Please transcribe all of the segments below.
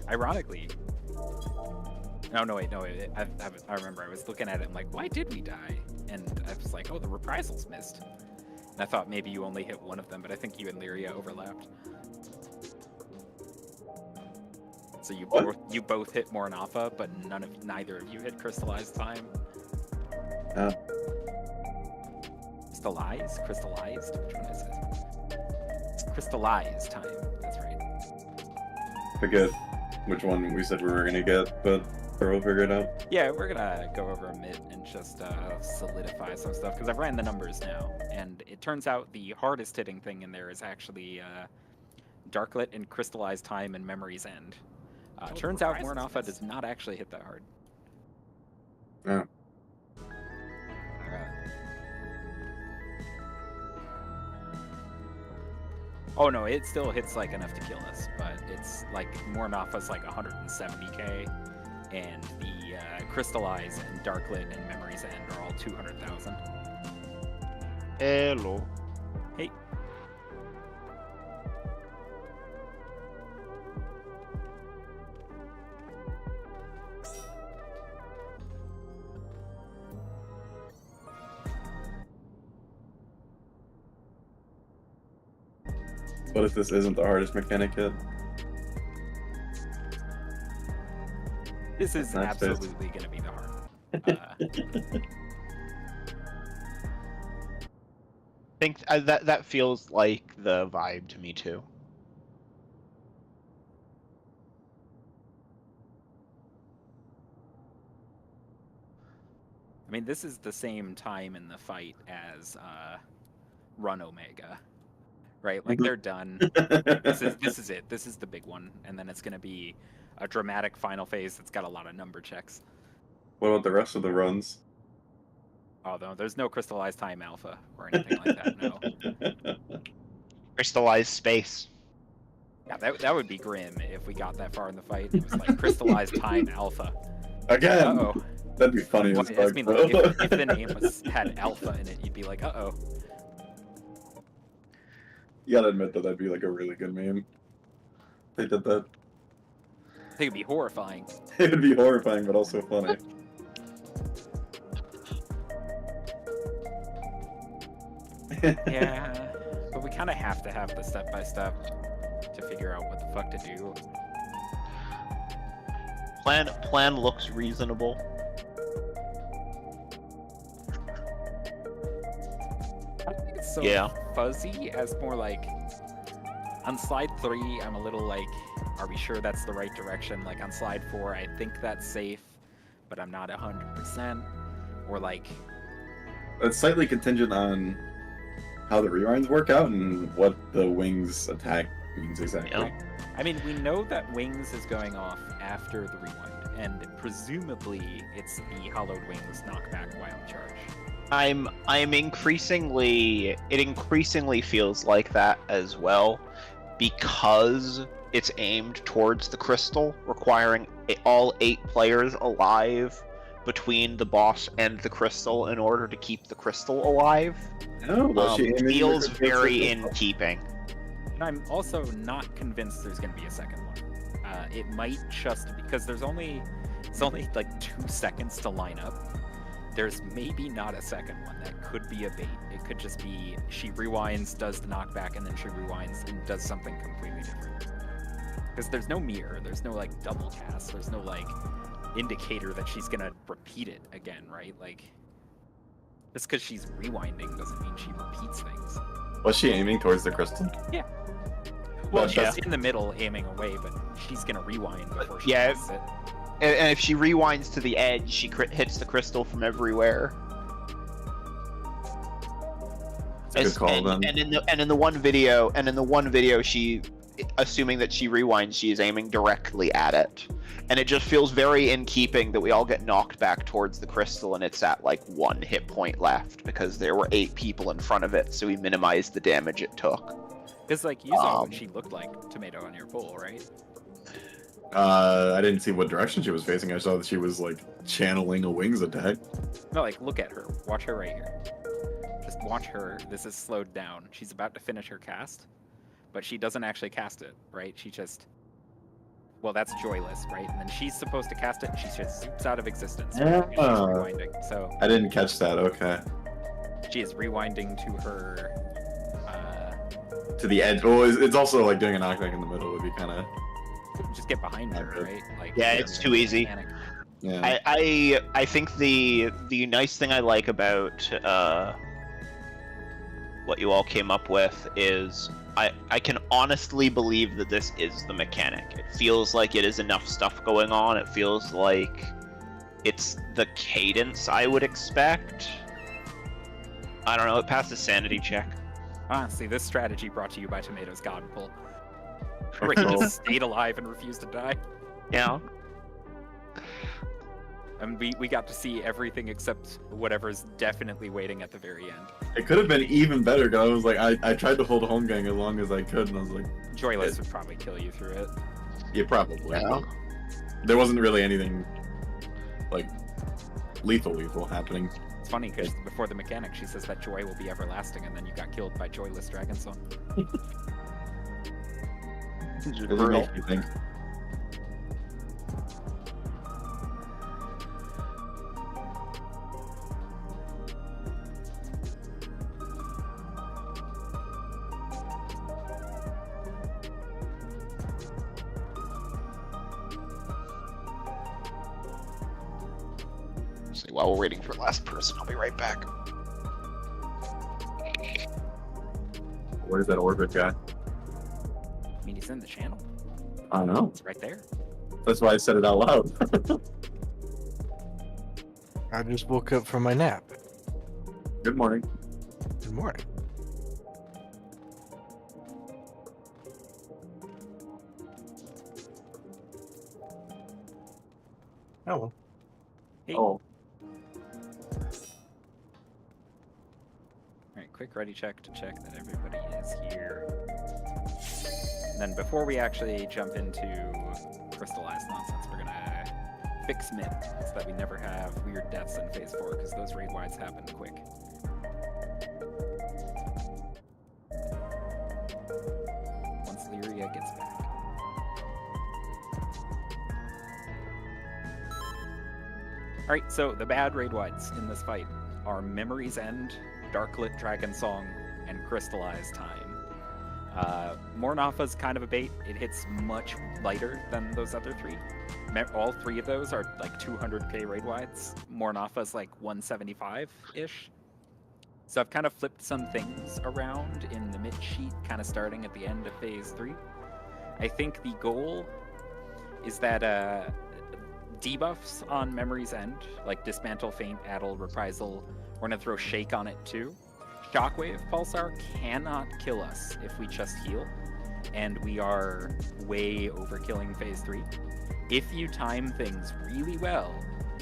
Ironically, no, wait, no, I remember. I was looking at it. I'm like, why did we die? And I was like, oh, the reprisals missed. And I thought maybe you only hit one of them, but I think you and Lyria overlapped. So you both hit Mornafa, but neither of you hit Crystallized Time. Crystallized? Crystallized? Which one is it? It's Crystallized Time. That's right. Forget which one we said we were gonna get, but we'll figure it out. Yeah, we're gonna go over a bit and just solidify some stuff, because I've ran the numbers now, and it turns out the hardest hitting thing in there is actually Darklit and Crystallized Time and Memory's End. Turns out Mornafa does not actually hit that hard. Oh. Oh no, it still hits like enough to kill us, but it's like Mornafa's like 170k, and the Crystallize and Darklit and Memory's End are all 200,000. Hello. Hey. What if this isn't the hardest mechanic yet? This is absolutely going to be the hard. I think that feels like the vibe to me too. I mean, this is the same time in the fight as Run Omega, right? Like they're done. This is it. This is the big one, and then it's going to be a dramatic final phase that's got a lot of number checks. What about the rest of the runs? Oh, no, there's no Crystallized Time Alpha or anything like that, no. Crystallized Space. Yeah, that would be grim if we got that far in the fight. It was like Crystallized Time Alpha. Again! Uh-oh. That'd be funny as fuck. I mean, like, if the name had Alpha in it, you'd be like, uh-oh. You gotta admit that'd be like a really good meme. They did that. I think it'd be horrifying. It would be horrifying, but also funny. Yeah, but we kind of have to have the step-by-step to figure out what the fuck to do. Plan looks reasonable. I think it's so fuzzy as more like, on slide 3, I'm a little like, are we sure that's the right direction? Like on slide 4, I think that's safe, but I'm not 100%. Or like... It's slightly contingent on how the rewinds work out and what the wings attack means exactly. Yeah. I mean, we know that wings is going off after the rewind, and presumably it's the hollowed wings knockback wild charge. I'm increasingly, it increasingly feels like that as well, because it's aimed towards the crystal, requiring all 8 players alive between the boss and the crystal in order to keep the crystal alive. Oh, feels very in keeping. And I'm also not convinced there's going to be a second one. It might just, because it's only like 2 seconds to line up. There's maybe not a second one. That could be a bait. It could just be she rewinds, does the knockback, and then she rewinds and does something completely different. Because there's no mirror, there's no like double cast, there's no like indicator that she's gonna repeat it again, right? Like, just because she's rewinding doesn't mean she repeats things. Was she aiming towards the crystal? Yeah. Well, she's in the middle aiming away, but she's gonna rewind before she casts it. And if she rewinds to the edge, she hits the crystal from everywhere. Good call, then. And in the one video, she, assuming that she rewinds, she is aiming directly at it. And it just feels very in keeping that we all get knocked back towards the crystal and it's at like 1 hit point left because there were 8 people in front of it, so we minimized the damage it took. Because like, you saw what she looked like, Tomato, on your pool, right? I didn't see what direction she was facing. I saw that she was like channeling a wings attack. No, like, look at her. Watch her right here. Just watch her. This is slowed down. She's about to finish her cast, but she doesn't actually cast it, right? She just Well, that's Joyless, right? And then she's supposed to cast it, and she just zoops out of existence because she's rewinding. So I didn't catch that. Okay. she is rewinding to her. To the edge. Well, it's also like doing a knockback in the middle would be kind of. Just get behind her, right? Like Yeah, it's too easy. Panic. Yeah. I think the nice thing I like about what you all came up with is I can honestly believe that this is the mechanic. It feels like it is enough stuff going on. It feels like it's the cadence I would expect. I don't know, it passes sanity check. Honestly, this strategy brought to you by Tomato's God Pull. Rick just stayed alive and refused to die. Yeah. And we got to see everything except whatever's definitely waiting at the very end. It could have been even better because I was like, I tried to hold home gang as long as I could, and I was like, Joyless would probably kill you through it. yeah, probably. Yeah. There wasn't really anything like lethal happening. It's funny because before the mechanic, she says that joy will be everlasting, and then you got killed by Joyless Dragon Song. Doesn't Brutal. make you think. See, while we're waiting for the last person, I'll be right back. Where's that orbit guy? I mean, he's in the channel. I don't know. It's right there. That's why I said it out loud. I just woke up from my nap. Good morning. Good morning. Oh, well. Hey. Oh, Alright, quick ready check to check that everybody is here. And then before we actually jump into crystallized nonsense, we're gonna fix Myth so that we never have weird deaths in Phase 4, because those raid wides happen quick. Once Lyria gets back. Alright, so the bad raid wides in this fight are Memory's End, Darklit Dragon Song, and Crystallized Time. Mornafa's kind of a bait. It hits much lighter than those other three. All three of those are like 200k raid wides. Mornafa's like 175-ish. So I've kind of flipped some things around in the mid sheet, kind of starting at the end of Phase 3. I think the goal is that debuffs on Memory's End, like Dismantle, Feint, Addle, Reprisal, we're going to throw Shake on it too. Shockwave Pulsar cannot kill us if we just heal, and we are way overkilling Phase 3. If you time things really well,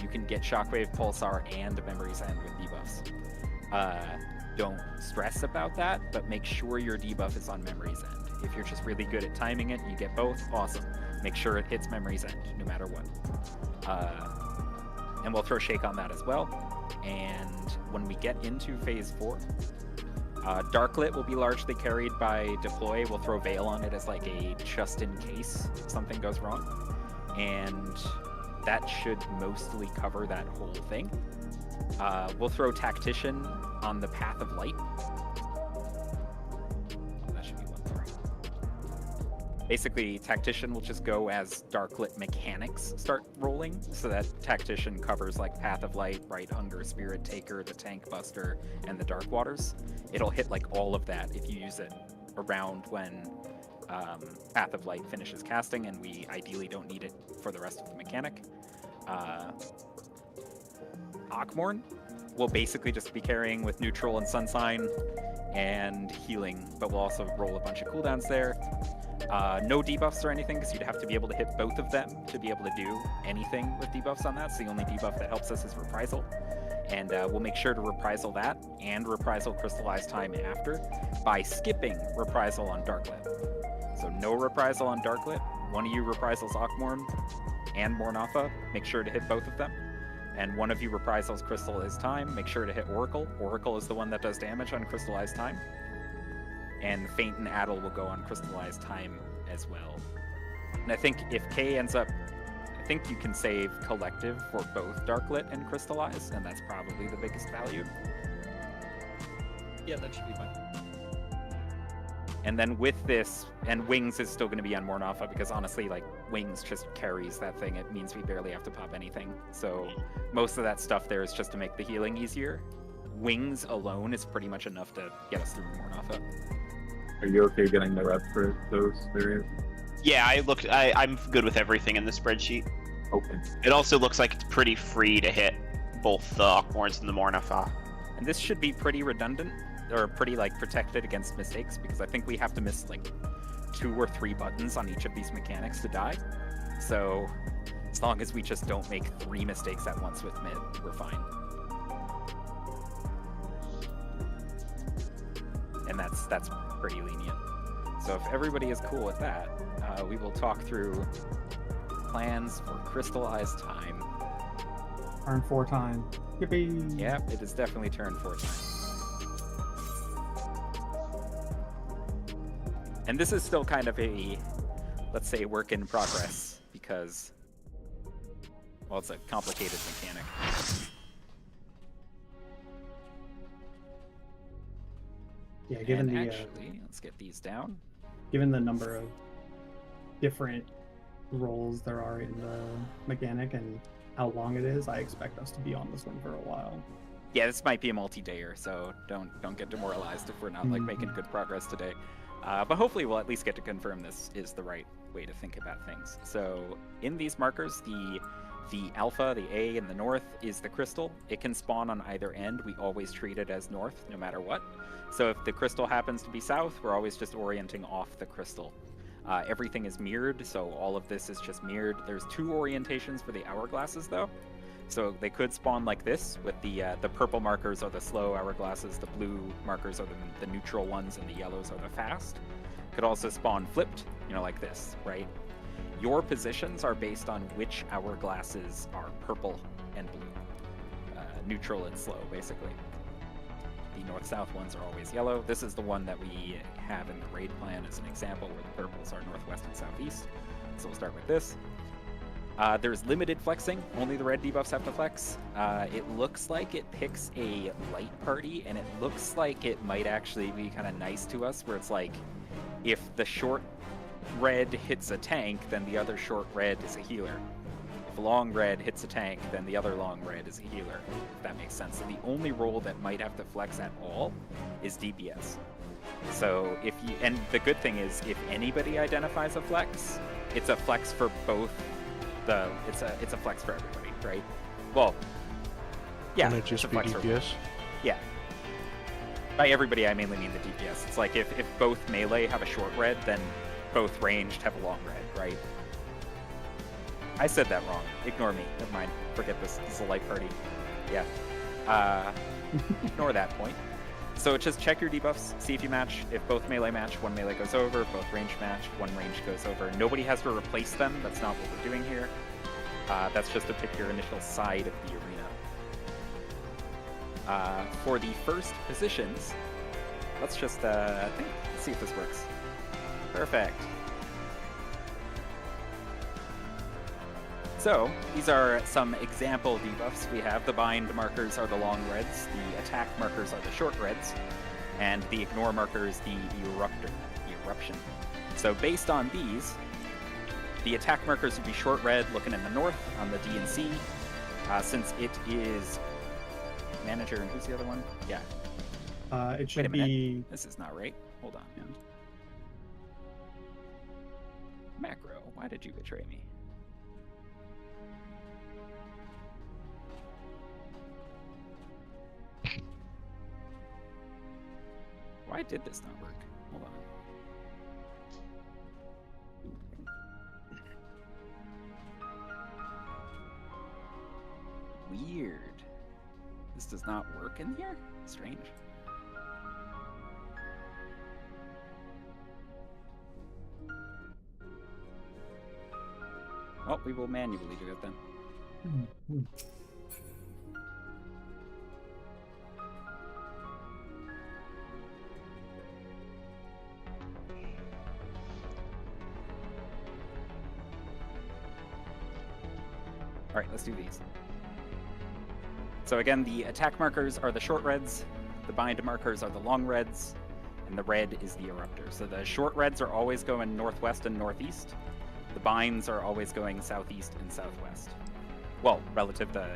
you can get Shockwave Pulsar and Memory's End with debuffs. Don't stress about that, but make sure your debuff is on Memory's End. If you're just really good at timing it, you get both, awesome. Make sure it hits Memory's End, no matter what. And we'll throw Shake on that as well. And when we get into Phase 4, Darklit will be largely carried by Deploy. We'll throw Veil on it as like a just in case something goes wrong. And that should mostly cover that whole thing. We'll throw Tactician on the Path of Light. That should be one more. Basically, Tactician will just go as Darklit mechanics start rolling, so that Tactician covers like Path of Light, Bright Hunger, Spirit Taker, the Tank Buster, and the Dark Waters. It'll hit like all of that if you use it around when Path of Light finishes casting, and we ideally don't need it for the rest of the mechanic. Akmorn will basically just be carrying with neutral and sun sign and healing, but we'll also roll a bunch of cooldowns there. No debuffs or anything, because you'd have to be able to hit both of them to be able to do anything with debuffs on that. So the only debuff that helps us is Reprisal. And we'll make sure to Reprisal that and Reprisal Crystallized Time after by skipping Reprisal on Darklit. So no Reprisal on Darklit. One of you Reprisals Akmorn and Mornafa. Make sure to hit both of them. And one of you Reprisals Crystallized Time. Make sure to hit Oracle. Oracle is the one that does damage on Crystallized Time. And Feint and Addle will go on Crystallized Time as well. And I think if K ends up, I think you can save collective for both Darklit and Crystallize, and that's probably the biggest value. Yeah, that should be fine. And then with this, and Wings is still going to be on Morn Alpha because honestly, like, Wings just carries that thing. It means we barely have to pop anything. So most of that stuff there is just to make the healing easier. Wings alone is pretty much enough to get us through Morn Alpha. Are you okay getting the rep for those areas? Yeah, I'm good with everything in the spreadsheet. Okay. It also looks like it's pretty free to hit both the Aquamorns and the Mornafa. And this should be pretty redundant, or pretty, like, protected against mistakes, because I think we have to miss, like, 2 or 3 buttons on each of these mechanics to die. So, as long as we just don't make 3 mistakes at once with mid, we're fine. And that's pretty lenient. So if everybody is cool with that, we will talk through plans for crystallized time. Turn 4 time. Yippee! Yep, it is definitely turn 4 time. And this is still kind of a, let's say, work in progress, because, well, it's a complicated mechanic. Yeah, given And the actually, let's get these down. given the number of different roles there are in the mechanic and how long it is, I expect us to be on this one for a while. Yeah, this might be a multi-dayer, so don't get demoralized if we're not like making good progress today. But hopefully we'll at least get to confirm this is the right way to think about things. So in these markers, the alpha, the A in the north is the crystal. It can spawn on either end. We always treat it as north, no matter what. So if the crystal happens to be south, we're always just orienting off the crystal. Everything is mirrored, so all of this is just mirrored. There's 2 orientations for the hourglasses, though. So they could spawn like this, with the purple markers are the slow hourglasses, the blue markers are the neutral ones, and the yellows are the fast. Could also spawn flipped, you know, like this, right? Your positions are based on which hourglasses are purple and blue. Neutral and slow, basically. The north-south ones are always yellow. This is the one that we have in the raid plan as an example, where the purples are northwest and southeast. So we'll start with this. There's limited flexing. Only the red debuffs have to flex. It looks like it picks a light party, and it looks like it might actually be kind of nice to us, where it's like, if the short red hits a tank, then the other short red is a healer. If long red hits a tank, then the other long red is a healer, if that makes sense. So the only role that might have to flex at all is DPS. So if you, and the good thing is, if anybody identifies a flex, it's a flex for both the, it's a flex for everybody, right? Well, yeah, Can it it's just a be flex for, DPS? yeah. By everybody, I mainly mean the DPS. It's like if both melee have a short red, then both ranged have a long red, right? I said that wrong. Ignore me. Never mind. Forget this. This is a light party. Yeah. Ignore that point. So just check your debuffs, see if you match. If both melee match, 1 melee goes over. If both range match, 1 range goes over. Nobody has to replace them. That's not what we're doing here. That's just to pick your initial side of the arena. For the first positions, let's just let's see if this works. Perfect. So, these are some example debuffs we have. The bind markers are the long reds, the attack markers are the short reds, and the ignore markers the eruption. So based on these, the attack markers would be short red looking in the north on the D and C. Since it is manager, and who's the other one? Yeah. It Wait a should minute. be This is not right. Hold on. Yeah. Macro, why did you betray me? Why did this not work? Hold on. Weird. This does not work in here? Strange. Well, we will manually do it then. All right, let's do these. So again, the attack markers are the short reds, the bind markers are the long reds, and the red is the eruptor. So the short reds are always going northwest and northeast. The binds are always going southeast and southwest. Well, relative to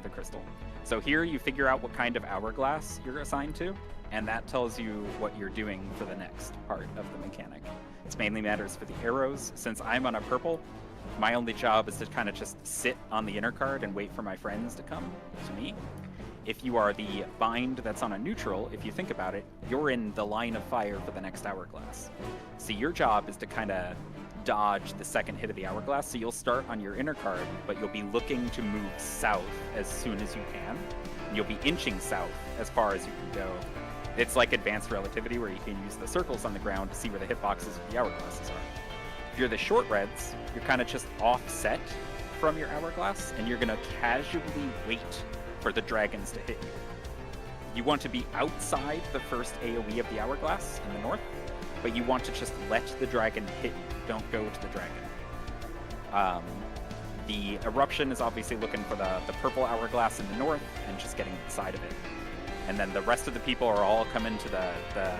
the crystal. So here you figure out what kind of hourglass you're assigned to, and that tells you what you're doing for the next part of the mechanic. It mainly matters for the arrows. Since I'm on a purple, my only job is to kind of just sit on the inner card and wait for my friends to come to me. If you are the bind that's on a neutral, if you think about it, you're in the line of fire for the next hourglass. So your job is to kind of dodge the second hit of the hourglass. So you'll start on your inner card, but you'll be looking to move south as soon as you can. And you'll be inching south as far as you can go. It's like advanced relativity, where you can use the circles on the ground to see where the hitboxes of the hourglasses are. If you're the short reds, you're kind of just offset from your hourglass, and you're going to casually wait for the dragons to hit you. You want to be outside the first AoE of the hourglass in the north, but you want to just let the dragon hit you. Don't go to the dragon. The eruption is obviously looking for the purple hourglass in the north and just getting inside of it. And then the rest of the people are all coming to the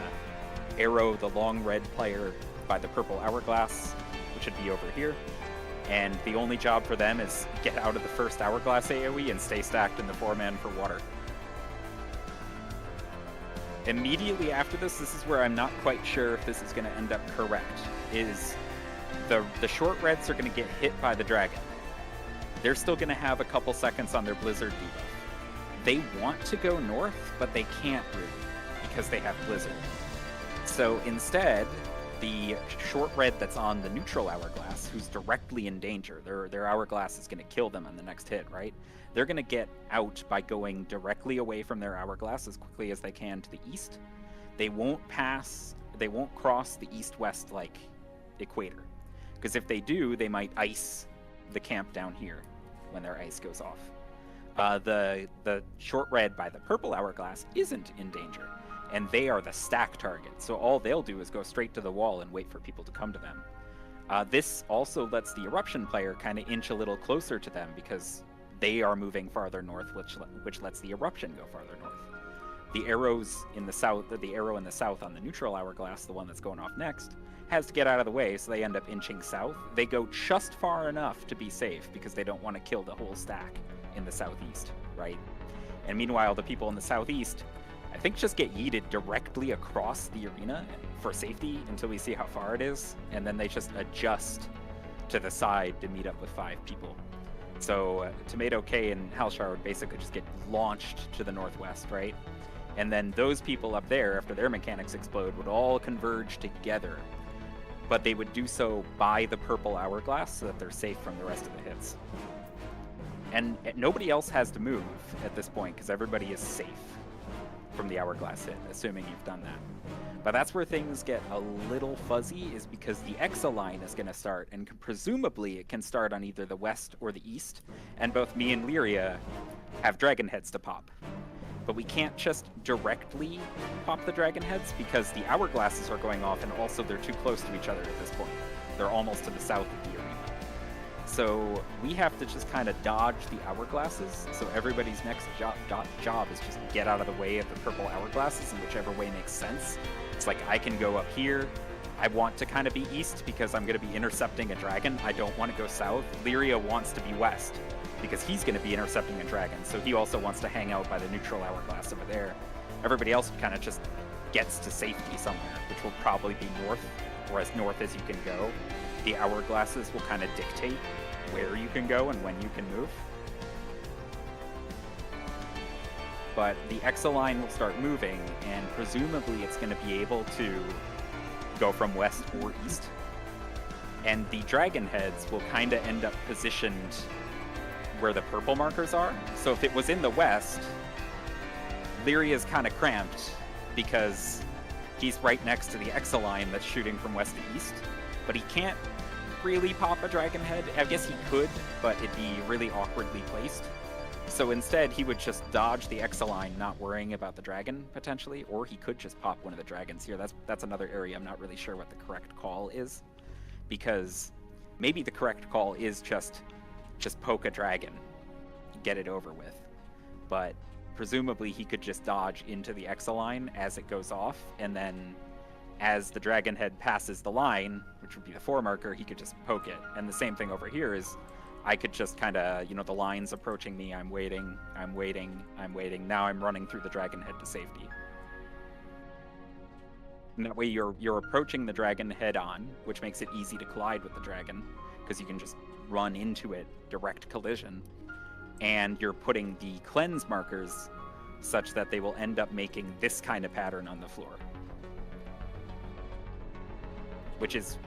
arrow, the long red player by the purple hourglass, which would be over here. And the only job for them is get out of the first hourglass AoE and stay stacked in the 4-man for water. Immediately after this is where I'm not quite sure if this is going to end up correct, is the short reds are going to get hit by the dragon. They're still going to have a couple seconds on their blizzard debuff. They want to go north, but they can't really because they have blizzard. So instead, the short red that's on the neutral hourglass, who's directly in danger, their hourglass is going to kill them on the next hit, right? They're going to get out by going directly away from their hourglass as quickly as they can to the east. They won't cross the east-west like equator, because if they do, they might ice the camp down here when their ice goes off. The short red by the purple hourglass isn't in danger, and they are the stack target, so all they'll do is go straight to the wall and wait for people to come to them. This also lets the eruption player kind of inch a little closer to them because they are moving farther north, which lets the eruption go farther north. The arrows in the south, the arrow in the south on the neutral hourglass, the one that's going off next, has to get out of the way, so they end up inching south. They go just far enough to be safe because they don't want to kill the whole stack in the southeast, right? And meanwhile, the people in the southeast, I think, just get yeeted directly across the arena for safety until we see how far it is, and then they just adjust to the side to meet up with 5 people. So Tomato K and Halshar would basically just get launched to the northwest, right? And then those people up there, after their mechanics explode, would all converge together. But they would do so by the purple hourglass so that they're safe from the rest of the hits. And nobody else has to move at this point because everybody is safe from the hourglass hit, assuming you've done that. But that's where things get a little fuzzy, is because the Exa-line is going to start, and presumably it can start on either the west or the east, and both me and Lyria have dragon heads to pop. But we can't just directly pop the dragon heads because the hourglasses are going off, and also they're too close to each other at this point. They're almost to the south of the arena. So we have to just kind of dodge the hourglasses, so everybody's next job is just get out of the way of the purple hourglasses in whichever way makes sense. It's like, I can go up here. I want to kind of be east because I'm going to be intercepting a dragon. I don't want to go south. Lyria wants to be west because he's going to be intercepting a dragon, so he also wants to hang out by the neutral hourglass over there. Everybody else kind of just gets to safety somewhere, which will probably be north, or as north as you can go. The hourglasses will kind of dictate where you can go and when you can move. But the Exa-line will start moving, and presumably it's going to be able to go from west or east. And the dragon heads will kind of end up positioned where the purple markers are. So if it was in the west, Lyria's kind of cramped because he's right next to the Exa-line that's shooting from west to east. But he can't really pop a dragon head. I guess he could, but it'd be really awkwardly placed. So instead, he would just dodge the Exa-line, not worrying about the dragon, potentially, or he could just pop one of the dragons here. That's another area I'm not really sure what the correct call is, because maybe the correct call is just just poke a dragon, get it over with. But presumably he could just dodge into the Exa line as it goes off, and then as the dragon head passes the line, which would be the 4 marker, he could just poke it. And the same thing over here is I could just kind of, the line's approaching me, I'm waiting, now I'm running through the dragon head to safety. And that way you're approaching the dragon head on, which makes it easy to collide with the dragon, because you can just run into it, direct collision. And you're putting the cleanse markers such that they will end up making this kind of pattern on the floor, which is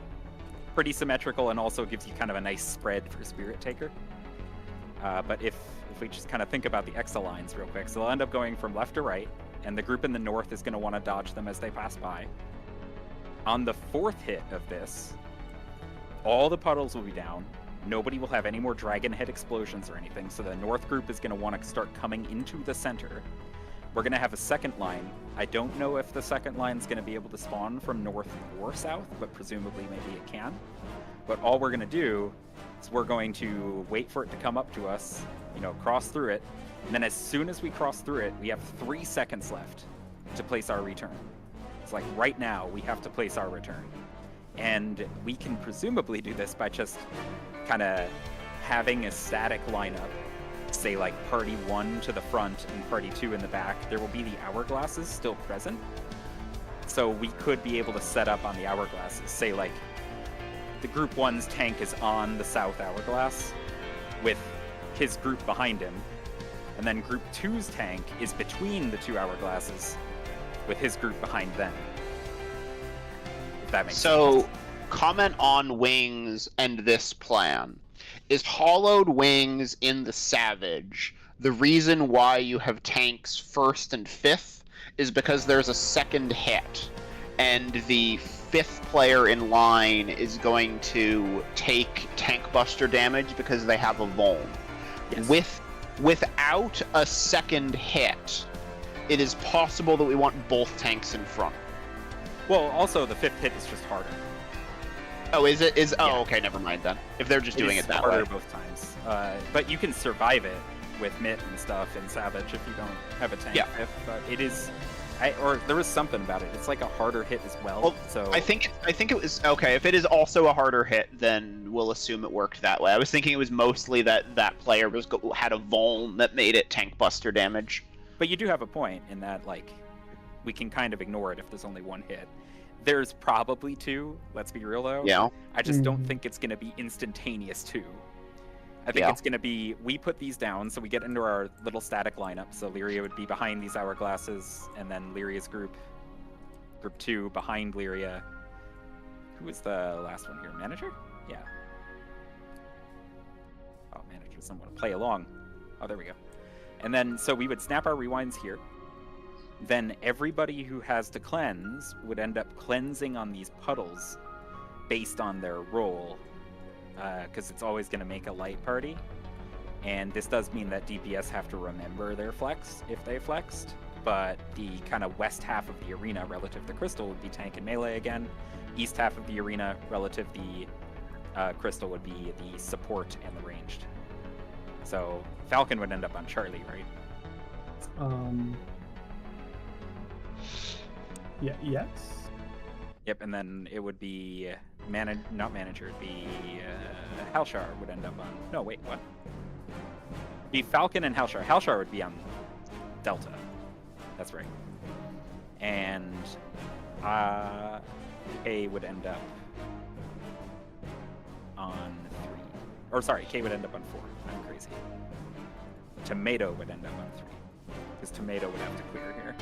pretty symmetrical and also gives you kind of a nice spread for Spirit Taker. But if we just kind of think about the Exa lines real quick, so they'll end up going from left to right, and the group in the north is going to want to dodge them as they pass by. On the 4th hit of this, all the puddles will be down. Nobody will have any more dragon head explosions or anything, so the north group is going to want to start coming into the center. We're going to have a second line. I don't know if the second line is going to be able to spawn from north or south, but presumably maybe it can. But all we're going to do is we're going to wait for it to come up to us, cross through it, and then as soon as we cross through it, we have 3 seconds left to place our return. It's like right now we have to place our return. And we can presumably do this by just kind of having a static lineup, say like party 1 to the front and party 2 in the back. There will be the hourglasses still present, so we could be able to set up on the hourglasses, say like the group 1's tank is on the south hourglass with his group behind him, and then group 2's tank is between the 2 hourglasses with his group behind them, if that makes sense. Comment on wings and this plan. Is hollowed wings in the Savage the reason why you have tanks 1st and 5th is because there's a second hit, and the 5th player in line is going to take tank buster damage because they have a vuln. Yes. Without a second hit, it is possible that we want both tanks in front. Well, also the 5th hit is just harder. Oh, is it? Yeah. Okay, never mind then. If they're just doing it that harder way. both times. But you can survive it with Mitt and stuff in Savage if you don't have a tank. Yeah. But it is, or there was something about it. It's like a harder hit as well. Well, so I think it was okay. If it is also a harder hit, then we'll assume it worked that way. I was thinking it was mostly that player had a vuln that made it tank buster damage. But you do have a point in that, like, we can kind of ignore it if there's only 1 hit. There's probably 2, let's be real though. Yeah. I just don't think it's going to be instantaneous 2. I think it's going to be, we put these down, so we get into our little static lineup. So Lyria would be behind these hourglasses, and then Lyria's group 2 behind Lyria. Who was the last one here? Manager? Yeah. Oh, manager doesn't want to play along. Oh, there we go. And then, so we would snap our rewinds here. Then everybody who has to cleanse would end up cleansing on these puddles based on their role, because it's always going to make a light party. And this does mean that DPS have to remember their flex if they flexed, but the kind of west half of the arena relative to Crystal would be tank and melee again. East half of the arena relative the Crystal would be the support and the ranged. So Falcon would end up on Charlie, right? Yeah. Yes. Yep, and then it would be not manager. It'd be Halshar would end up on. No, wait, what? It'd be Falcon and Halshar. Halshar would be on Delta. That's right. And K would end up on 3. Or sorry, K would end up on 4. I'm crazy. Tomato would end up on 3. Because Tomato would have to clear here.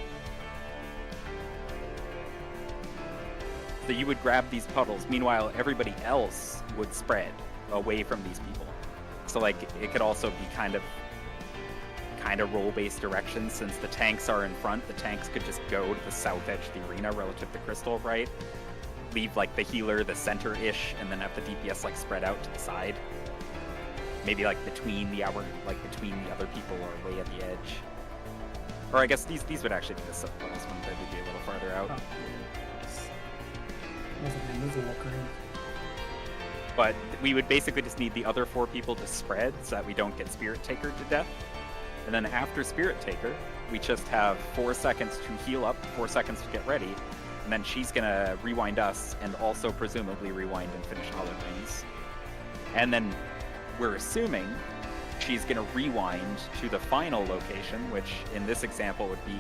So you would grab these puddles. Meanwhile, everybody else would spread away from these people. So like it could also be kind of role-based direction. Since the tanks are in front, the tanks could just go to the south edge of the arena relative to Crystal, right? Leave like the healer the center-ish, and then have the DPS like spread out to the side. Maybe like between the other people or way at the edge. Or I guess these would actually be the sub-puddles ones. They would be a little farther out. There's a walker in. But we would basically just need the other 4 people to spread so that we don't get Spirit Taker to death. And then after Spirit Taker, we just have 4 seconds to heal up, 4 seconds to get ready, and then she's gonna rewind us and also presumably rewind and finish Hollowed Wings. And then we're assuming she's gonna rewind to the final location, which in this example would be,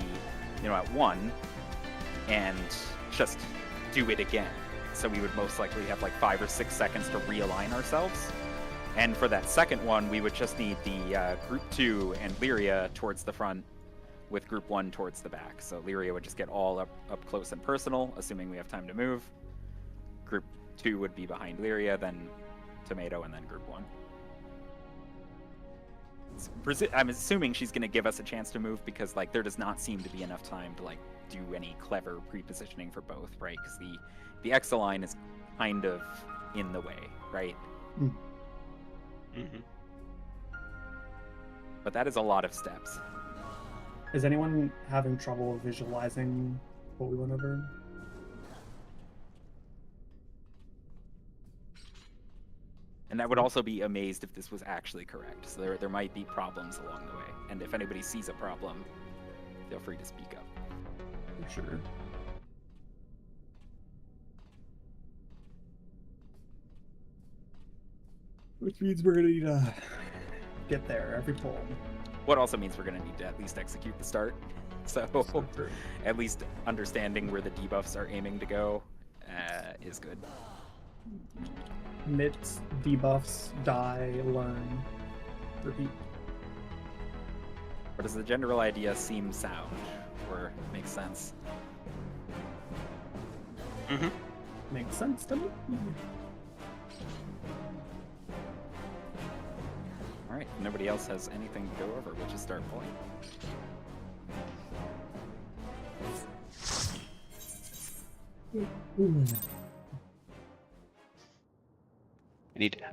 at 1, and just do it again. So we would most likely have like 5 or 6 seconds to realign ourselves. And for that second one, we would just need the Group 2 and Lyria towards the front, with Group 1 towards the back. So Lyria would just get all up close and personal, assuming we have time to move. Group 2 would be behind Lyria, then Tomato, and then Group 1. I'm assuming she's going to give us a chance to move because there does not seem to be enough time to do any clever pre-positioning for both, right? Because the Exo line is kind of in the way, right? Mm-hmm. But that is a lot of steps. Is anyone having trouble visualizing what we went over? And I would also be amazed if this was actually correct. So there might be problems along the way. And if anybody sees a problem, feel free to speak up. For sure. Which means we're gonna need to get there every pull. What also means we're going to need to at least execute the start. So at least understanding where the debuffs are aiming to go is good. Nits, debuffs, die, learn, repeat. But does the general idea seem sound or make sense? Mm-hmm. Makes sense to me. All right, if nobody else has anything to go over, we'll just start pulling.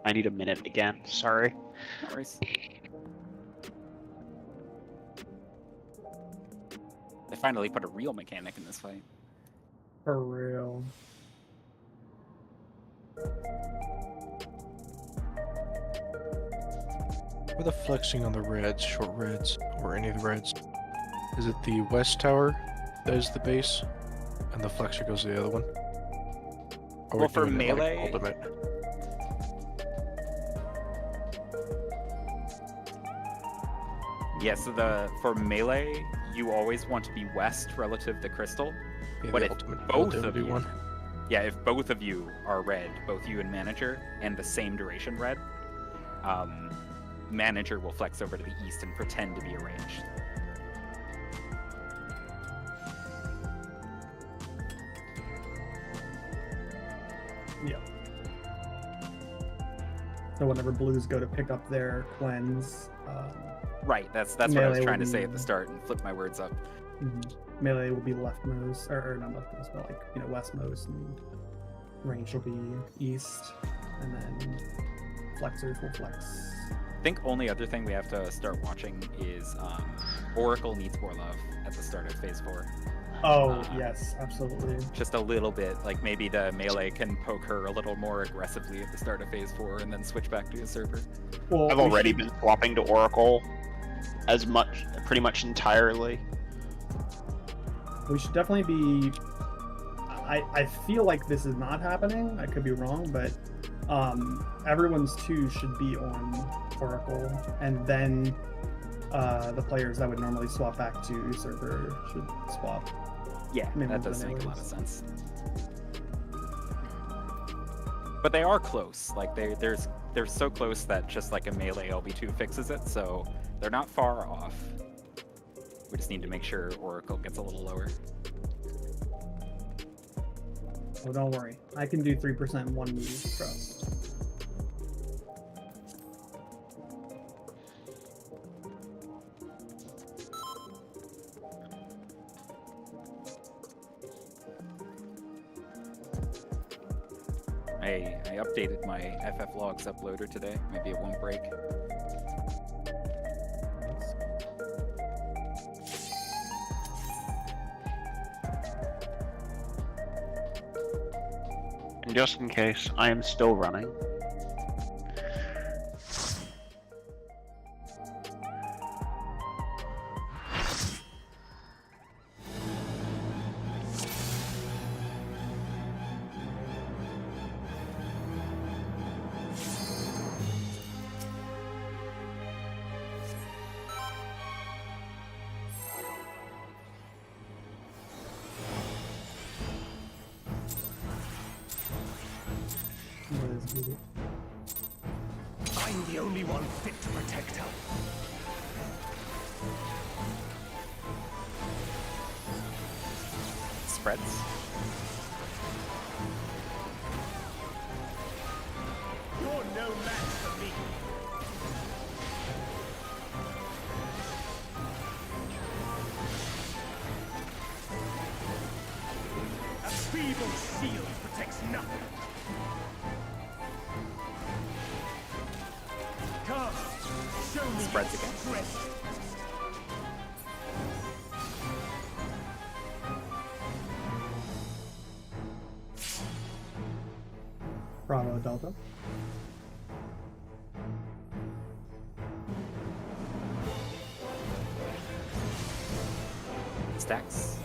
I need a minute again. Sorry. No worries. They finally put a real mechanic in this fight. For real. Where the flexing on the reds, short reds, or any of the reds? Is it the west tower that is the base, and the flexor goes to the other one? Or Well, for doing it like melee- ultimate? Yeah, so for melee, you always want to be west relative to crystal. Yeah, But the if ultimate both of relativity you- one. Yeah, if both of you are red, both you and manager, and the same duration red, manager will flex over to the east and pretend to be arranged. Yeah. So whenever blues go to pick up their cleanse, Right, that's what I was Melee trying will to say be- at the start and flip my words up. melee will be leftmost, or not leftmost, but westmost, and range will be east, and then flexors will flex. I think only other thing we have to start watching is Oracle needs more love at the start of phase 4. Oh, yes, absolutely. Just a little bit, maybe the melee can poke her a little more aggressively at the start of phase 4 and then switch back to Usurper. Well, I've we already should- been swapping to Oracle pretty much entirely. We should definitely be. I feel like this is not happening. I could be wrong, but everyone's 2 should be on Oracle, and then the players that would normally swap back to Usurper should swap. Yeah, Maybe that the does make a lot of melees. sense. But they are close. They're so close that just like a melee LB2 fixes it, so they're not far off. We just need to make sure Oracle gets a little lower. Oh, don't worry. I can do 3% in one move. Trust. I updated my FF logs uploader today. Maybe it won't break. And just in case, I am still running. I'm the only one fit to protect her. Spreads. You're no match for me. A feeble shield protects nothing. Come, show me Spreads your again. strength. Bravo Delta. Stacks.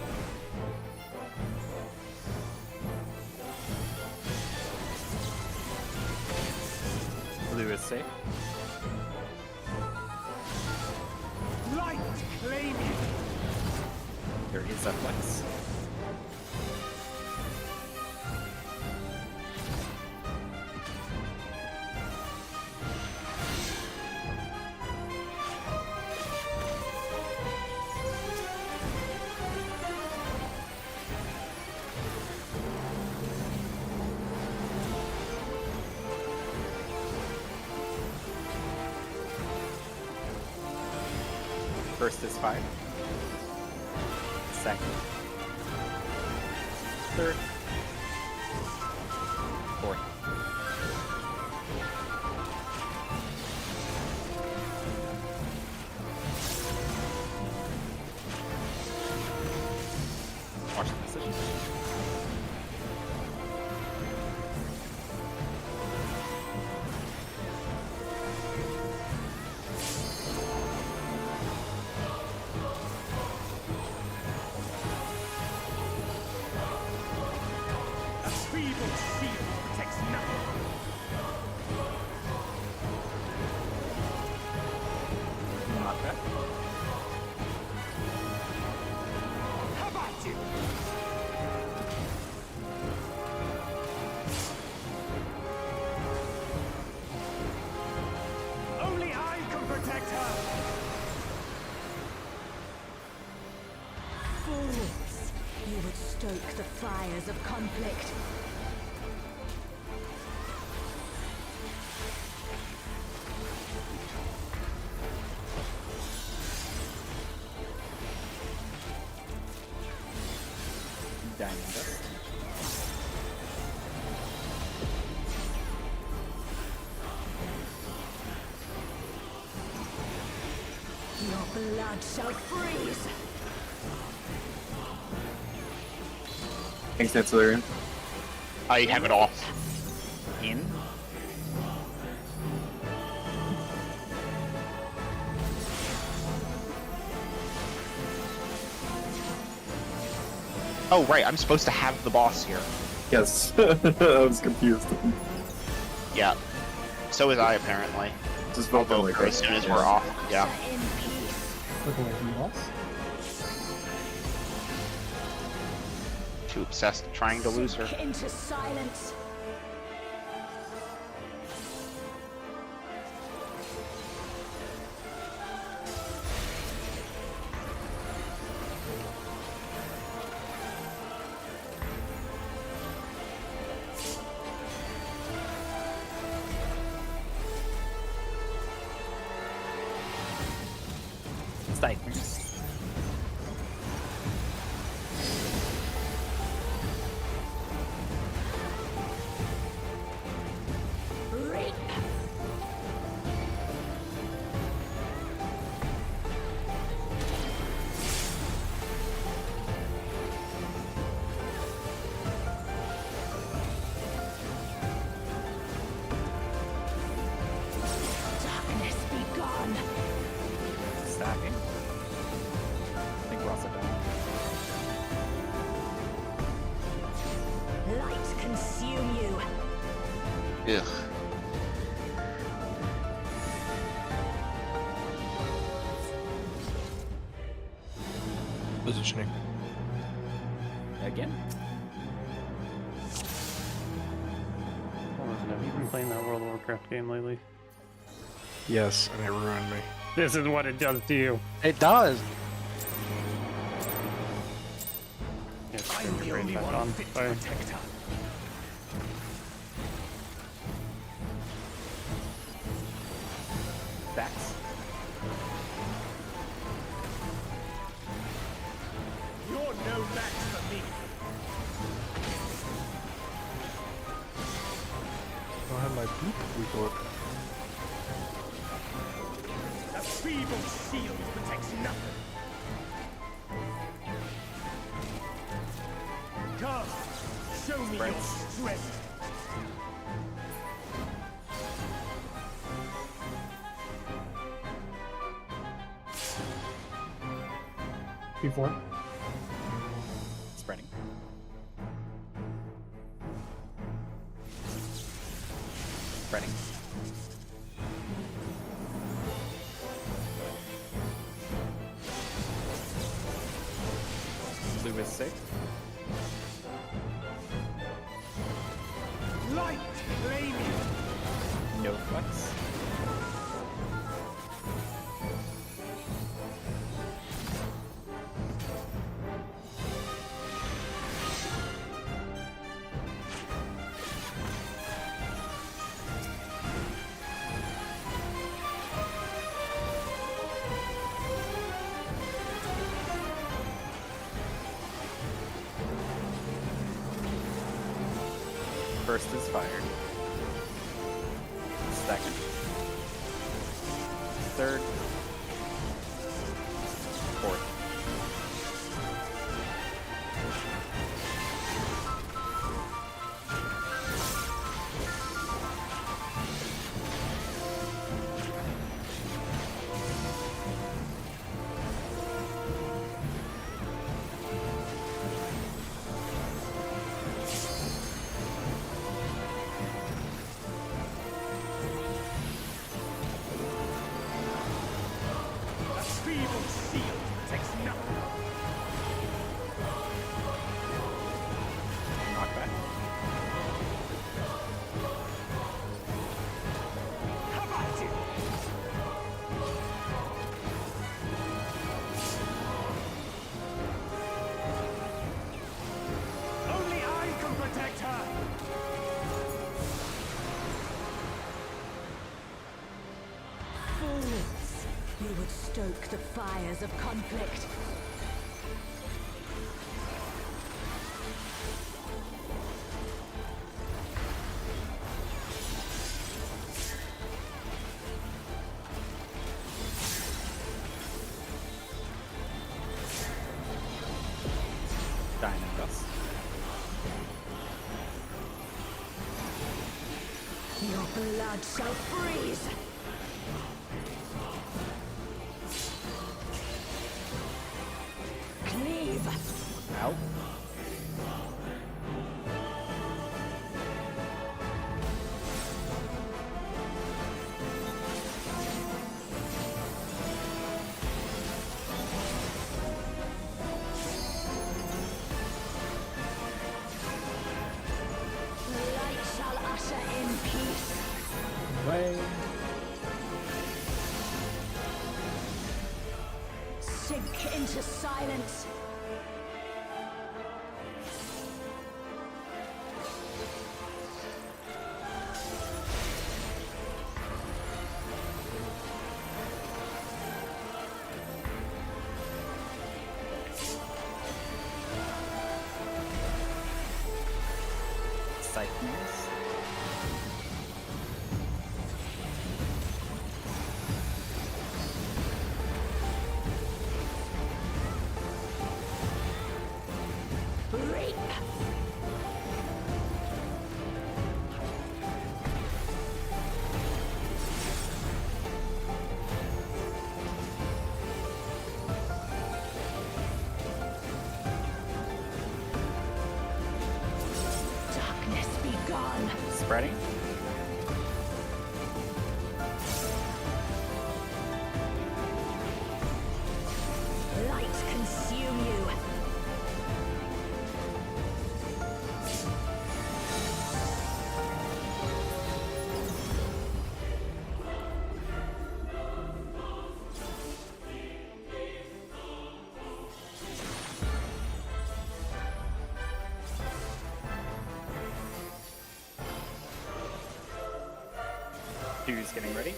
Blue is safe. Light claim you. There is a flex. First is 5. Second. Third. Fourth. Watch the decision. A feeble shield protects nothing. Not bad. How about you? Only I can protect her. Fools! You would stoke the fires of conflict. Diamond dust. Your blood shall freeze! Thanks, Ancillarian. I have it off. In. Oh, right, I'm supposed to have the boss here. Yes, I was confused. Yeah. So is I, apparently. Just I'll vote go like for it as soon as we're off. Yeah. In peace. Look away from the boss. Too obsessed trying to lose her. Sink into silence. Nightmares. Reap. Darkness be gone. Stacking. I think we're also done. Light consume you. Ugh. Positioning. Again. Have you been playing that World of Warcraft game lately? Yes, and it ruined me. This is what it does to you. It does. Yes, I'm the only one fit to protect her. Backs. You're no match for me. I don't have my boop report. A feeble shield protects nothing. Come, show me your strength. Before. Spreading. Spreading. Blue is safe. Light flaming. No flex. First is fired. Second. Third. Fourth. A feeble shield protects nothing. Knockback. Come at you. Only I can protect her. Fools! You would stoke the fires of conflict. Diamond dust. Your blood shall freeze! Cleave! Out. Light shall usher in peace. Way. Sink into silence. Siphons. Reap! Darkness be gone. Who's getting ready?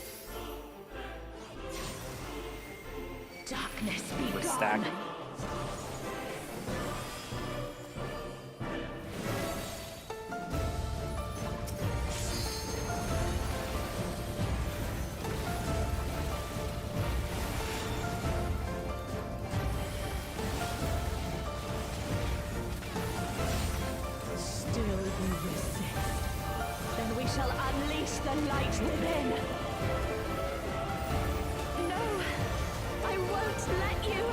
Darkness be We're gone. stacking. Still you resist. Then we shall unleash the light within. No, I won't let you.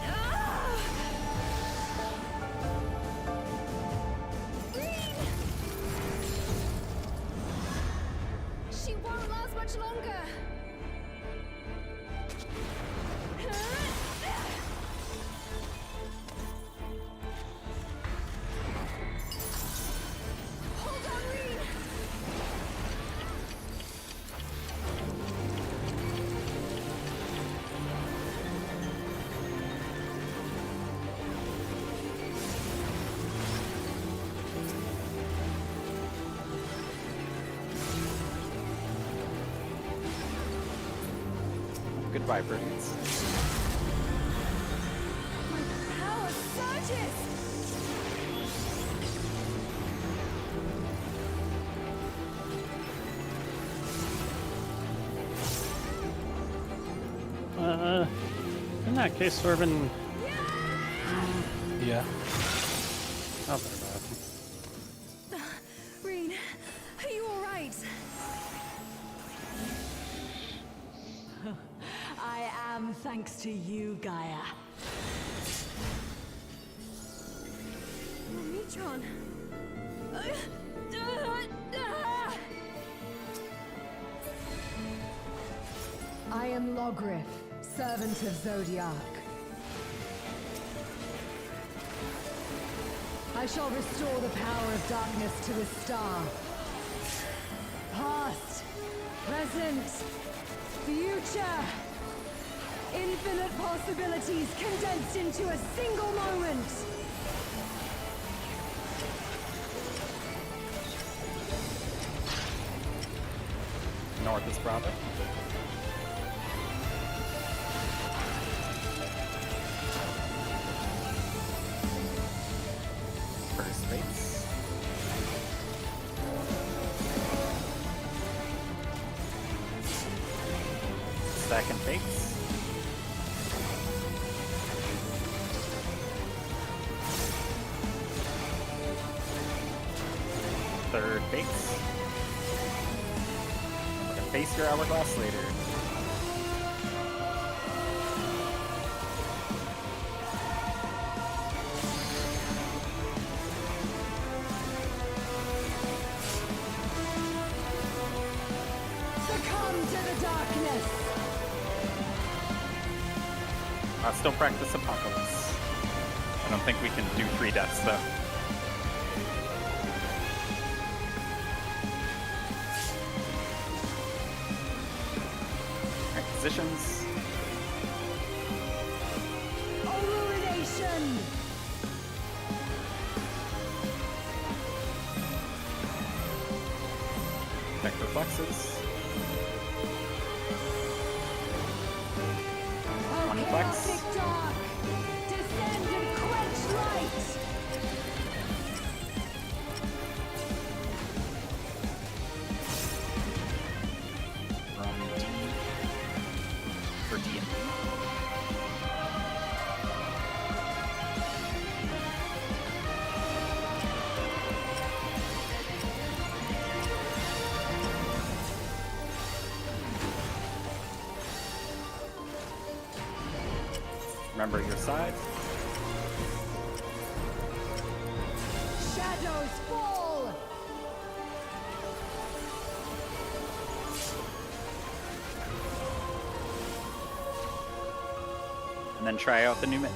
Ah! She won't last much longer. Hold on, Reed. Goodbye, Prudence. My power surges. In that case, Sorvin. Yeah. Not very bad. Reen, are you all right? I am, thanks to you, Gaia. Oh, Metron. I am Logriff, servant of Zodiac. I shall restore the power of darkness to the star. Past, present, future. Infinite possibilities condensed into a single moment. North is Bravo. First Fates. Second Fates. Third Fates. We're gonna face your hourglass later. Succumb to the darkness. Still practice Apocalypse. I don't think we can do 3 deaths though. Alright, positions. Illumination. Check reflexes. One flex. Chaotic dark. Descend and quench light. Run D for D&D. Remember your side. Shadows fall. And then try out the new mitt.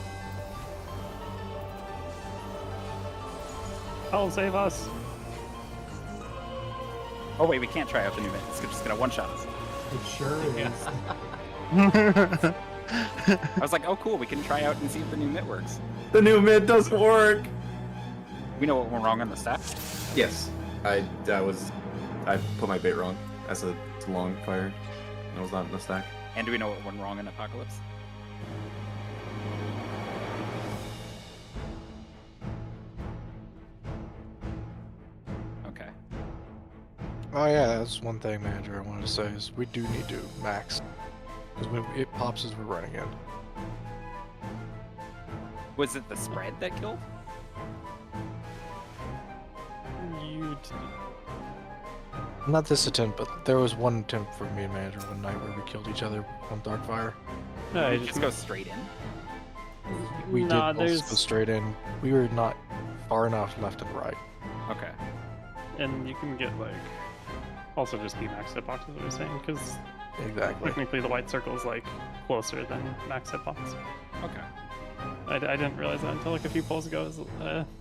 Hell, save us. Oh wait, we can't try out the new mitt. It's just gonna one-shot us. It sure is. I was like, oh cool, we can try out and see if the new mitt works. The new mid doesn't work. We know what went wrong on the staff. Yes, I put my bait wrong. That's a long fire. And it was not in the stack. And do we know what went wrong in Apocalypse? Okay. Oh yeah, that's one thing, manager. I wanted to say is we do need to max because when it pops as we're running in. Was it the spread that killed? You Not this attempt, but there was one attempt for me and manager one night where we killed each other on Darkfire. no, I Just go straight in. We Nah, did both there's- go straight in. We were not far enough left and right. Okay. and you can get like also just be max hitbox is what you're saying because Exactly. technically the white circle is like closer than max hitbox. Okay. I didn't realize that until like a few pulls ago.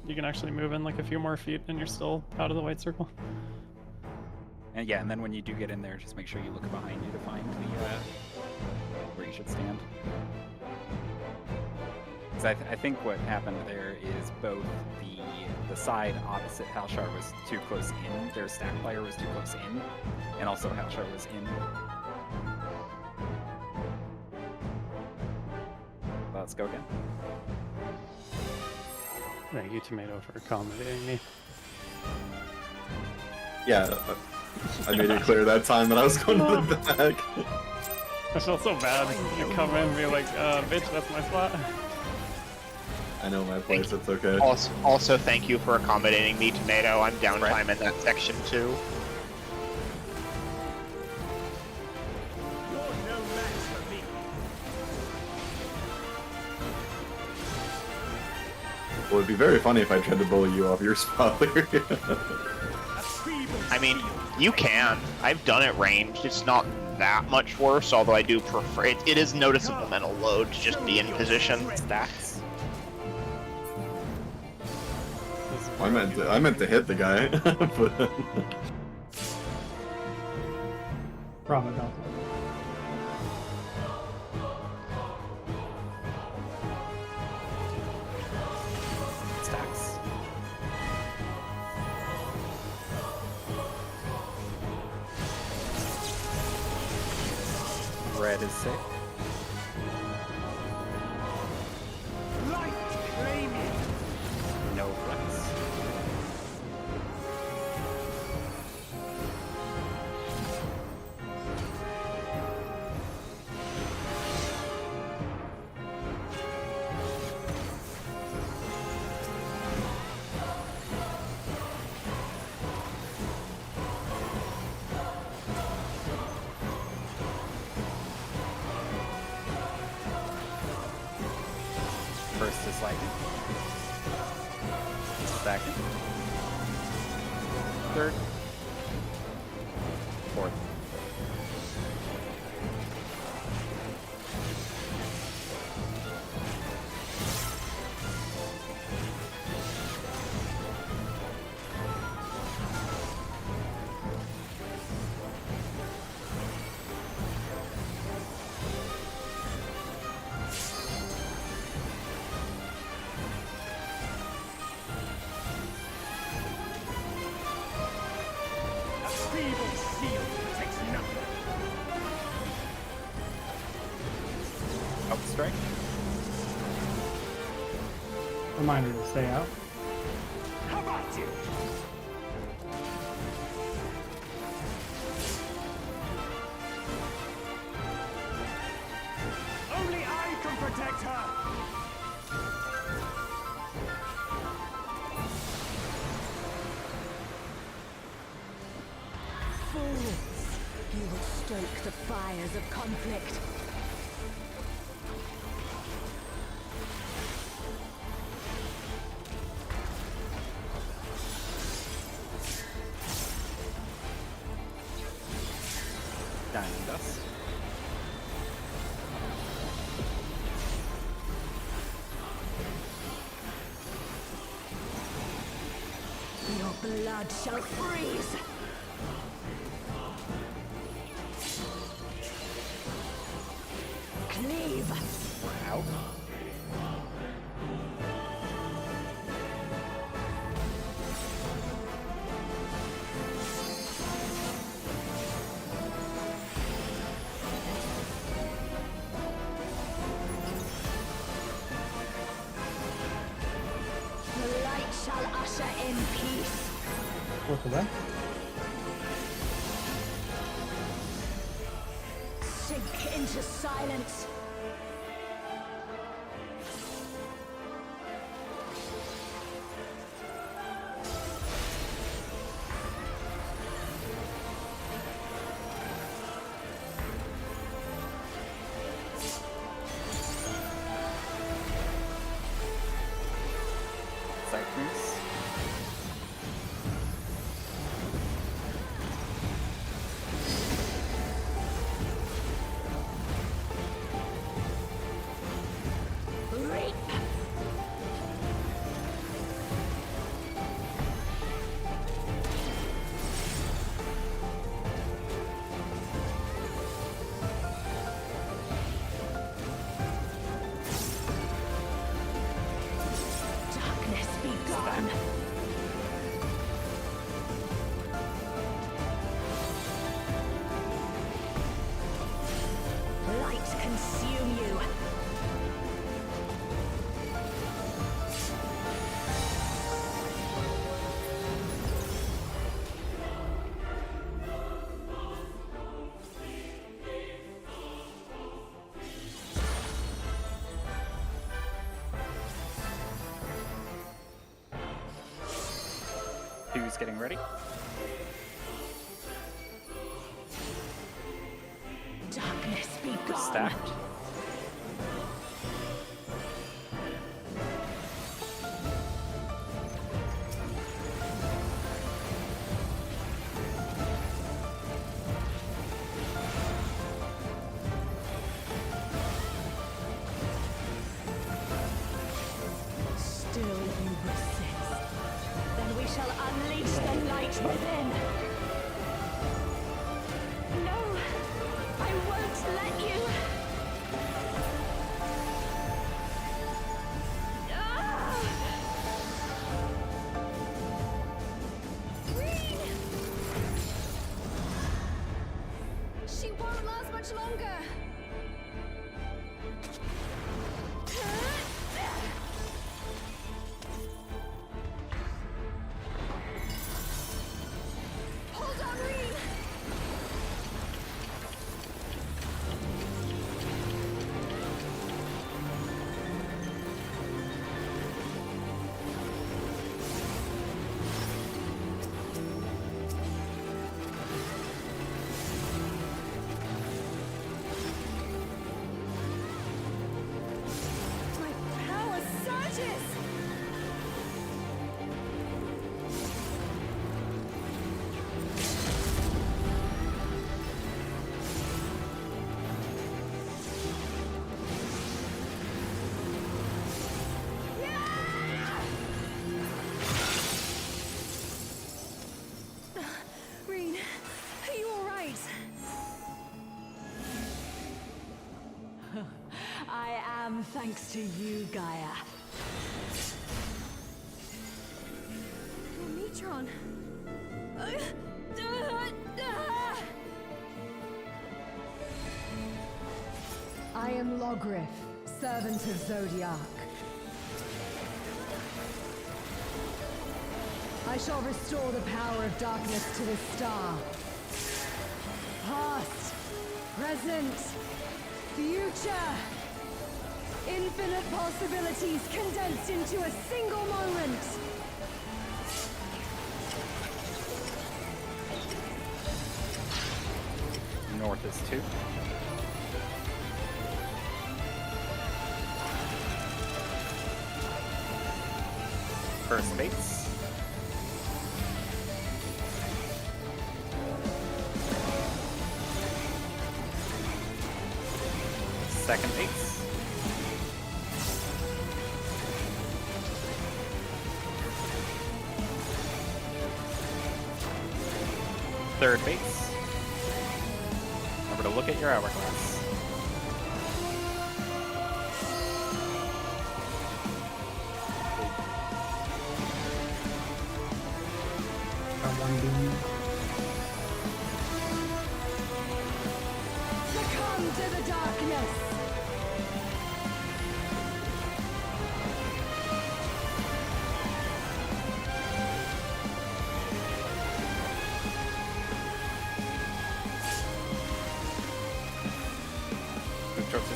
You can actually move in like a few more feet and you're still out of the white circle. And yeah, and then when you do get in there, just make sure you look behind you to find the where you should stand. Because I think what happened there is both the side opposite Halshar was too close in, their stack player was too close in, and also Halshar was in. Let's go again. Thank you, Tomato, for accommodating me. Yeah, I made it clear that time that I was going to the back. I felt so bad. You come in and be like, bitch, that's my spot. I know my place, it's okay. Also, thank you for accommodating me, Tomato. I'm downtime in that section too. You're no match for me. Well, it'd be very funny if I tried to bully you off your spot there. A feeble I mean, shield. you can. I've done it ranged. It's not that much worse, although I do prefer it. It is noticeable mental load to just be in position. Stacks. I meant to hit the guy, but Probably not. Stacks. Red is sick. Light claiming. No flex. First is lightning. Second. Third. Fourth. A feeble shield protects nothing. Up strike. Reminder to stay out. How about you? Only I can protect her. Fools! You will stoke the fires of conflict. Diamond dust. Your blood shall freeze! Cleave! Wow. Work away. Sink into silence. Cyclones. Reap. Darkness be gone. Light consume you. Who's getting ready? Darkness be We're gone. stacked. Still you resist. Then we shall unleash the light within. No, I won't let you. Ah! Reed! She won't last much longer. Hold on, Reed! My power surges! Reed, are you all right? I am, thanks to you, Gaia. Neutron. I am Logriff, servant of Zodiac. I shall restore the power of darkness to the star. Past, present, future. Infinite possibilities condensed into a single moment. North is 2. First base. Second base. Third base. Remember to look at your hourglass. Got one beam. Succumb to the darkness.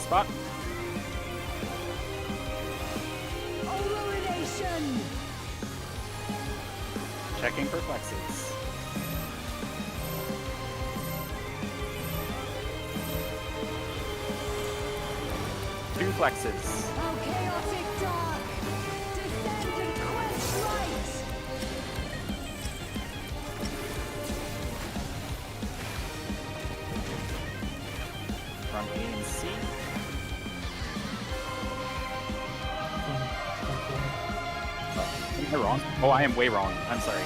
spot. Illumination! Checking for flexes. Two flexes. Oh, chaotic dark! Descend and quench light! From A and C. Am I wrong? Oh, I am way wrong. I'm sorry.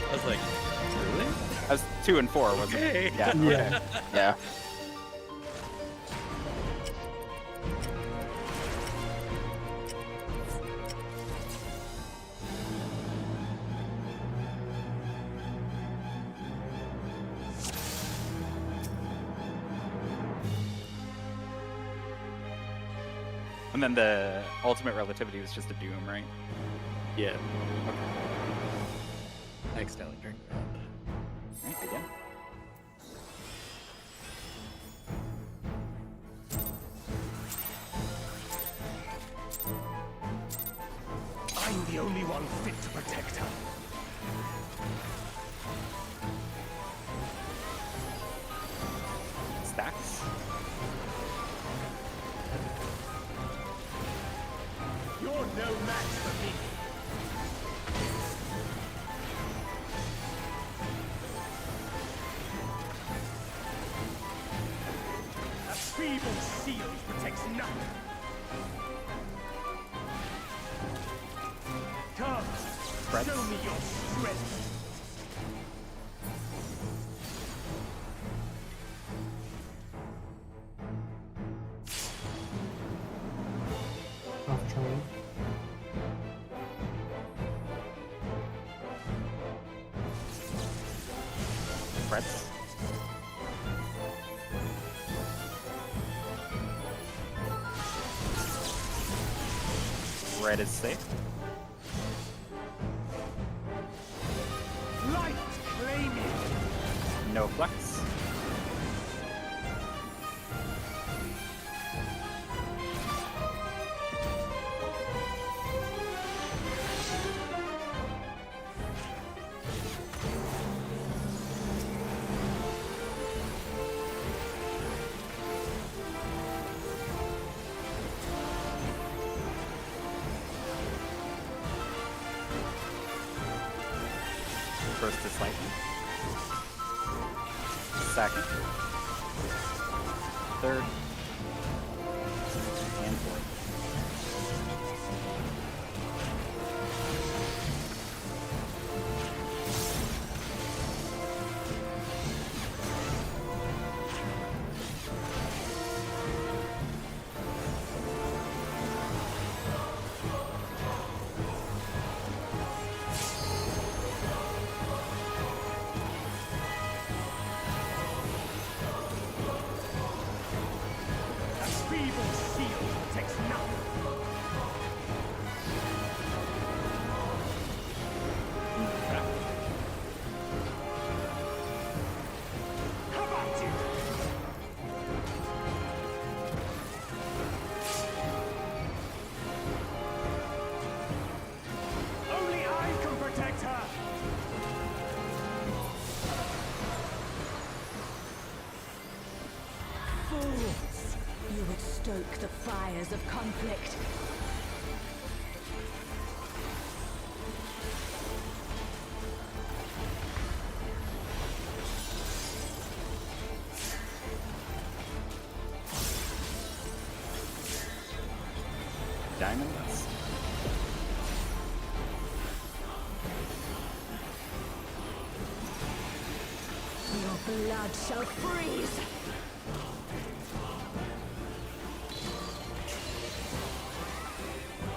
I was like, really? I was 2 and 4, wasn't Okay. it? Yeah. Yeah. Yeah. And then the ultimate relativity was just a doom, right? Yeah. I accidentally turned it around. Right, again. I'm the only one fit to protect her. Stacks. You're no match for me. A feeble shield protects nothing. Come, Spreads. show me your strength. Off train. Spreads. Red is safe. Light claiming. No flex. First is lightning. Second. Third. And fourth. A feeble shield protects nothing. How about you? Only I can protect her. Fools! You would stoke the fires of conflict. Diamond dust. Your blood shall freeze!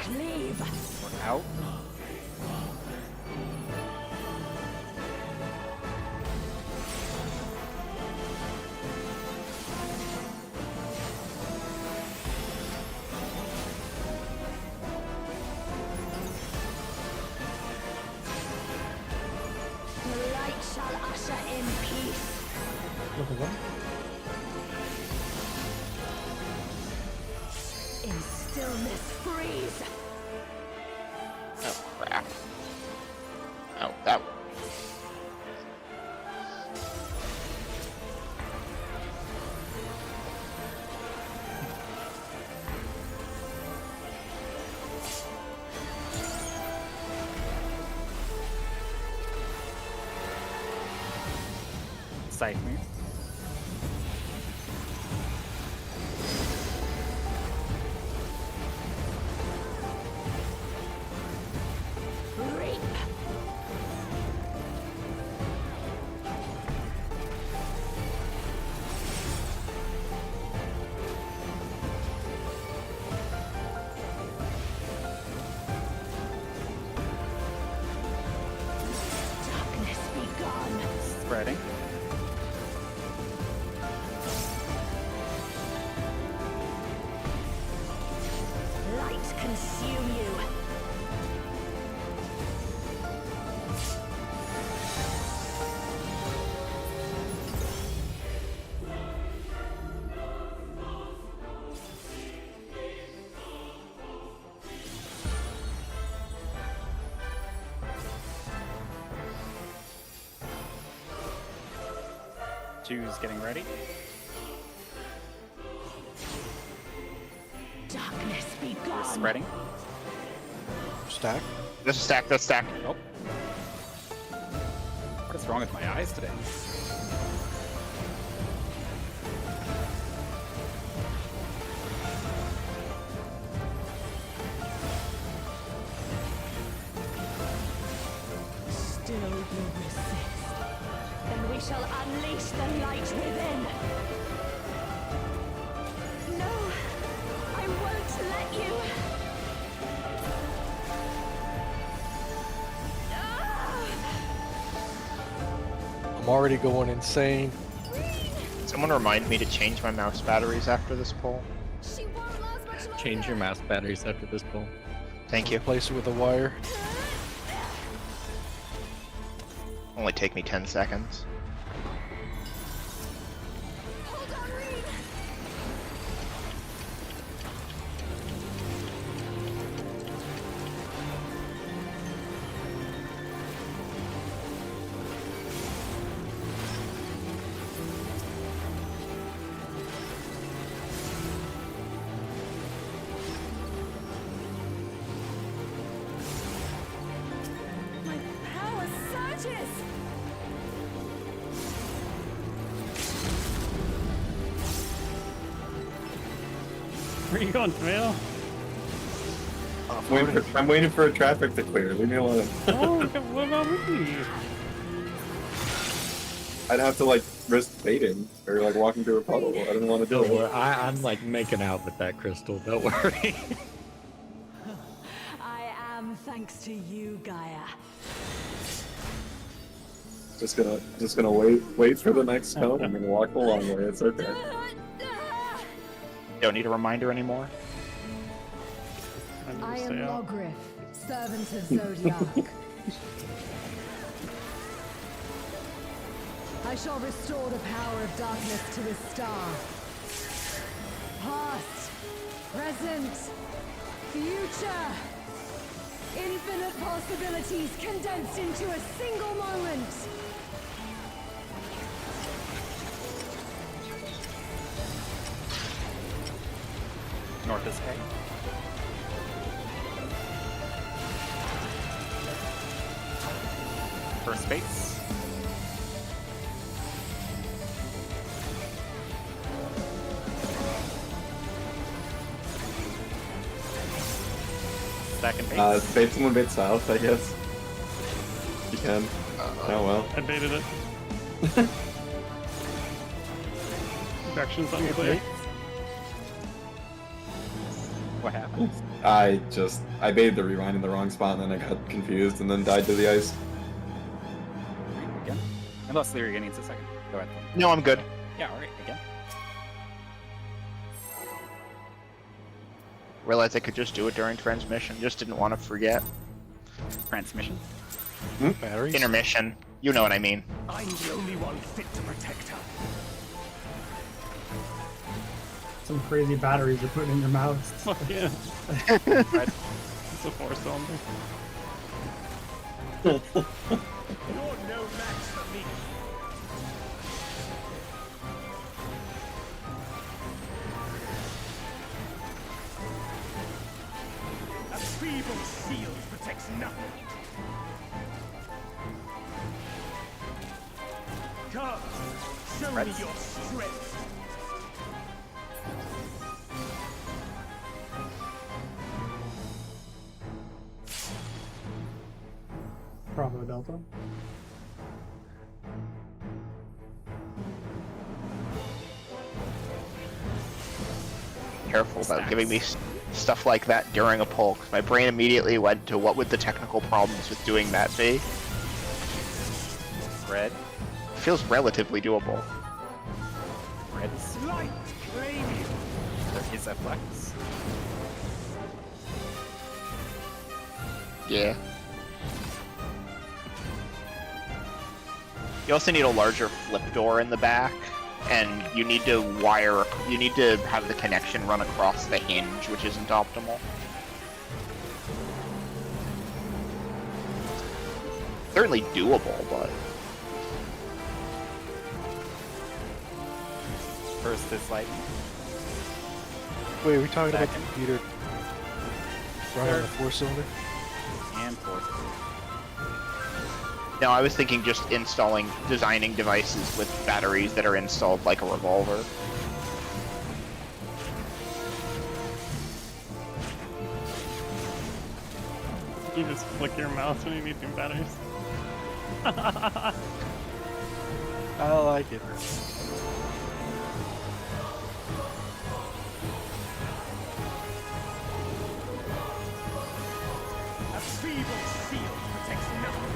Cleave! We're out. The light shall usher in peace. Look at them. In stillness, freeze. Oh crap. Oh, that. Siphon. Reap. Darkness be gone. Spreading. Light consume you. Two's getting ready. Darkness be gone. Spreading. Stack. This is stack. That's stack. Oh. What is wrong with my eyes today? Still you resist. Then we shall unleash the light within. No, I won't let you. Ah! I'm already going insane. Someone remind me to change my mouse batteries after this poll. She won't last much longer. Change your mouse batteries after this poll. Thank you. Replace it with a wire. Only take me 10 seconds. Hold on, Reed. My power surges. Where are you going, Tomato? I'm waiting for a traffic to clear. Leave me alone. Oh, what about me? I'd have to like risk baiting or like walking through a puddle. I didn't want to do Don't worry, it. I'm like making out with that crystal. Don't worry. I am thanks to you, Gaia. Just gonna wait for the next cone and then walk the long way. It's okay. Don't need a reminder anymore. I'm I gonna am stay out. Logrif, servant of Zodiac. I shall restore the power of darkness to the star. Past, present, future. Infinite possibilities condensed into a single moment. North is A. First base. Second base. Bait someone bait south, I guess. You can. Oh well. I baited it. Directions unclear. What happened? I baited the rewind in the wrong spot and then I got confused and then died to the ice. Again? Unless Lyria needs a second. Go ahead. No, I'm good. Yeah, alright, again. Realized I could just do it during transmission. Just didn't want to forget. Transmission. Batteries. Intermission. You know what I mean. I'm the only one fit to protect her. Some crazy batteries you're putting in your mouth. Fuck yeah. It's a 4-cylinder. You're no match for me. A feeble shield protects nothing. Come, show me your strength. Bravo Delta. Careful about giving me stuff like that during a poll, 'cause my brain immediately went to what would the technical problems with doing that be? Red. Feels relatively doable. Red's. Light claim you. There is a flex. Yeah. You also need a larger flip door in the back, and you need to have the connection run across the hinge, which isn't optimal. Certainly doable, but First is lightning. Wait, are we talking about the Second. computer running on the 4-cylinder? And fourth. no, I was thinking just designing devices with batteries that are installed like a revolver. You just flick your mouse when you need new batteries. I like it. A feeble shield protects nothing.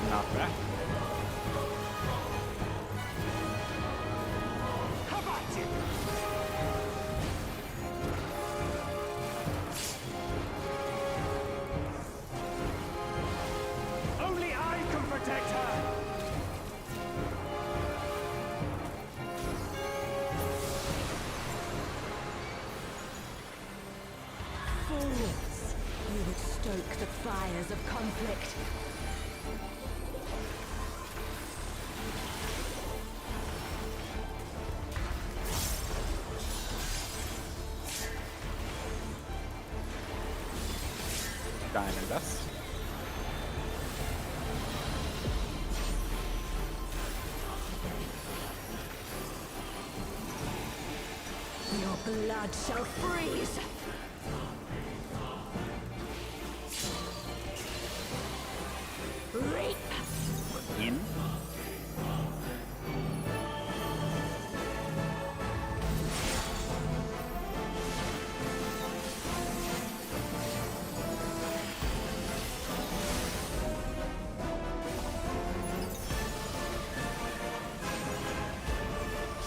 Knock back. How about you? Only I can protect her. Fools! You would stoke the fires of conflict. Diamond dust. Your blood shall freeze! Reap! In.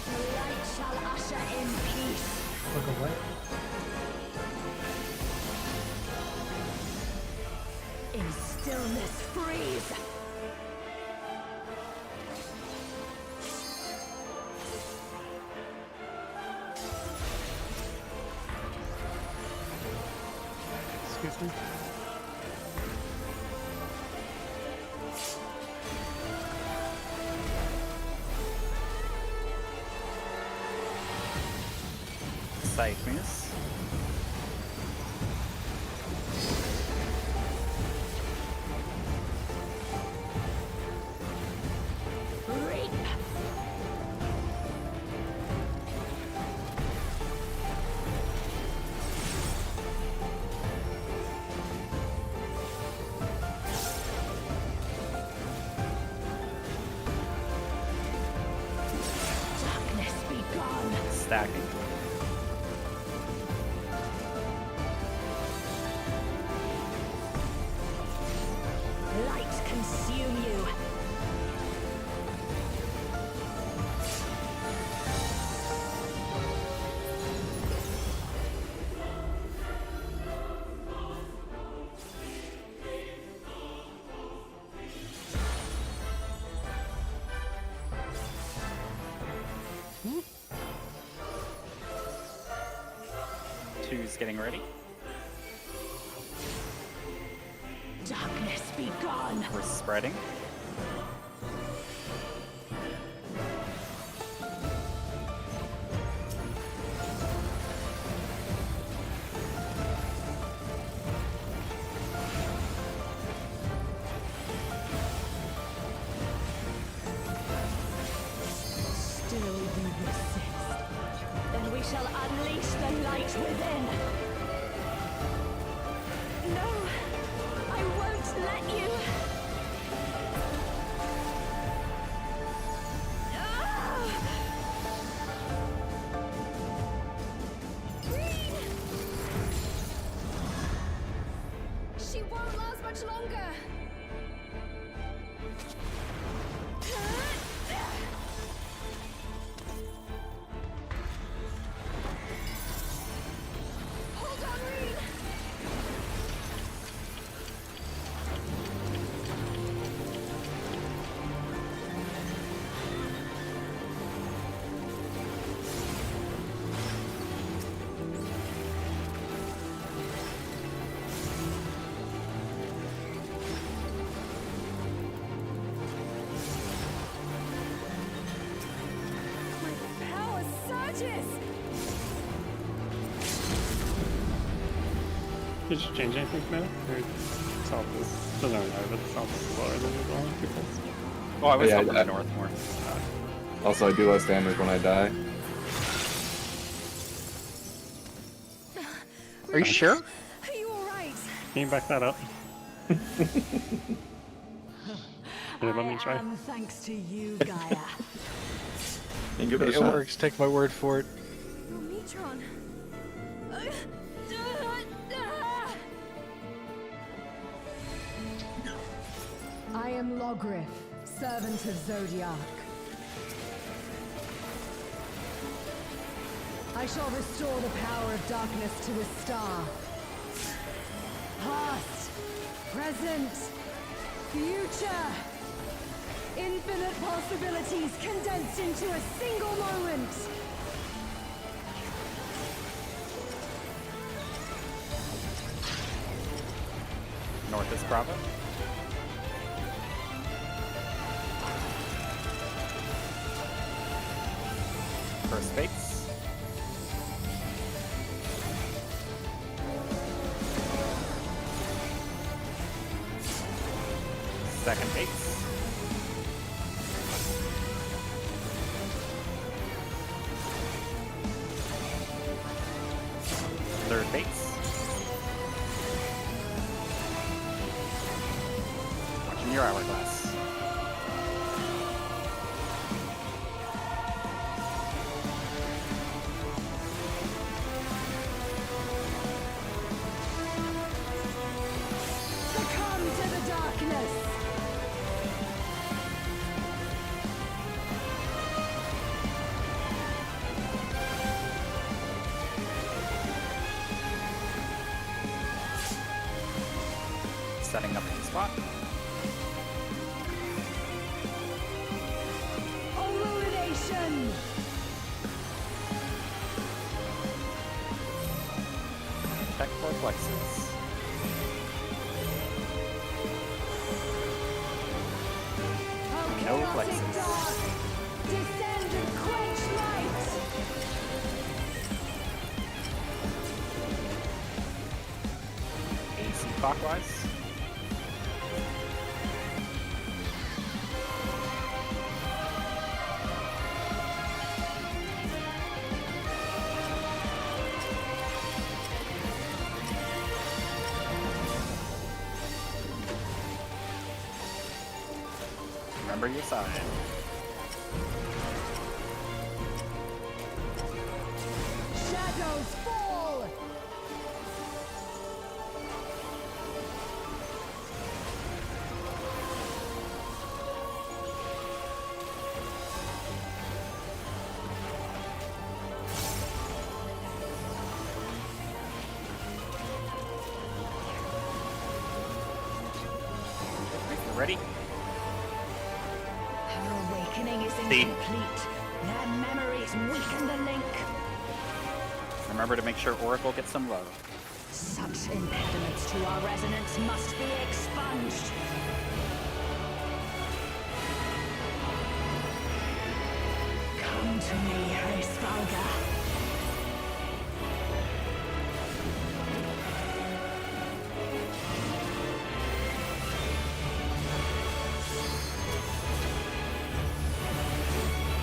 The light shall usher in peace. Look away. In stillness freeze! Excuse me. Sightless. Reap! Darkness be gone! Stacking. Light consume you! Who's getting ready? Darkness be gone. We're spreading. Still you resist. Then we shall unleash the light within. No, I won't let you. Ah! Green! She won't last much longer. Hold on, Reed. My power surges. Did you change anything now? Or south is doesn't really matter, but the south is lower than usual. People's. Oh, I was Yeah, hoping I- the north more. Also, I do less damage when I die. Are you sure? Are you alright? Can you back that up? Here, let me try. Thanks to you, Gaia. And give it a It shot. works. Take my word for it. Your Metron. I am Logriff, servant of Zodiac. I shall restore the power of darkness to a star. Past, present, future. Infinite possibilities condensed into a single moment. North is Bravo. First base. Second base. Third base. Watching your hourglass. Succumb to the darkness. Setting up the spot. Illumination. Check for flexes. Oh, No chaotic flexes. dark. Descend and quench light. AC clockwise. Remember your side. Shadows fall. Ready? Her awakening is See? incomplete. Their memories weaken the link. Remember to make sure Oracle gets some love. Such impediments to our resonance must be expunged. Come to me, Hraesvalga.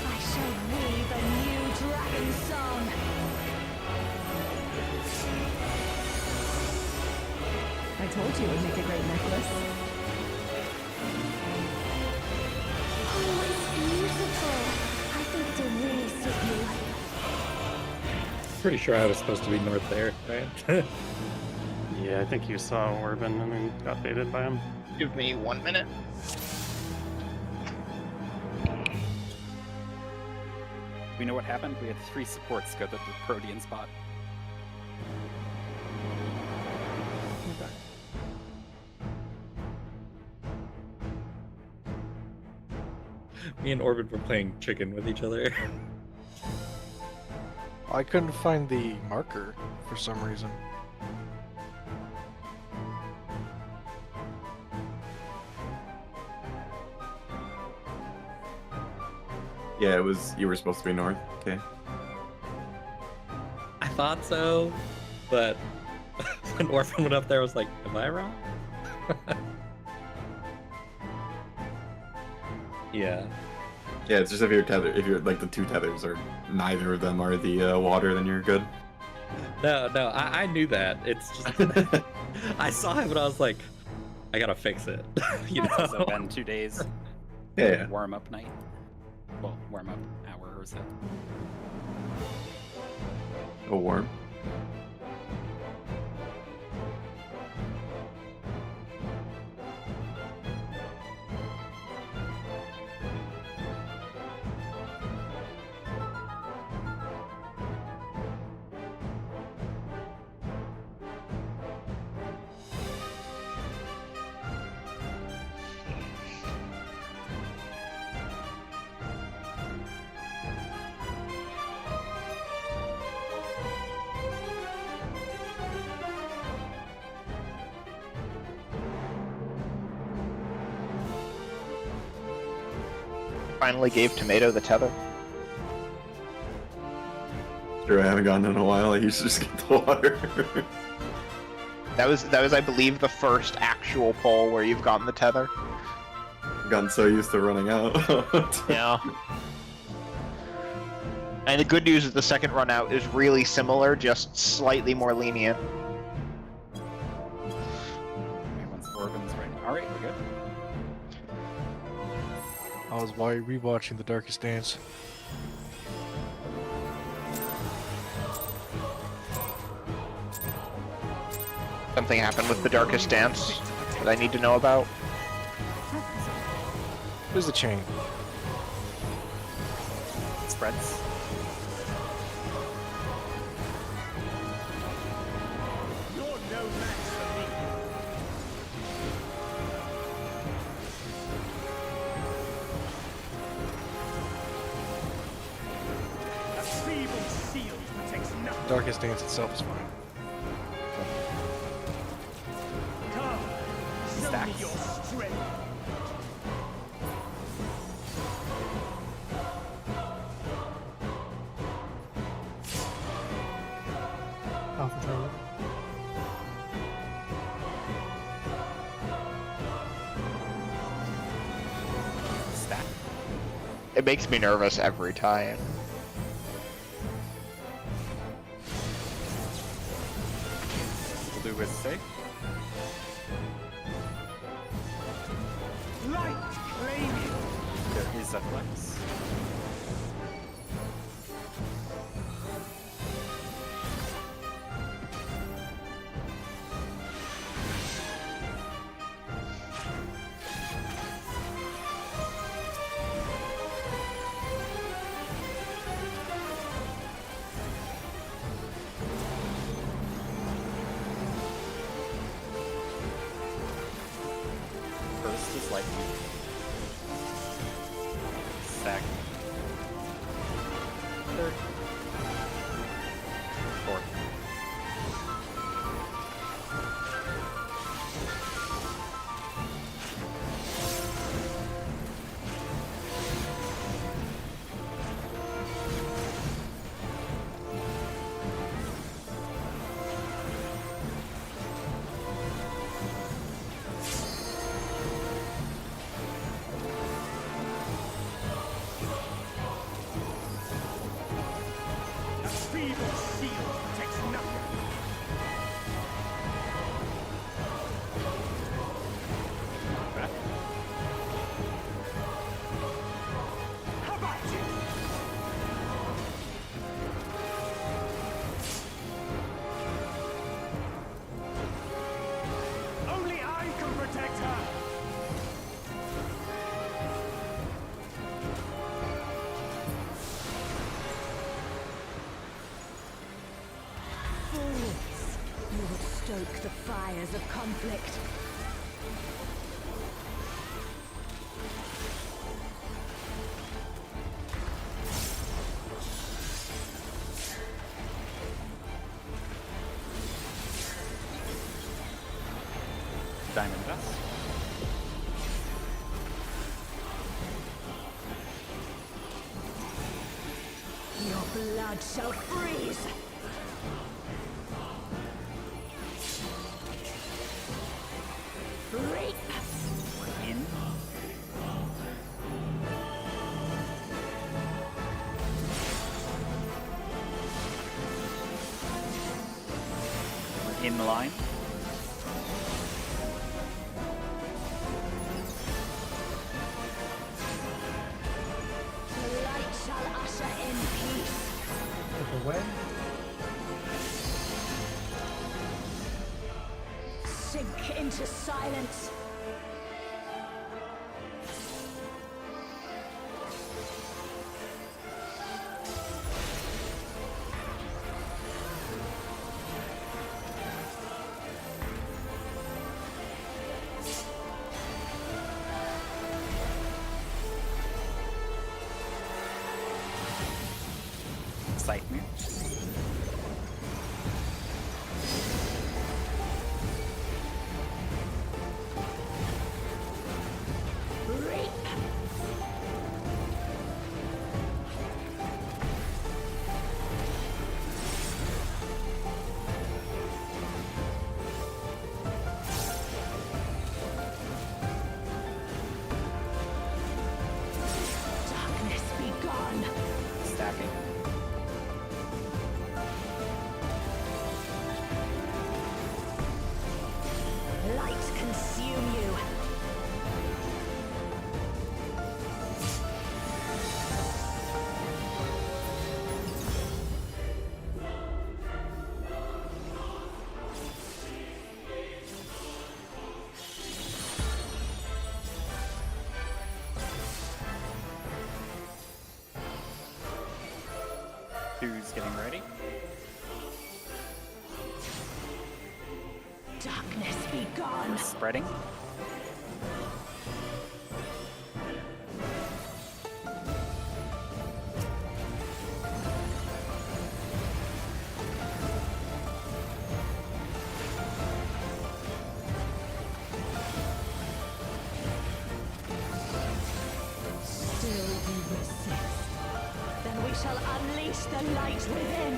I shall weave a new dragon song. I told you it would make a great necklace. Oh, it's beautiful. I think it'll really suit you. Pretty sure I was supposed to be north there, right? Yeah, I think you saw Orban and then got baited by him. Give me 1 minute. We know what happened? We had 3 supports go to the Protean spot. Me and Orbit were playing chicken with each other. I couldn't find the marker for some reason. Yeah, it was. You were supposed to be north. Okay. I thought so, but when Orphan went up there, I was like, am I wrong? Yeah. Yeah, it's just if you're like the 2 tethers, or neither of them are the water, then you're good. No, I knew that. It's just I saw him and I was like, I gotta fix it. You know. So been 2 days. Yeah. Warm up night. Well, warm up hour or so. A worm. Finally gave Tomato the tether. Sure, I haven't gone in a while. I used to just get the water. That was, I believe, the first actual poll where you've gotten the tether. I've gotten so used to running out. Yeah. And the good news is the second run out is really similar, just slightly more lenient. Once Orban's right. Alright, we're good. I was rewatching The Darkest Dance. Something happened with the Darkest Dance that I need to know about. There's the chain. Spreads. You're no match for me. A feeble shield protects nothing. Darkest Dance itself is fine. Come, show me your strength. Alpha Charlie. Stack. It makes me nervous every time. We'll do with safe. Light claiming. There is a flex. First is lightning. Second. Third. Fourth. fires of conflict. Diamond dust. Your blood shall freeze! Reap! In. We're in line. The light shall usher in peace. Take away. Sink into silence. Sight move. Reap! Darkness be gone. Stacking. Light consume you. Who's getting ready? Darkness be gone. Spreading. Still you resist. Then we shall unleash the light within.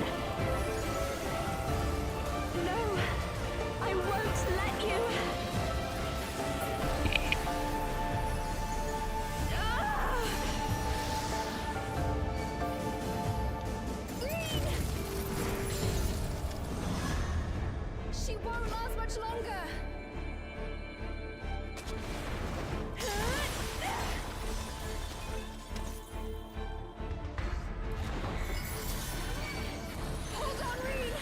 No, I won't let you. Ah! Green! She won't last much longer. Hold on, Reed!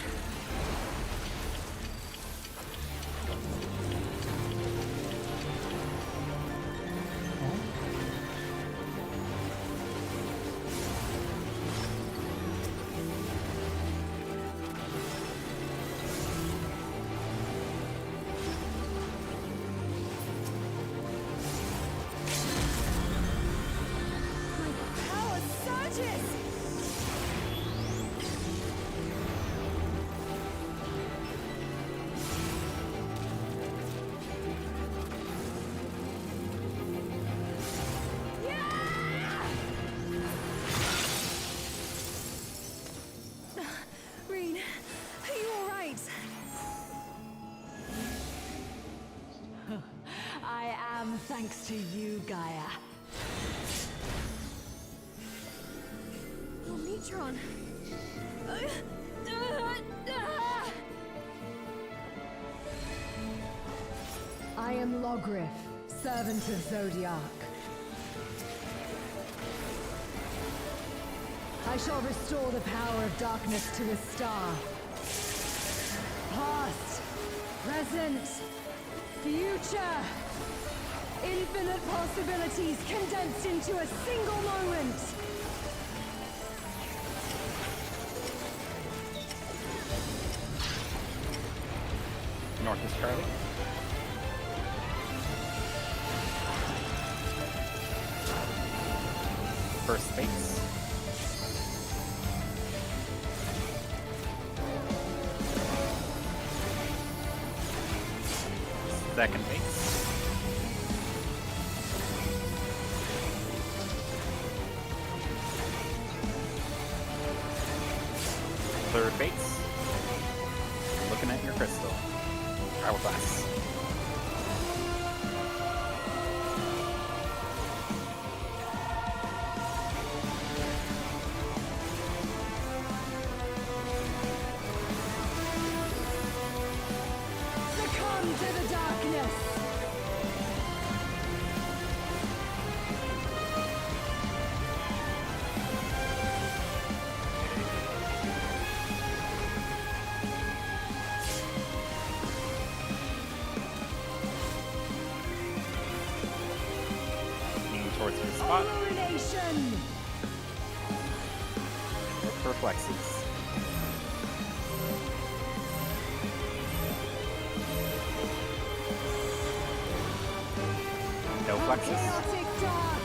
My power surges! Reen, are you alright? I am, thanks to you, Gaia. Oh, Neutron. I am Logrif, servant of Zodiac. I shall restore the power of darkness to a star. Past, present, future. Infinite possibilities condensed into a single moment. North is Charlie. First base. Second base. Third base. Looking at your crystal. Hourglass. Succumb to the darkness. Leaning towards your spot. Illumination. Look for flexes. No flexes. Chaotic dark.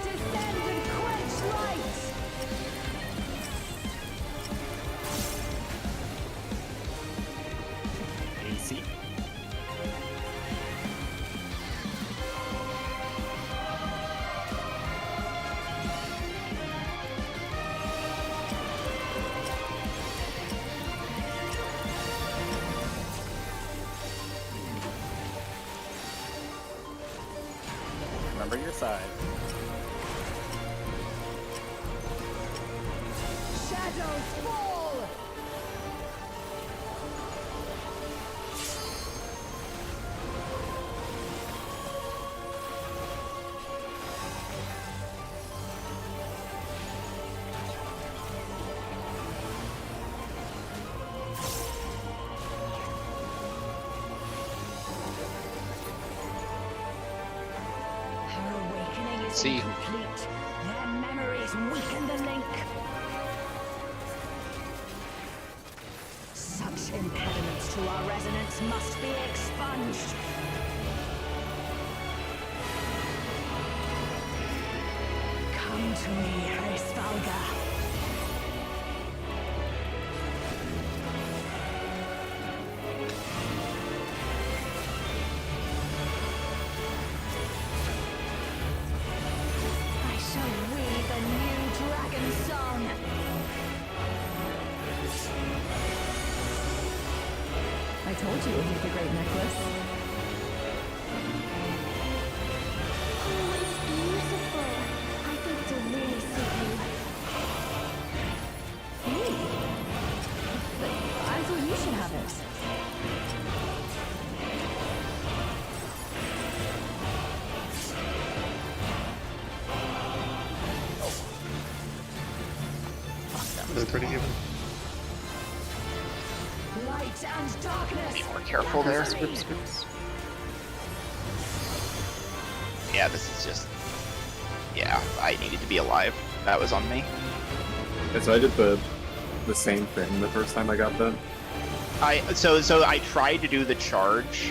Descend and quench light. AC. Remember your side. Shadows fall. Her awakening is See. incomplete. Their memories weaken the link. Such impediments to our resonance must be expunged. Come to me, Hrisvalga. I shall weave a new dragon song. I told you it would make a great necklace. Oh, it's beautiful. I think it'll really suit you. Hey, but I thought you should have it. They're pretty even. Light and darkness. Be more careful there. Yeah, this is just. Yeah, I needed to be alive. That was on me. And so I did the same thing the first time I got that. So I tried to do the charge,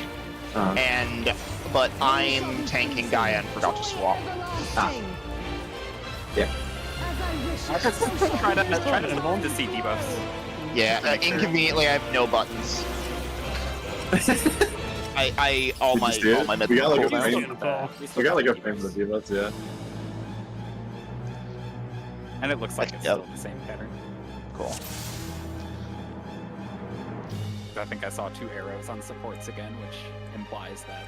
but I'm tanking Gaia and forgot to swap. Yeah. Try to involve to see debuffs. Yeah, inconveniently I have no buttons. all Did my you see it? all my We got like a mythical frame. cooldowns. We got like a frame of the debuffs, yeah. And it looks like it's Yep. still the same pattern. Cool. I think I saw 2 arrows on supports again, which implies that.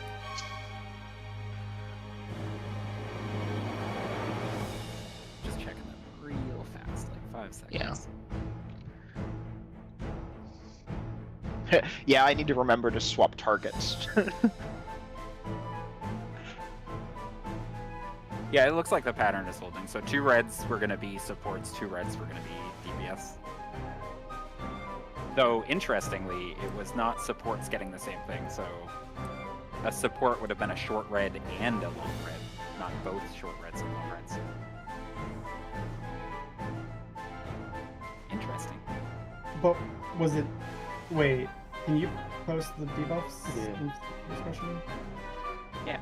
Just checking them real fast, like 5 seconds. Yeah, I need to remember to swap targets. Yeah, it looks like the pattern is holding. So 2 reds were going to be supports, 2 reds were going to be DPS. Though, interestingly, it was not supports getting the same thing, so a support would have been a short red and a long red, not both short reds and long reds. Interesting. But was it? Wait, can you post the debuffs discussion? Yeah.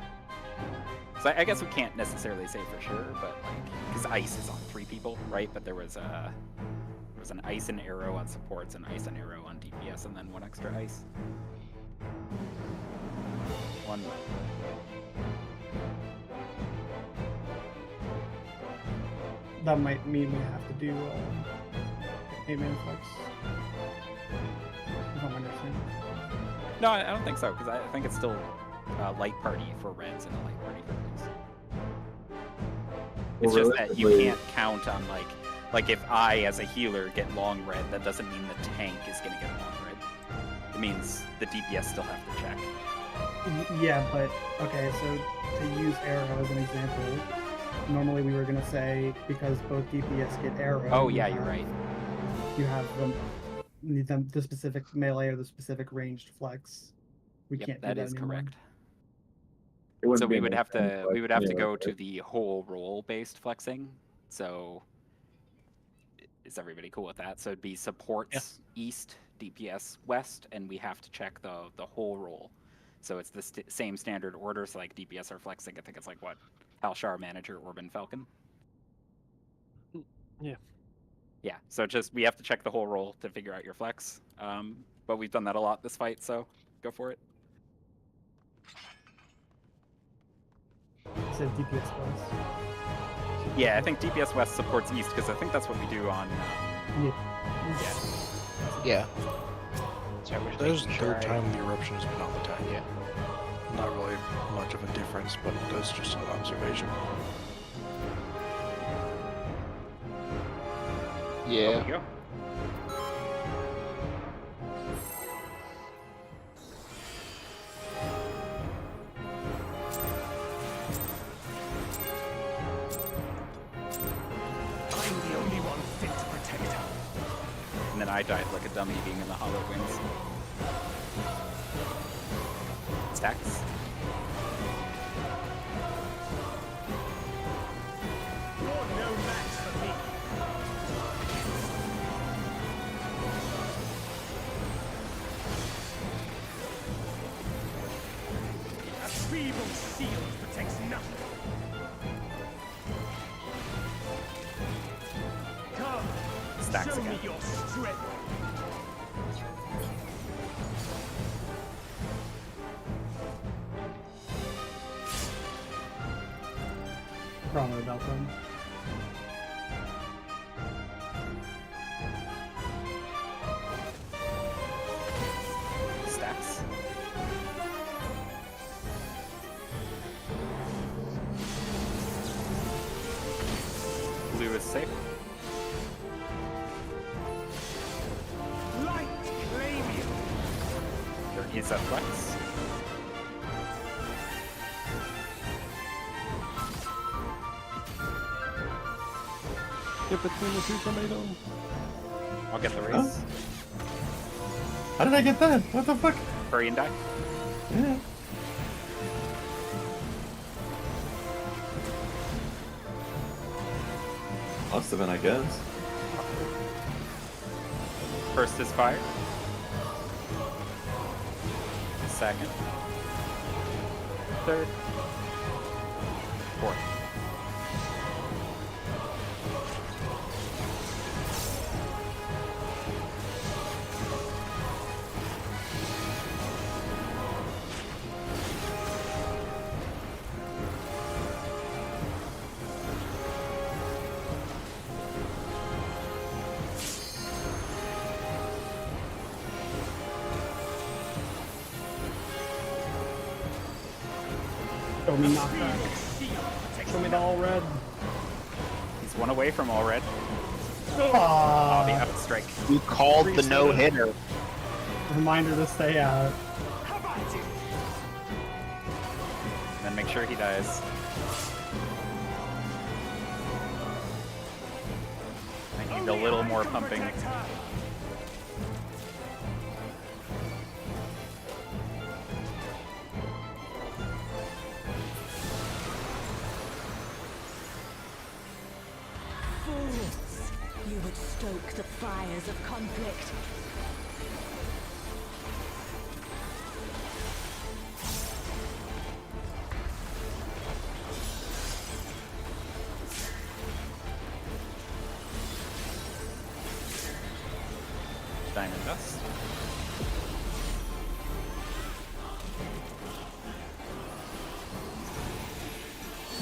So I guess we can't necessarily say for sure, but like, because ice is on 3 people, right? But there was an ice and arrow on supports, and ice and arrow on DPS, and then 1 extra ice. One. That might mean we have to do 8-man flex. If I'm understanding. No, I don't think so, because I think it's still light party for reds and a light party for blues. It's Well, just that you realistically- can't count on like if I as a healer get long red, that doesn't mean the tank is gonna get long red. It means the DPS still have to check. Yeah, but okay, so to use arrow as an example, normally we were gonna say because both DPS get arrow. Oh you yeah, you're have- right. You have the specific melee or the specific ranged flex. We Yep, can't do that that is anymore. correct. It wouldn't So be we an would have to instant we would have to flex go anyway, to the whole roll based flexing. So is everybody cool with that? So it'd be supports east, DPS west, and we have to check the whole roll. So it's the same standard order. So like DPS are flexing. I think it's like what Halshar Manager, Orban Falcon. Yeah. Yeah. So just we have to check the whole roll to figure out your flex. But we've done that a lot this fight, so go for it. Said DPS west. Yeah, I think DPS West supports East because I think that's what we do on. Yeah. Yeah. So I was That is the making sure third I- time the eruption has been on the tank. Yeah. Not really much of a difference, but that's just an observation. Yeah. There we go. I'm the only one fit to protect her. And then I died like a dummy being in the hollow wings. Stacks. You're no match for me. A feeble shield protects nothing. Come, Stacks show again. me your strength. Probably about them. Stacks. Blue is safe. Light claim you. There is a flex. Get between the 2 tornado. I'll get the race. How did I get that? What the fuck? Hurry and die. Yeah. Must have been, I guess. First is fire. Second. Third. Fourth. Show me knockback. Show me the all red. He's one away from all red. Oh, the Aww. out strike. You called the no-hitter. Reminder to stay out. And then make sure he dies. I need a little more pumping. Fools! You would stoke the fires of conflict. Diamond Dust.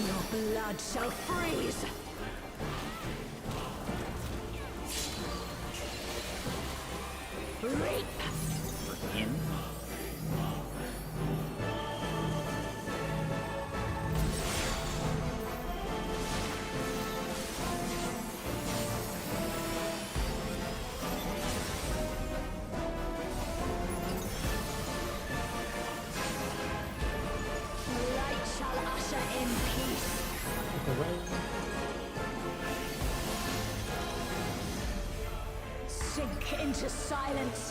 Your blood shall freeze. Reap. We're in. Light shall usher in peace. Sink into silence.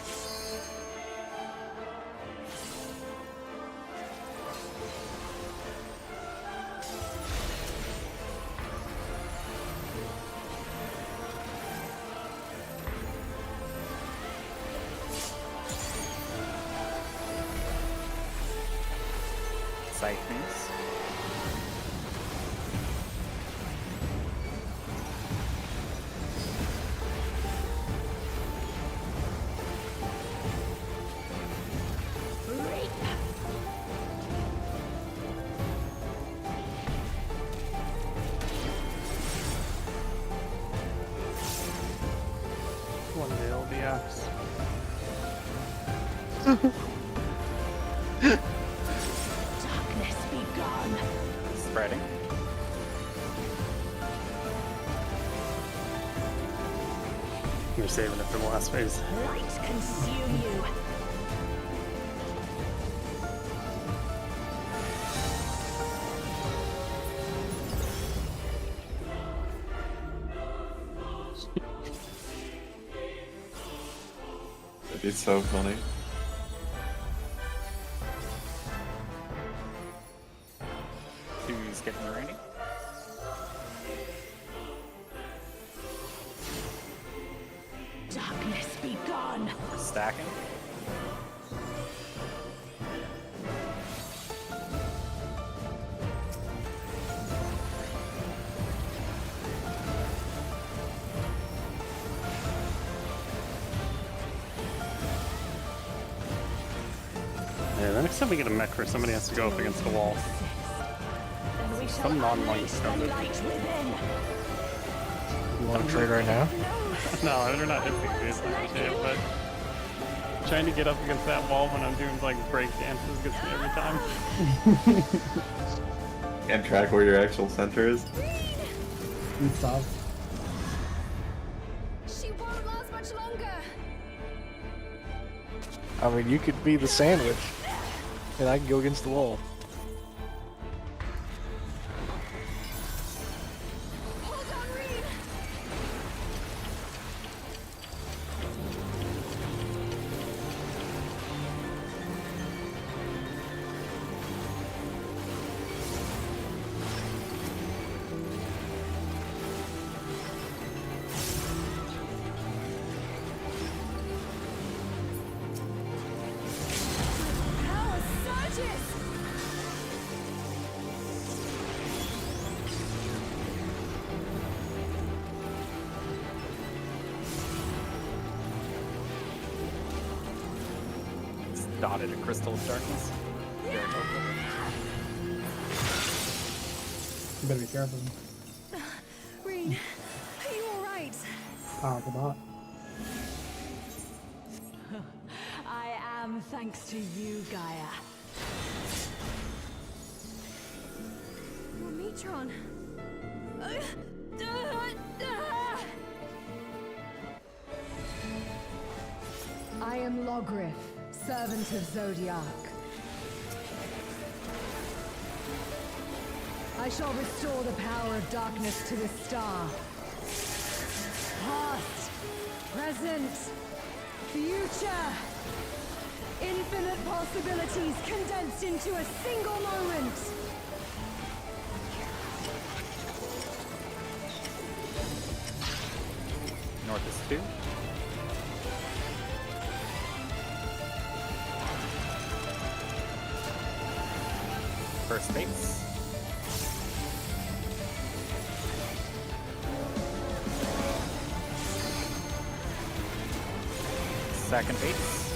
Sightings. Reap. One day it'll be axe. Darkness be gone. Spreading. We're saving it for the last phase. Light consume you. It'd be so funny. Who's getting the rainy? Darkness be gone. We're stacking. Yeah, the next time we get a mech where somebody has to go up against the wall. Then we shall Some non-light unleash the cover. light within. You want to trade right now? No, they're not hitting me, it's not shit, but trying to get up against that wall when I'm doing like break dances gets me every time. Can't track where your actual center is. And stuff. She won't last much longer. I mean, you could be the sandwich, and I can go against the wall. Hold on, Reed. Power surges. It's dotted a crystal of darkness. Very helpful. You better be careful. Reed, are you alright? Powerful bot. I am, thanks to you, Gaia. Your Metron. I am Logrith, servant of Zodiac. I shall restore the power of darkness to the star. Past, present, future. Infinite possibilities condensed into a single moment. North is 2. First base. Second base.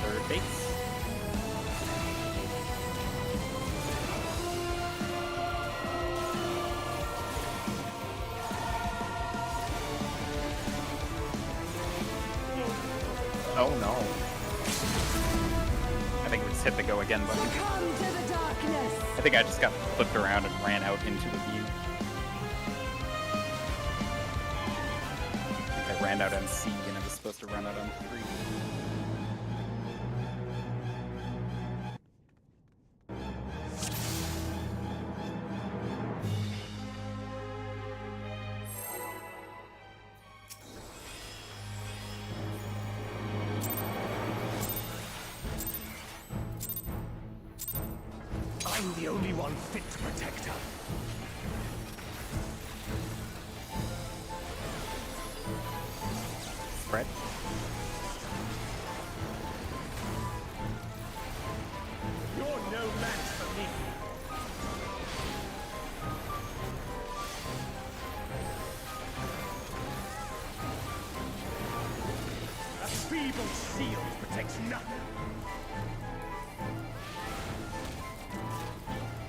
Third base. Oh no. I think we just hit the go again button. Succumb to the darkness. I think I just got flipped around and ran out into the view. I think I ran out on C and I was supposed to run out on 3. I'm the only one fit to protect her. Spread. You're no match for me. A feeble shield protects nothing.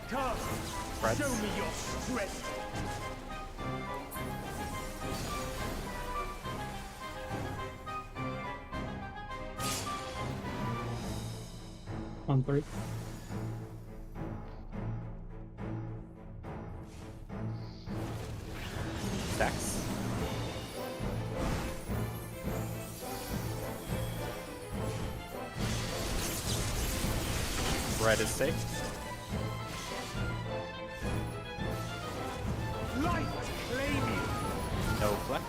Come, Spreads. show me your strength. On 3. Stacks. Red is safe. Light claim you. No flex.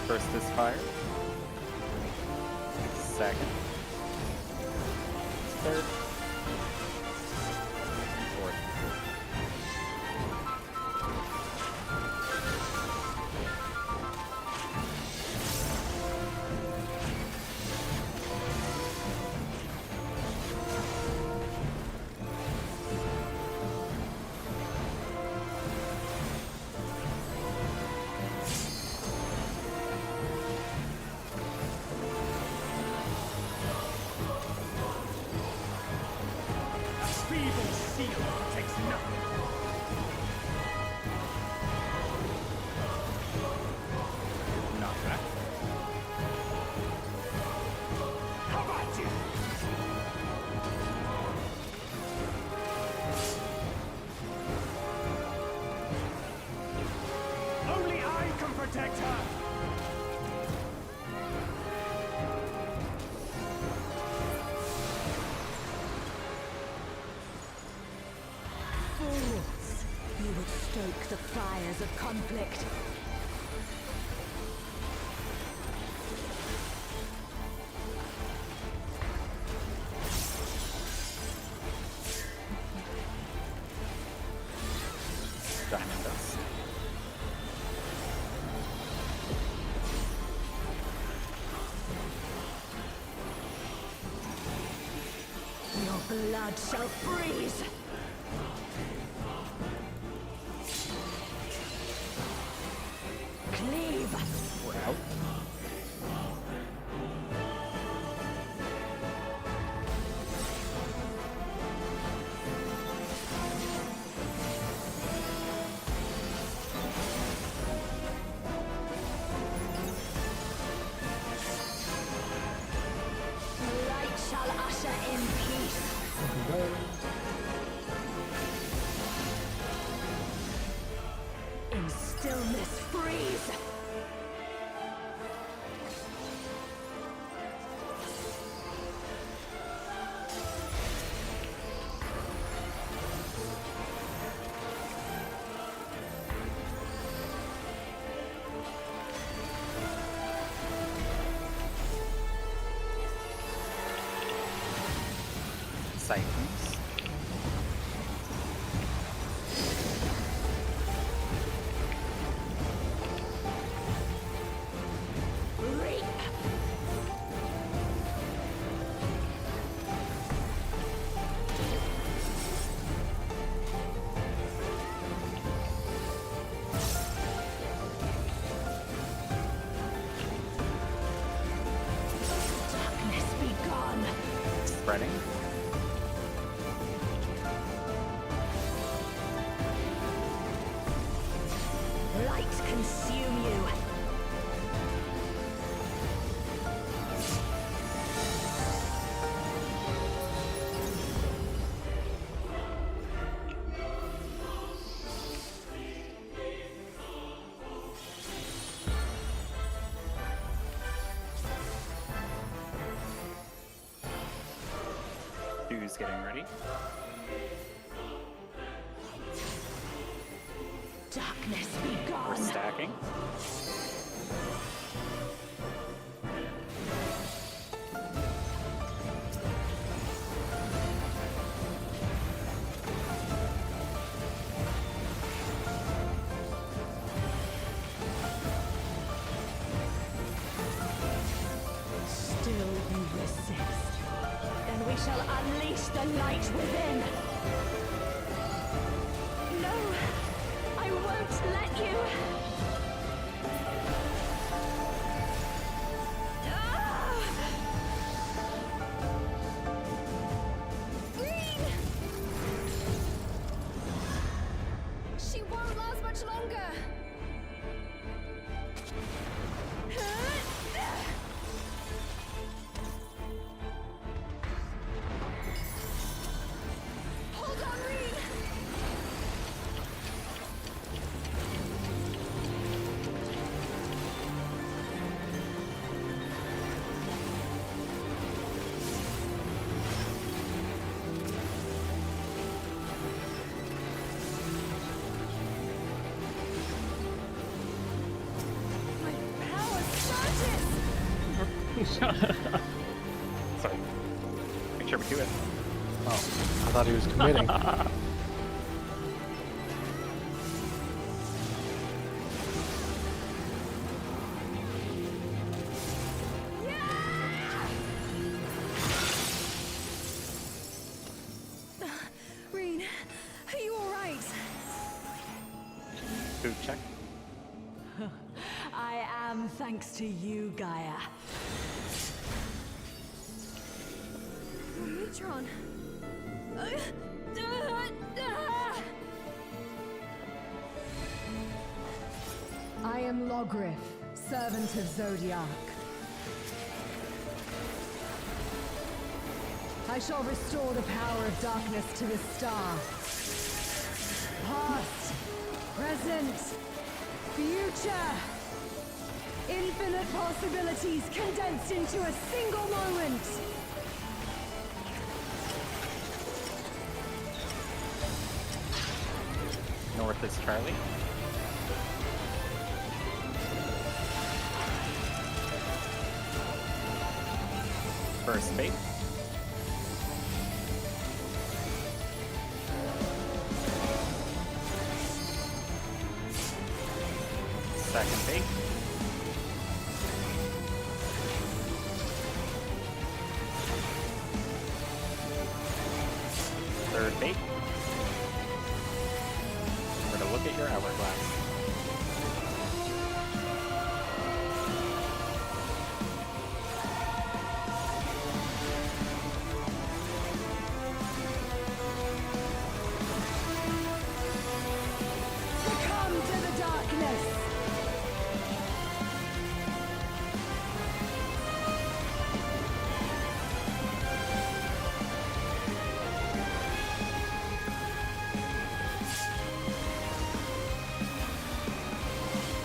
First is fire. Second. Third. Fourth. Feeble shield protects nothing. Not back. How about you? Only I can protect her. Fools! You would stoke the fires of conflict. Diamond dust. Your blood shall freeze! Cleave! We're out. Light shall usher in peace. In stillness freeze. Siphons. Reap. Darkness be gone. Spreading. Light consume you. Who's getting ready? Darkness be We're gone. stacking. Still you resist. Then we shall unleash the light within. No, I won't let you. Ah! Green! She won't last much longer. Hold on, Reed! My power surges! Sorry. Make sure we do it. Oh, I thought he was committing. Reen, are you alright? Who check? I am thanks to you, Gaia. Neutron. I am Logriff, servant of Zodiac. I shall restore the power of darkness to the star. Past, present, future. Infinite possibilities condensed into a single moment. North is Charlie. First fate. Second fate. Third fate. We're gonna look at your hourglass. Succumb to the darkness.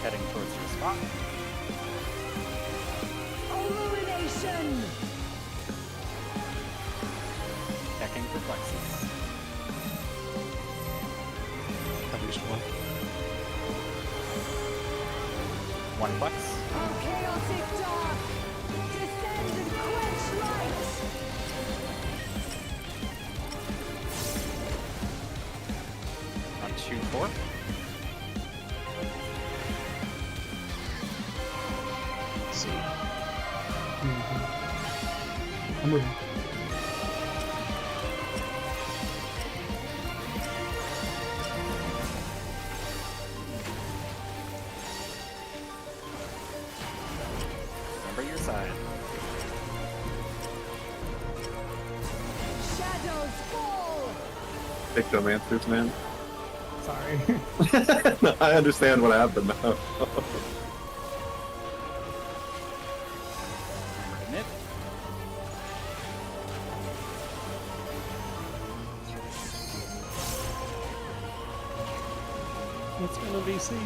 Heading towards your spot. Illumination. Checking for flexes. At least one. One flex. Of chaotic dark. Descend and quench light. 3, 4. Let's see. I'm with Remember your side. Shadows fall. Pictomancers, man. sorry. No, I understand what happened now. Remit. It's gonna be seen.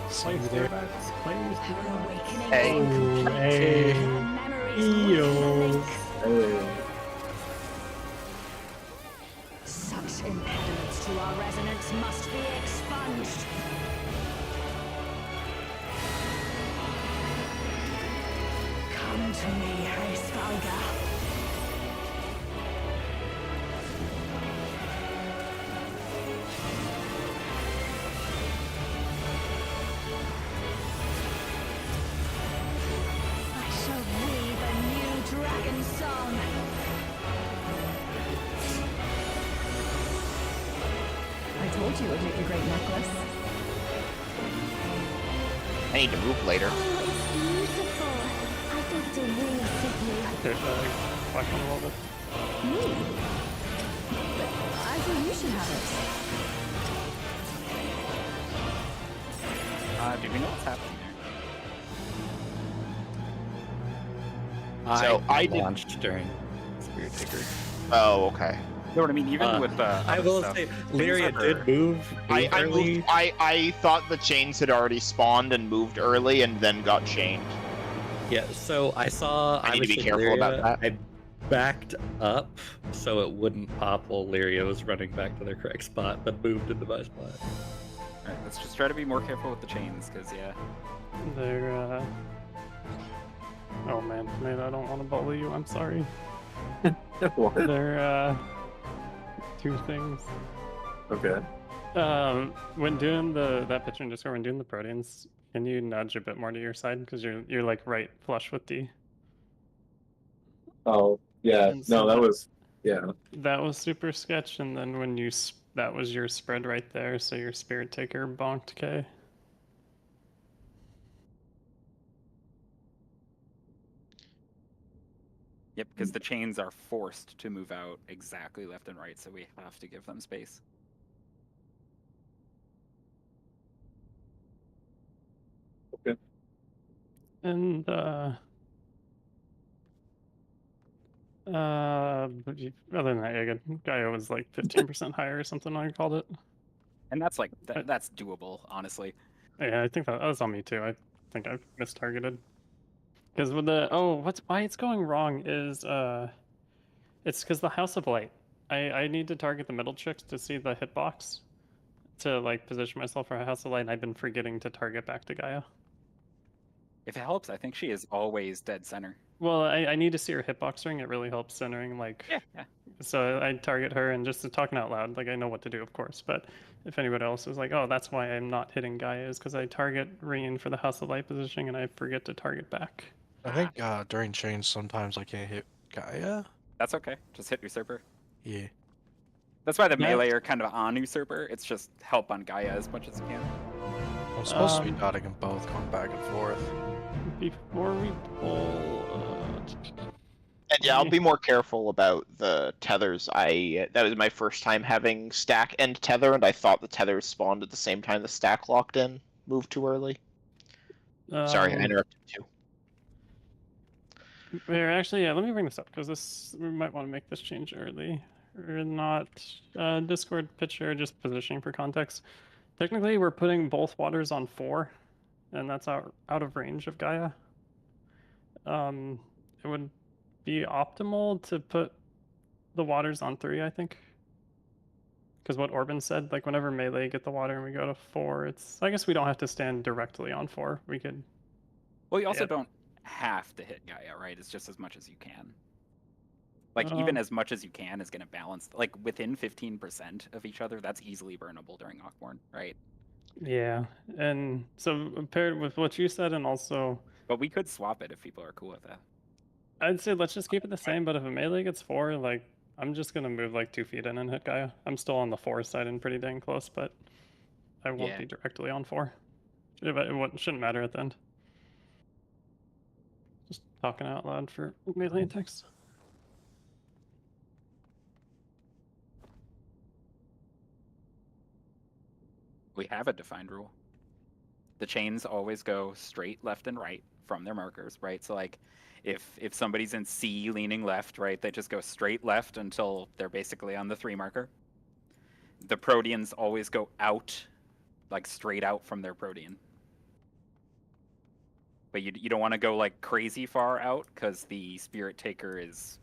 See you Place there. bets, place Her bets. awakening Hey. is incomplete. Hey. Her memories within the Eels. lake. Hey. Such impediments to our resonance must be expunged. Come to me, Reisvalga. I shall weave a new dragon song. I told you it would make a great necklace. I need to move later. Oh, it's beautiful. I think it'll really suit you. There's flex on a little bit. Me? But I think you should have it. Do we know what's happening So I did- launched during Spirit Taker. Oh, okay. there? You know what I mean? Even with I other will stuff, say, things Lyria are- did move I early. moved, I thought the chains had already spawned and moved early and then got chained. Yeah, so I saw. I need to be was with careful about Lyria, that. I backed up so it wouldn't pop while Lyria was running back to their correct spot, but moved into my spot. Alright, let's just try to be more careful with the chains, because yeah. They're oh man, I don't want to bully you. I'm sorry. What? They're two things. Okay. When doing that picture in Discord, when doing the proteins, can you nudge a bit more to your side because you're like right flush with D. Oh, yeah. And so No, that was. Yeah. That was super sketch, and then when you that was your spread right there, so your Spirit Taker bonked K. Yep, because the chains are forced to move out exactly left and right, so we have to give them space. Okay. And other than that, yeah, Gaia was like 15% higher or something. I called it. And that's like that's doable, honestly. Yeah, I think that was on me too. I think I mistargeted. Because with the why it's going wrong is it's because the House of Light. I need to target the middle chicks to see the hitbox to like position myself for a House of Light, and I've been forgetting to target back to Gaia. If it helps, I think she is always dead center. Well, I need to see her hitbox ring. It really helps centering. Like, Yeah. so I target her and just talking out loud. Like I know what to do, of course. But if anybody else is like, oh, that's why I'm not hitting Gaia is because I target ringing for the House of Light positioning and I forget to target back. I think during change sometimes I can't hit Gaia. That's okay. Just hit usurper. Yeah. That's why the Yeah. melee are kind of on usurper. It's just help on Gaia as much as you can. I'm supposed to be dotting them both, going back and forth. Before we pull, And yeah, I'll be more careful about the tethers. That was my first time having stack and tether, and I thought the tethers spawned at the same time the stack locked in. Moved too early. Sorry, I interrupted you. Here, actually, yeah, let me bring this up because we might want to make this change early or not. Discord picture, just positioning for context. Technically, we're putting both waters on 4, and that's out of range of Gaia. It would be optimal to put the waters on 3, I think. Because what Orban said, like whenever melee get the water and we go to 4, I guess we don't have to stand directly on 4. We could. Well, you also Yeah. don't have to hit Gaia, right? It's just as much as you can. Like even as much as you can is going to balance. Like within 15% of each other, that's easily burnable during Hawkborn, right? Yeah, and so paired with what you said, and also But we could swap it if people are cool with that. I'd say let's just keep it the same. But if a melee gets 4, like I'm just gonna move like 2 feet in and hit Gaia. I'm still on the 4 side and pretty dang close, but I won't be directly on 4. It shouldn't matter at the end. Just talking out loud for melee attacks. We have a defined rule. The chains always go straight left and right from their markers, right? So like if somebody's in C leaning left, right, they just go straight left until they're basically on the 3 marker. The Proteans always go out, like straight out from their Protean. But you don't want to go like crazy far out because the Spirit Taker is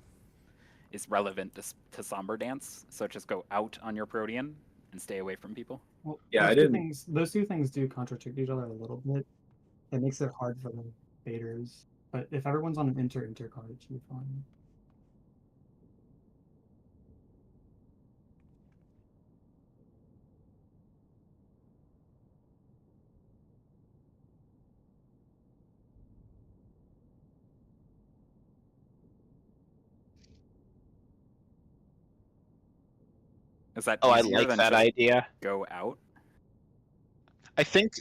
relevant to Somber Dance. So just go out on your Protean and stay away from people. Well, Yeah, those two things do contradict each other a little bit. It makes it hard for the baiters. But if everyone's on an inter card, it should be fine. Is that Oh, I easier like than that just idea. go out? I think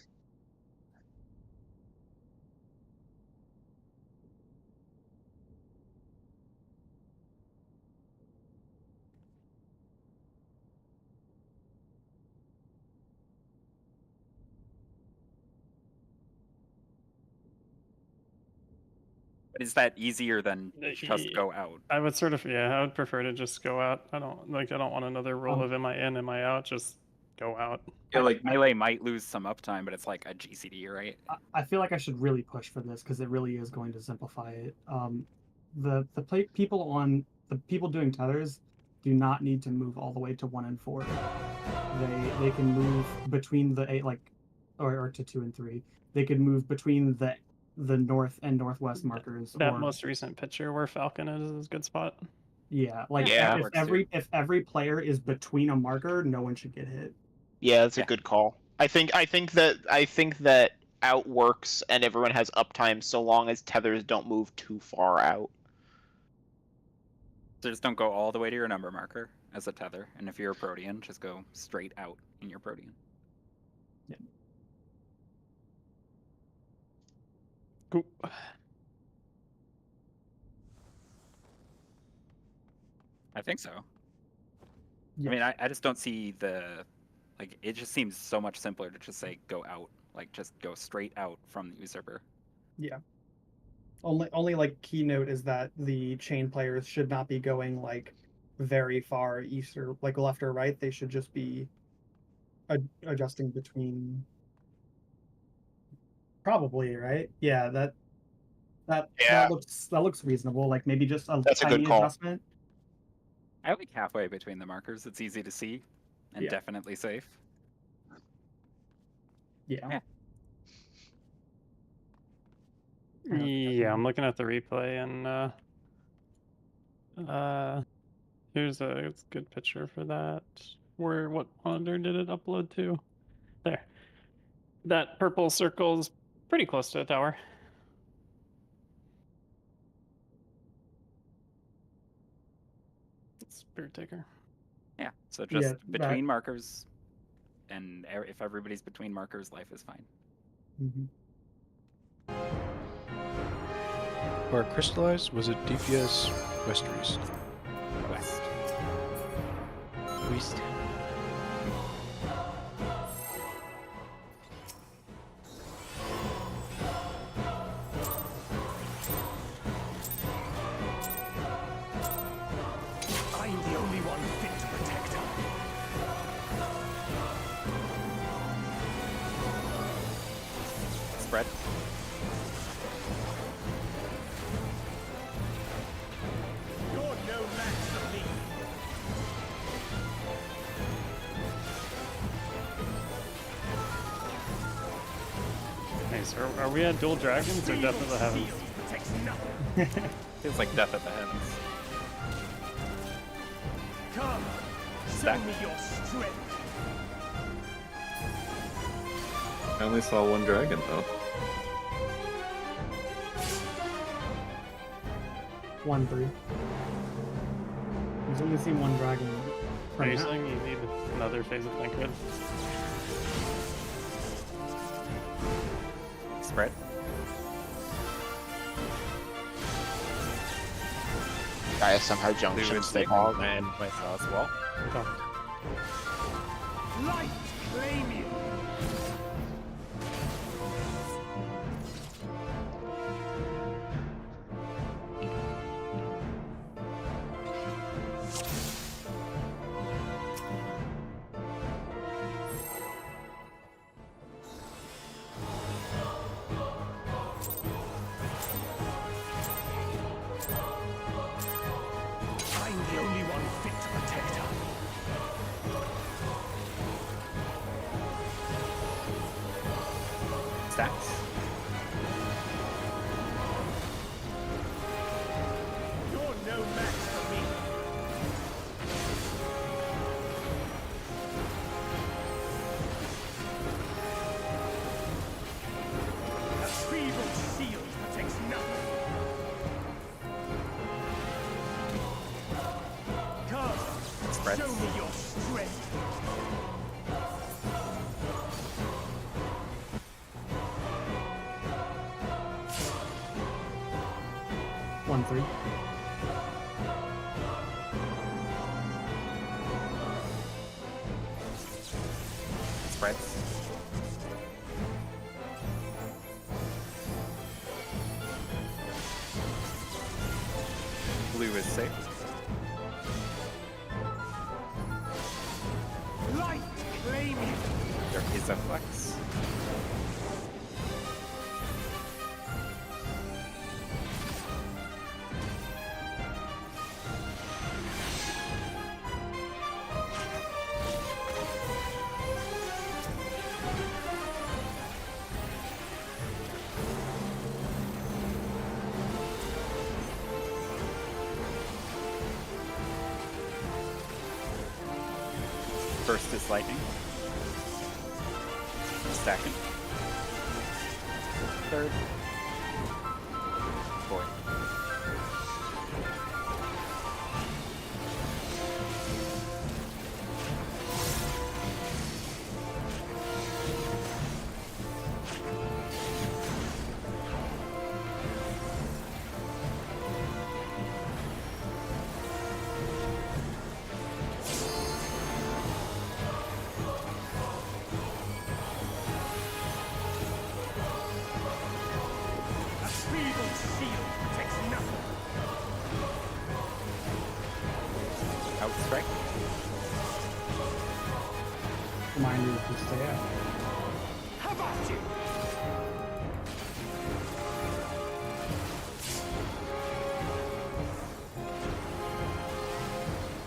But is that easier than just go out? I would sort of, I would prefer to just go out. I don't want another rule of am I in, am I out? Just go out. Yeah, like Melee might lose some uptime, but it's like a GCD, right? I feel like I should really push for this because it really is going to simplify it. The people doing tethers do not need to move all the way to 1 and 4. They can move between the 8 or to 2 and 3. They could move between the north and northwest markers. That most recent picture where Falcon is a good spot. Yeah, if every player is between a marker, no one should get hit. Yeah, that's a good call. I think that out works and everyone has uptime so long as tethers don't move too far out. So just don't go all the way to your number marker as a tether, and if you're a Protean, just go straight out in your Protean. Yeah. Cool. I think so. Yes. I mean, I just don't see it just seems so much simpler to just say go out, like just go straight out from the usurper. Yeah. Only like keynote is that the chain players should not be going like very far east or like left or right. They should just be adjusting between. Probably, right? Yeah, that looks reasonable. Like maybe just a tiny adjustment. I like halfway between the markers. It's easy to see and definitely safe. Yeah. Yeah, I'm looking at the replay and here's a good picture for that. What monitor did it upload to? There. That purple circle is pretty close to a tower. Spirit Taker. Yeah, so just between markers, and if everybody's between markers, life is fine. Where it crystallized, was it DPS west or east? West. East. I'm the only one fit to protect her. Spread. You're no match for me. Nice. Are we at dual dragons or Death of the Heavens? Shield protects nothing. Feels like Death at the Heavens. Come, show Stack. me your strength. I only saw one dragon though. 1-3. He's only seen one dragon. for Are you now. saying you need another phase of liquid? Spread. Gaia somehow Blue junction is stay safe hog. and my sauce wall. Light claim you. I'm the only one fit to protect her. Stacks. You're no match for me. A feeble shield protects nothing. Come, Spreads. show me your strength. One, 3. Spreads. Blue is safe. Light claim you. There is a flex. First is lightning. Stacking. Third. Fourth. A feeble shield protects nothing. Outstrike. Remind you to stay out. How about you?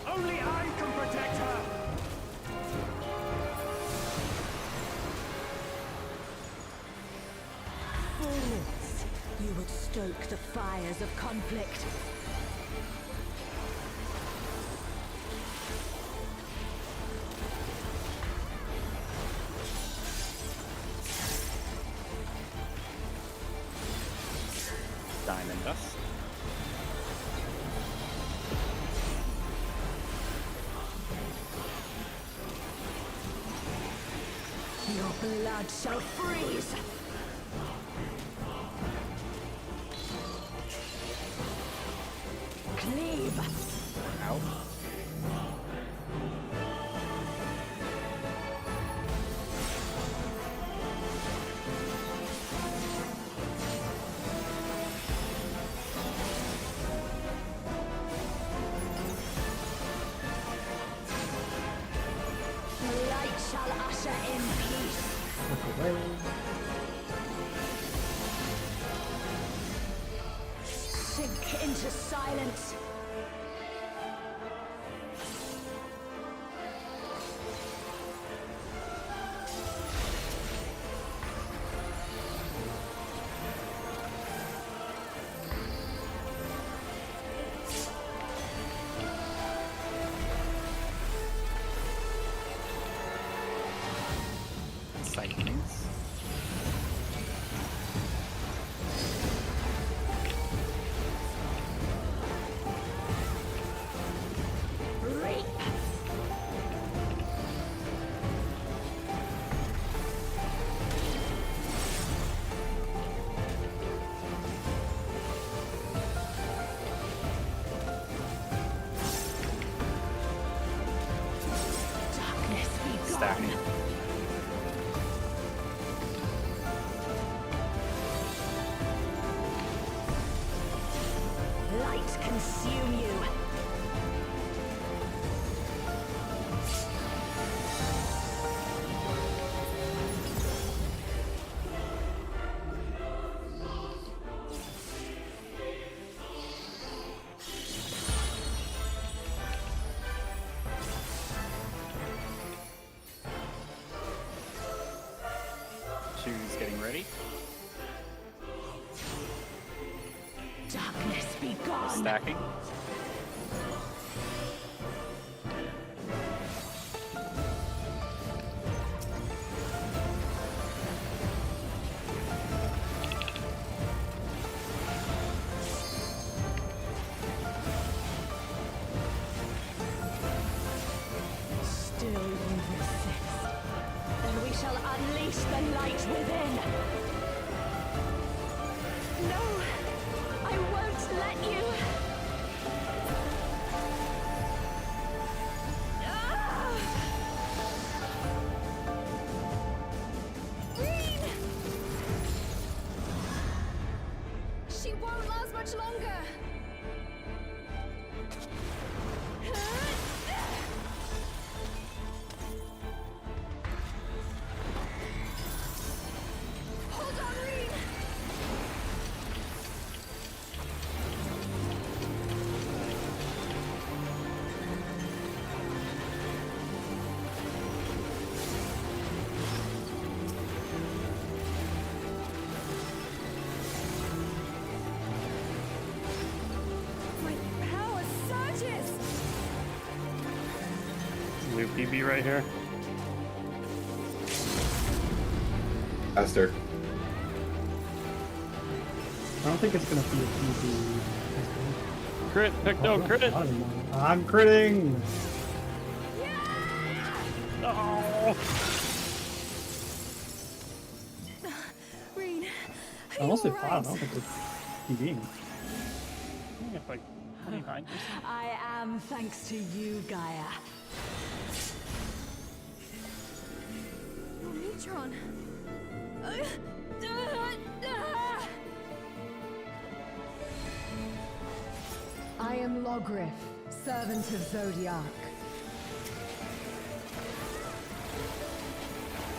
Only I can protect her. Bullets. You would stoke the fires of conflict. Diamond dust. Your blood shall freeze. Cleave. Out. Light shall usher in peace. Look away. Sink into silence. outside innings. Reap! Darkness be gone! Stacking. Light consume you! Choose getting ready. Darkness be gone! Stacking. Still you resist. Then we shall unleash the light within. No, I won't let you. Ah! Green! She won't last much longer. Hold on, Reed! My power surges! New PB right here. Faster. I don't think it's gonna be a PB. Crit, Picto, crit! I'm critting! Oh! Reen, I almost did 5. I don't think it's PBing. I think it's like 25%. I am thanks to you, Gaia. Your neutron. I am Logriff, servant of Zodiac.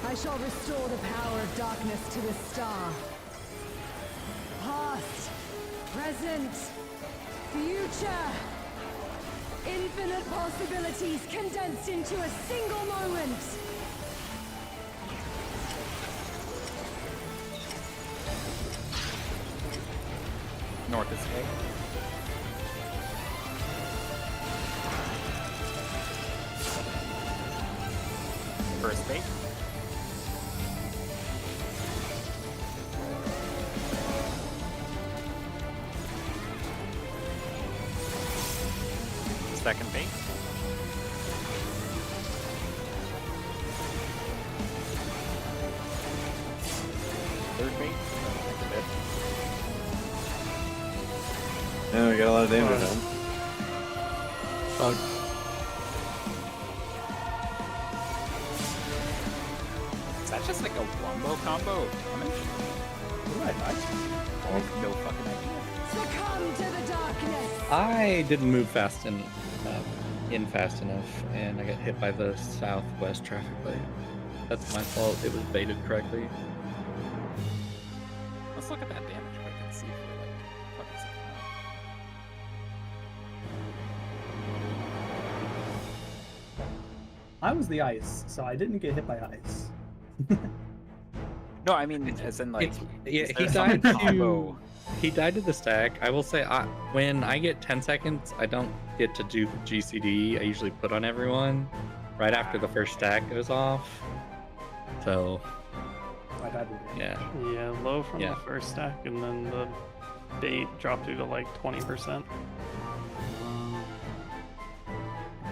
I shall restore the power of darkness to the star. Past, present, future. Infinite possibilities condensed into a single moment. North is A. First bait. Second bait. Third bait. Yeah, we got a lot of damage done. Bug. Is that just like a wombo combo of damage? What did I die? I have no fucking idea. Succumb to the darkness. I didn't move in fast enough, and I got hit by the southwest traffic light. That's my fault. It was baited correctly. Let's look at that damage quick and see if we're like fucking something up. I was the ice, so I didn't get hit by ice. No, I mean as in like Yeah, is he there some died to combo? he died to the stack. I will say, when I get 10 seconds, I don't get to do the GCD. I usually put on everyone right after the first stack goes off. So heavy damage. Yeah. Yeah, low from Yeah. the first stack, and then the bait dropped you to like 20%.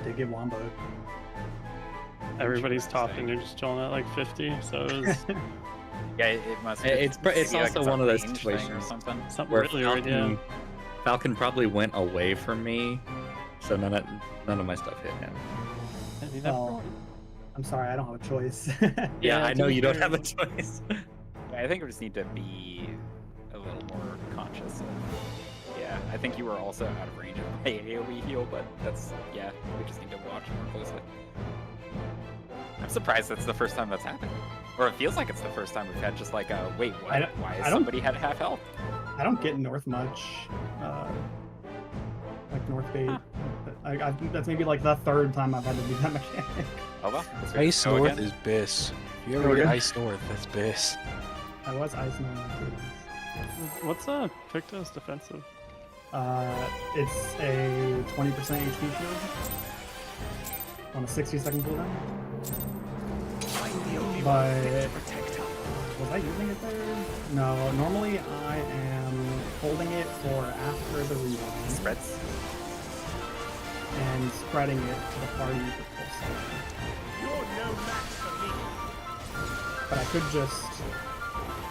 Did get womboed. Everybody's topped, and you're just chilling at like 50. So it was Yeah, it must. It's maybe, also like, one a of those range thing or situations something. something where really weird. Yeah. Falcon probably went away from me, so none of my stuff hit him. Yeah, you never Oh. know. I'm sorry, I don't have a choice. Yeah, I to know be you don't fair. have a choice. Yeah, I think we just need to be a little more conscious of. Yeah, I think you were also out of range of my AoE heal, but that's yeah. We just need to watch more closely. I'm surprised that's the first time that's happened, or it feels like it's the first time we've had just like a wait, what? I don't- Why I is don't- somebody had half health? I don't get north much. Like north bait. Huh. I think that's maybe like the third time I've had to do that mechanic. Oh well. guess we Ice go North again. is Biss. If you Go ever get again? Ice North, that's Biss. I was ice north. What's Picto's defensive? It's a 20% HP shield on a 60-second cooldown. I'm the only But- one fit to protect her. Was I using it there? No, normally I am holding it for after the rewind Spreads. and spreading it to the party for full second. You're no match for me. But I could just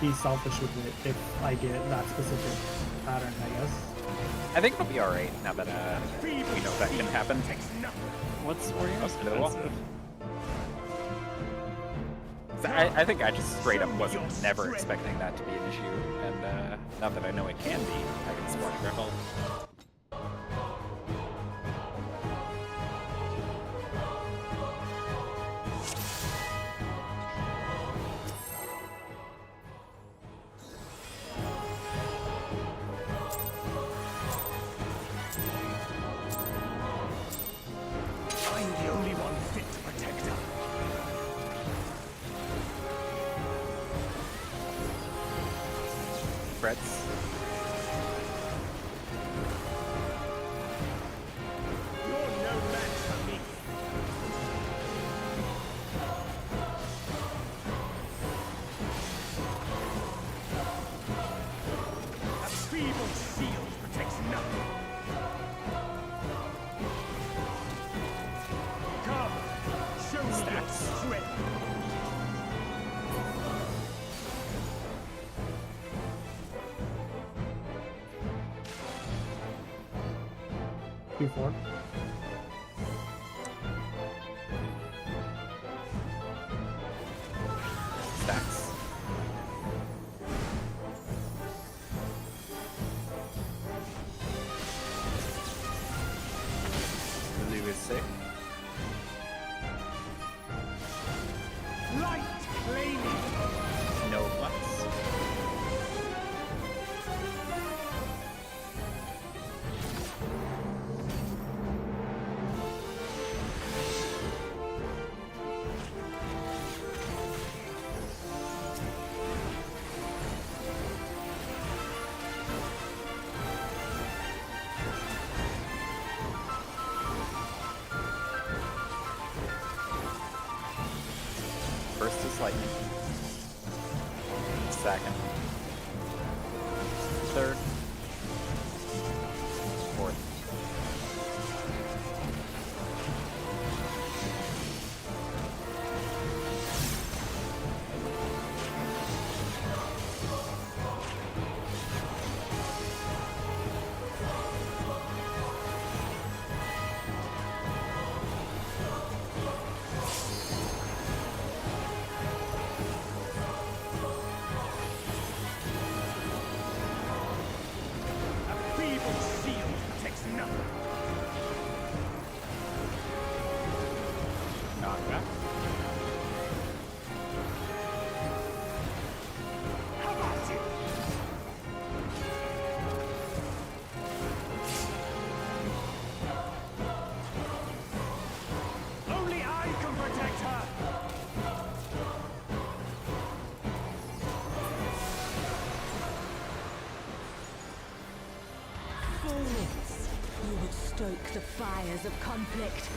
be selfish with it if I get that specific pattern, I guess. I think it'll be all right now that we know that can happen. Takes nothing. What's Warrior's Into the wall. defensive? So I think I just straight up wasn't never expecting that to be an issue, and now that I know it can be, I can support it all. I'm the only one fit to protect her. Spreads. You're no match for me. A feeble shield protects nothing. Come, show me your Stats. strength. Q4. Stacks. Lulu is sick. Light claiming. No butts. First is lightning. Second. Third. Fourth. A feeble shield protects nothing. Knockback. How about it? Only I can protect her. Fools! You would stoke the fires of conflict.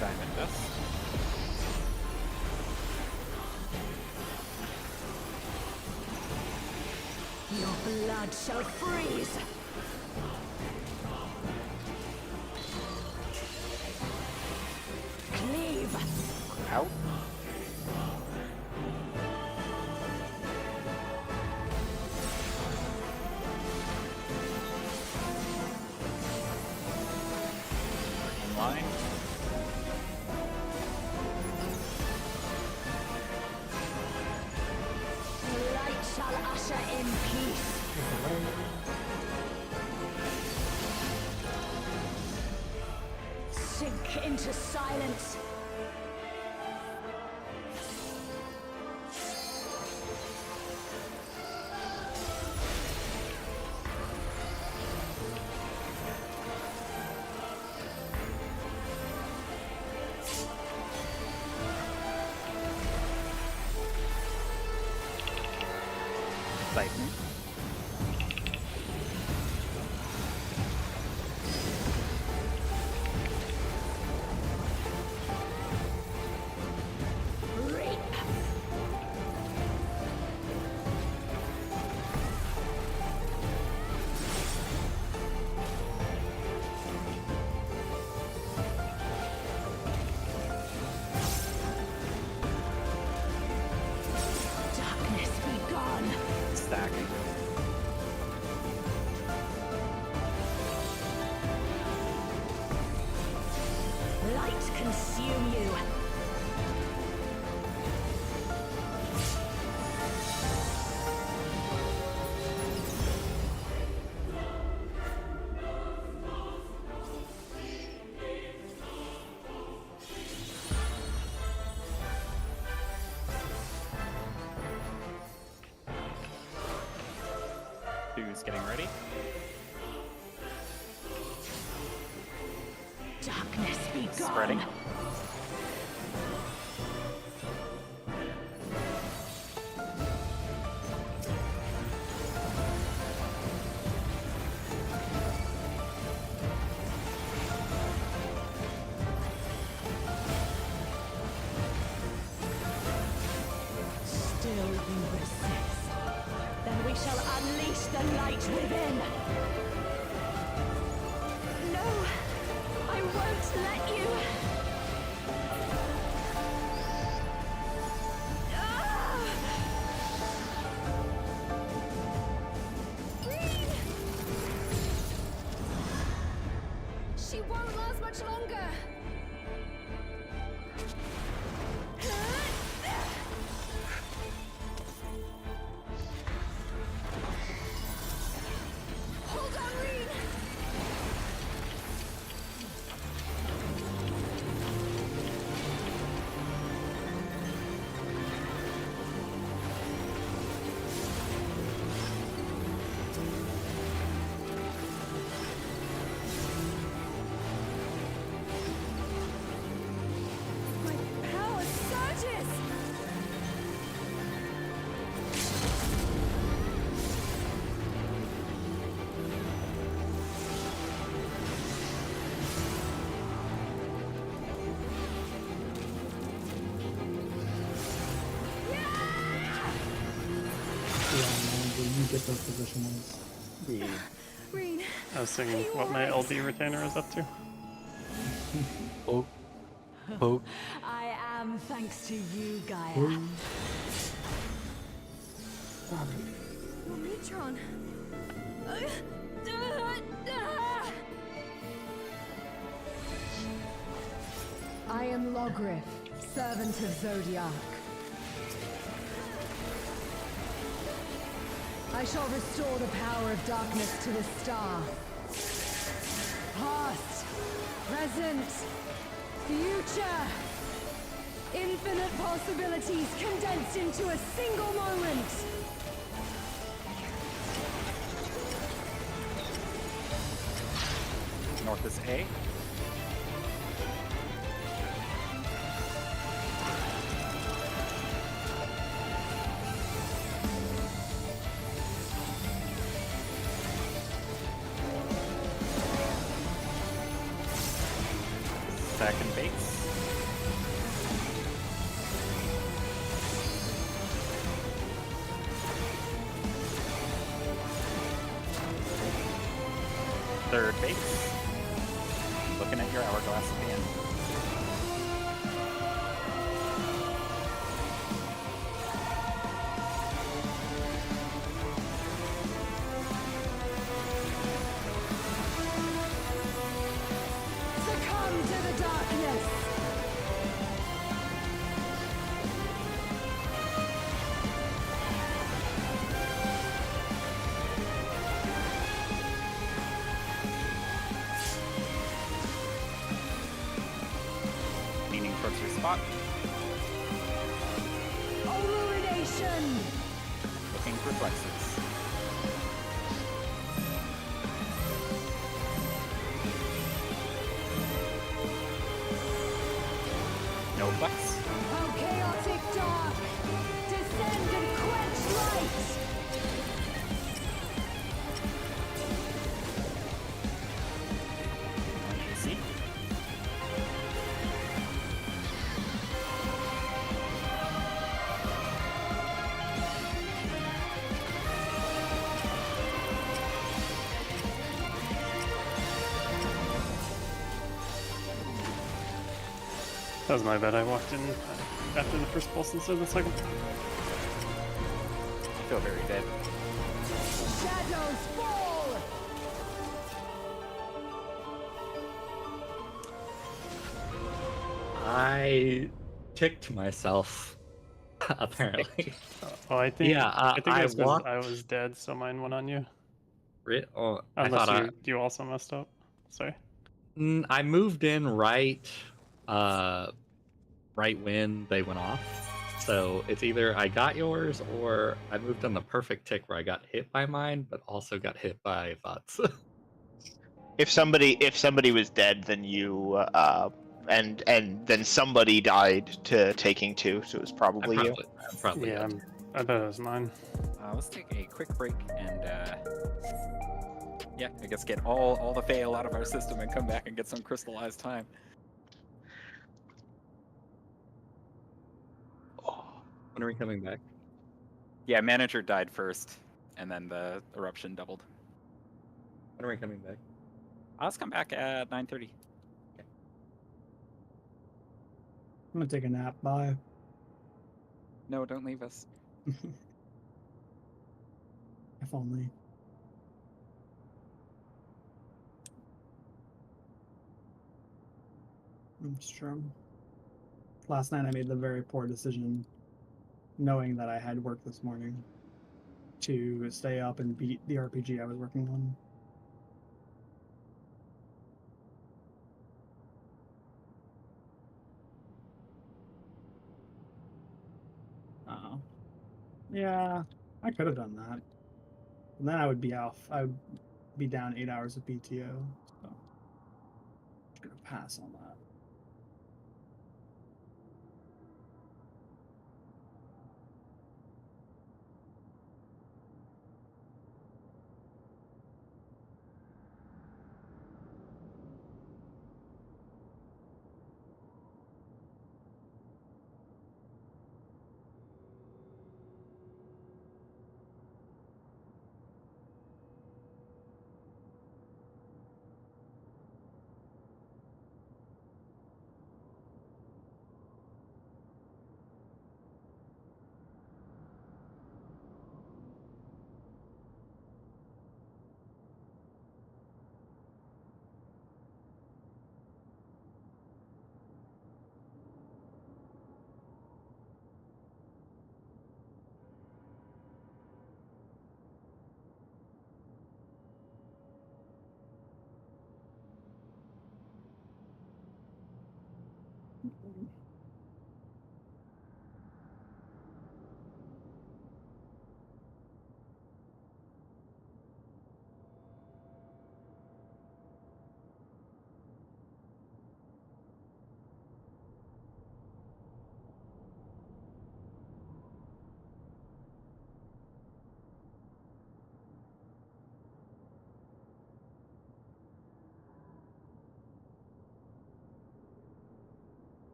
Diamond Dust. Your blood shall freeze. Cleave. Out. In line. The light shall usher in peace. Sink into silence. Titan. Reap. Darkness be gone. Stacking. Light consume you. Who's getting ready? Darkness be gone. Spreading. Still you resist. Then we shall unleash the light within. No, I won't let you. Ah! Green! She won't last much longer. Hold on, Reed! My power surges! Yeah, man, when you get those positionals. Reed, I was thinking what my LD retainer is up to. Poke. Poke. I am thanks to you, Gaia. Your Neutron. I am Logrith, servant of Zodiac. I shall restore the power of darkness to the star. Past, present, future. Infinite possibilities condensed into a single moment. North is A. Second base. chaos at the end. Succumb to the darkness! Leaning towards your spot, Illumination! looking for flexes. No flex. How chaotic dark! Descend and quench light! See? That was my bad. I walked in after the first pulse instead of the second. I feel very dead. Shadows fall! I ticked myself, apparently. Oh, I think. Yeah, I think I that's because walked- I was dead, so mine went on you. Oh, I Unless thought you also messed up. Sorry. I moved in right when they went off. So it's either I got yours or I moved on the perfect tick where I got hit by mine, but also got hit by thoughts. If somebody was dead, then you and then somebody died to taking two, so it was probably you. I'm probably Yeah, it. I bet it was mine. Let's take a quick break and yeah, I guess get all the fail out of our system and come back and get some crystallized time. When are we coming back? Yeah, manager died first, and then the eruption doubled. When are we coming back? Let's come back at 9:30. I'm gonna take a nap. Bye. No, don't leave us. If only. It's true. Last night I made the very poor decision, knowing that I had work this morning, to stay up and beat the RPG I was working on. Oh. Yeah, I could have done that. And then I would be off. I would be down 8 hours of PTO. So I'm gonna pass on that.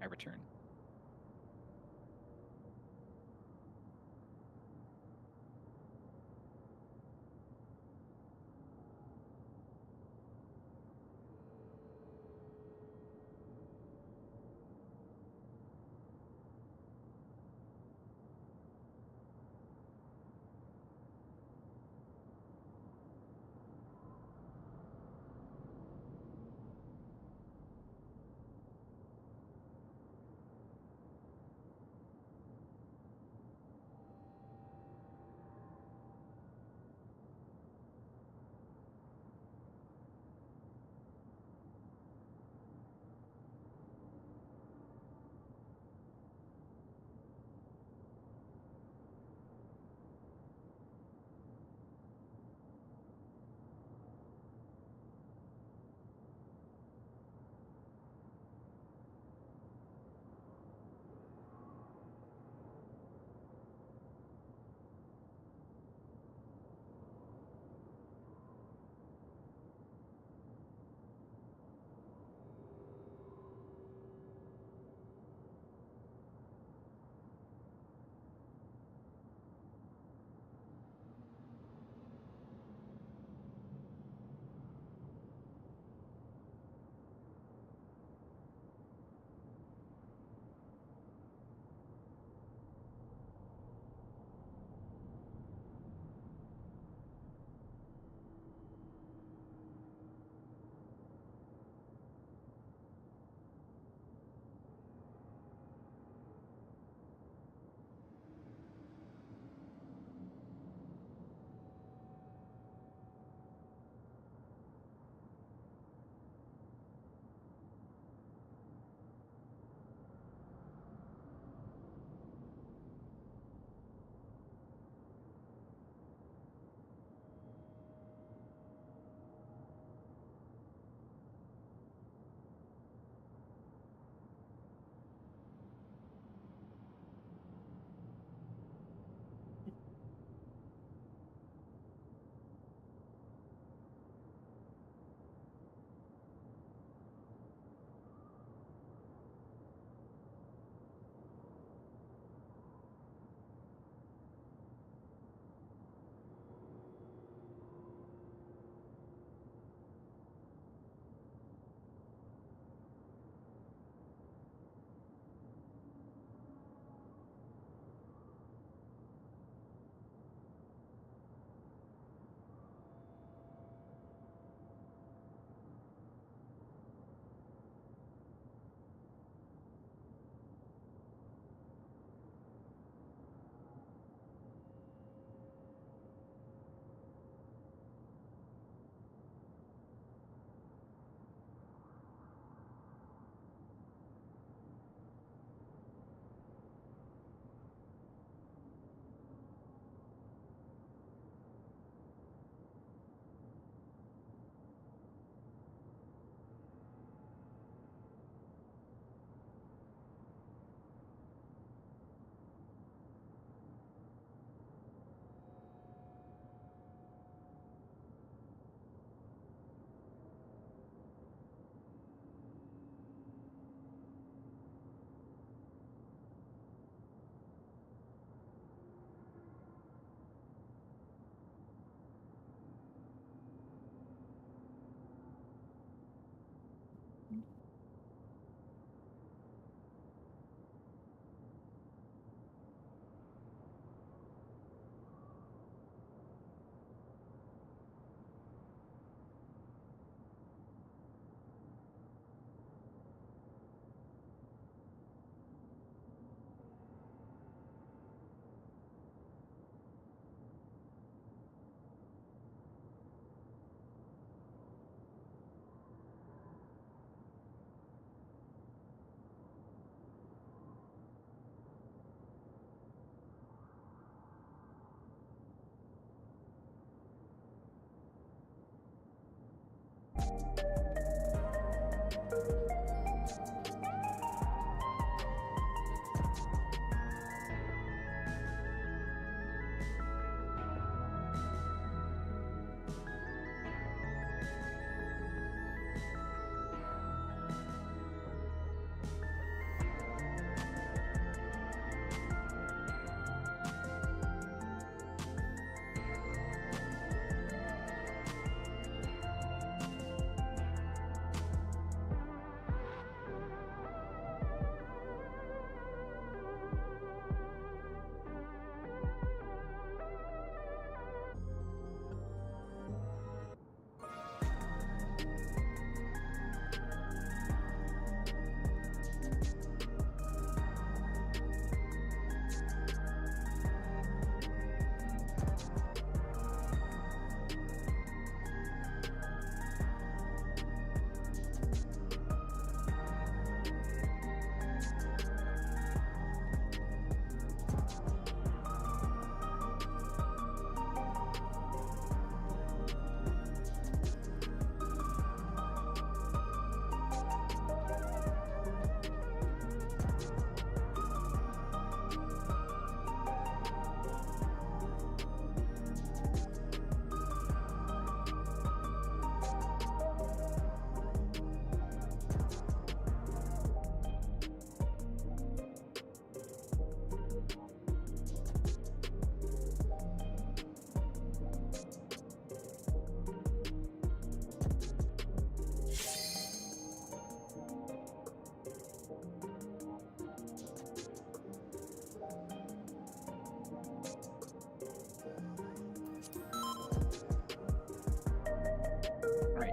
return.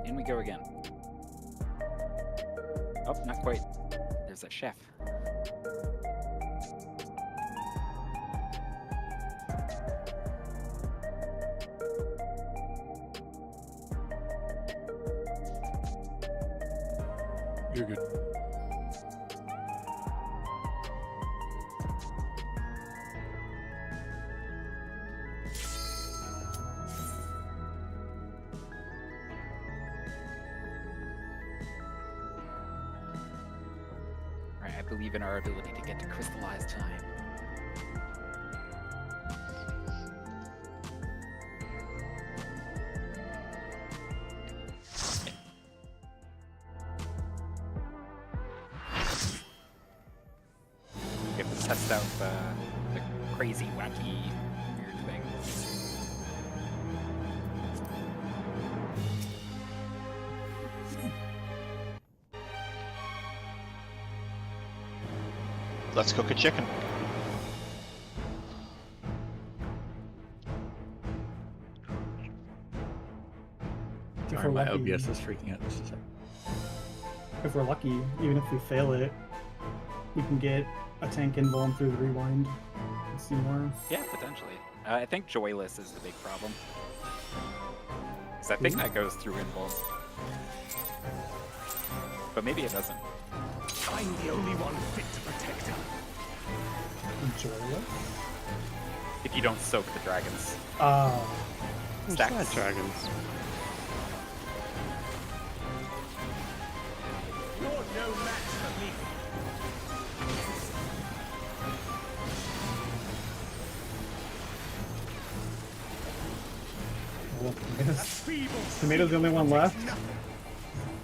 In we go again. Oh, not quite. There's a chef. You're good. Alright, I believe in our ability to get to crystallized time. We have to test out the crazy, wacky, weird thing. Let's cook a chicken. If Sorry, we're my lucky, OBS is freaking out. Just a sec. if we're lucky, even if we fail it, we can get a tank invuln through the rewind. And see more. Yeah, potentially. I think Joyless is the big problem. Because I think that goes through invuln. But maybe it doesn't. I'm the only one fit to protect her. Joyless? If you don't soak the dragons. There's Stacks. not dragons. You're no match for me. Well, I guess Feeble Tomato's the only one seal left. protects nothing.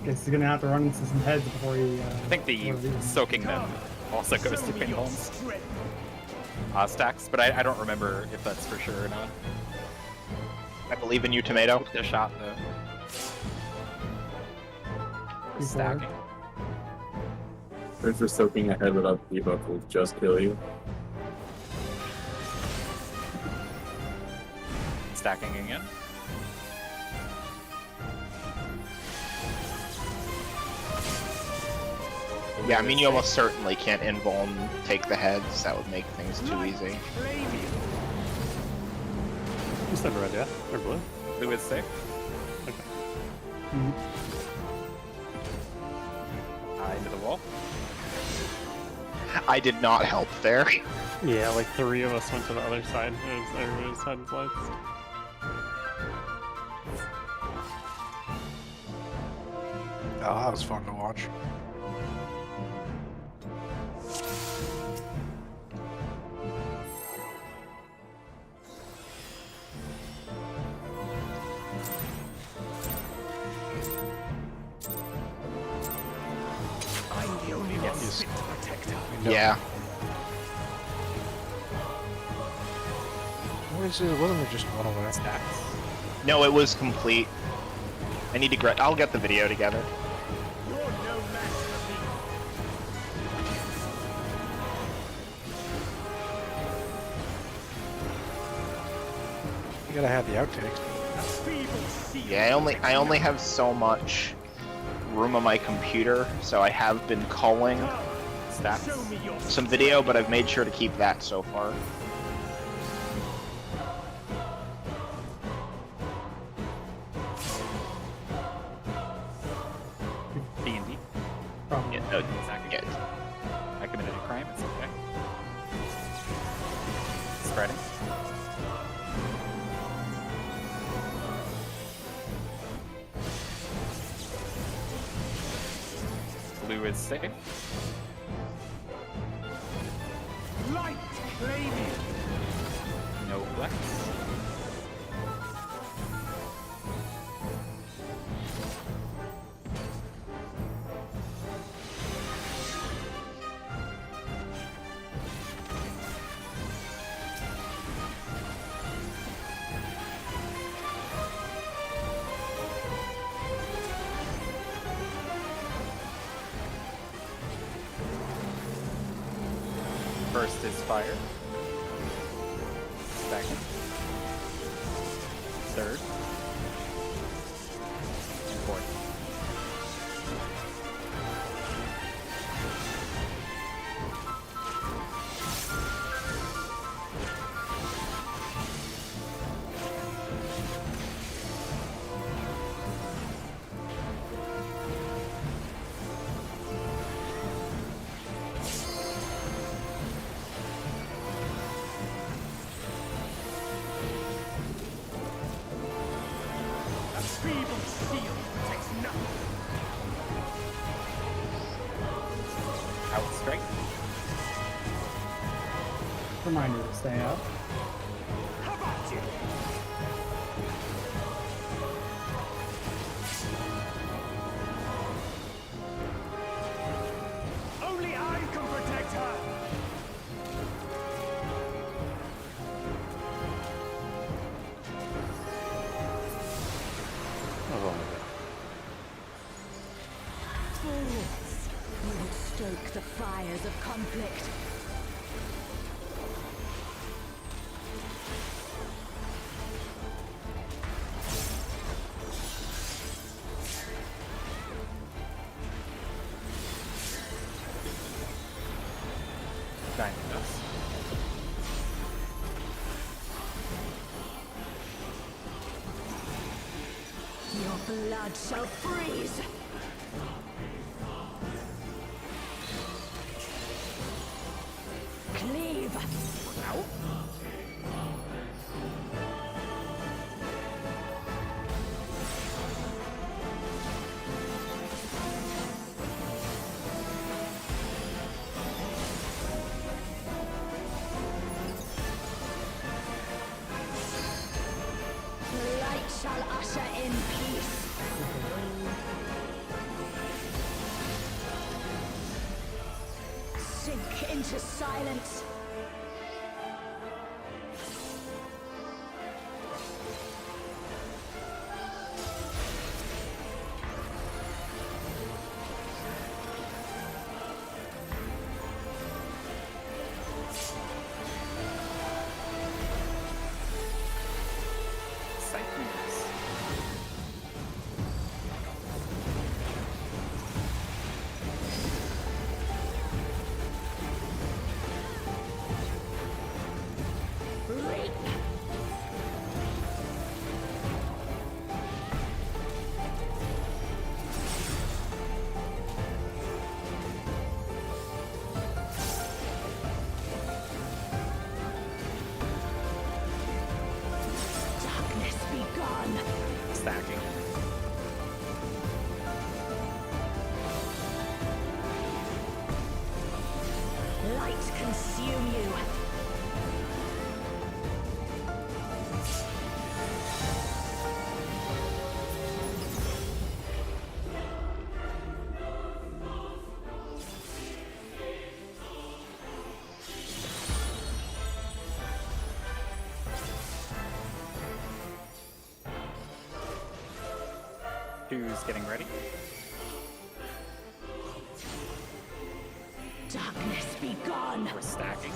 Guess he's gonna have to run into some heads before he. I think the soaking them also goes Show to me your invulns. strength. Stacks, but I don't remember if that's for sure or not. I believe in you, Tomato. The shot, though. For Before. stacking. If you're soaking ahead without debuff will just kill you. Stacking again. Yeah, I mean, you almost certainly can't invuln take the heads. That would make things too easy. Claim you. You said red, yeah? Or blue? Blue is safe. Into the wall. I did not help there. Yeah, like 3 of us went to the other side. It was everybody's heads lights. Oh, that was fun to watch. I'm the only one fit to protect her. No. Yeah. What is it? Wasn't it just one away? Stacks. No, it was complete. I need to I'll get the video together. You're no match for me. You gotta have the outtakes. A feeble seal Yeah, I protects only have so much room on my computer, so I have been culling Stacks. Show me your some video, but I've made sure to keep that so far. D&D. Probably. Yeah, no, Exactly. yeah. I committed a crime, it's okay. Spreading. Blue is safe. light claim you. No flex. First is fire. Second. Third. And fourth. Outstrike. Reminder to stay up. How about you? Only I can protect her. Oh, Fools! You would stoke the fires of conflict. Diamond dust. Your blood shall freeze! Cleave! Out. The light shall usher in peace. Sink into silence. Cyclones. Reap! Darkness be gone. Stacking. Light consume you. Who's getting ready? Darkness be gone. We're stacking.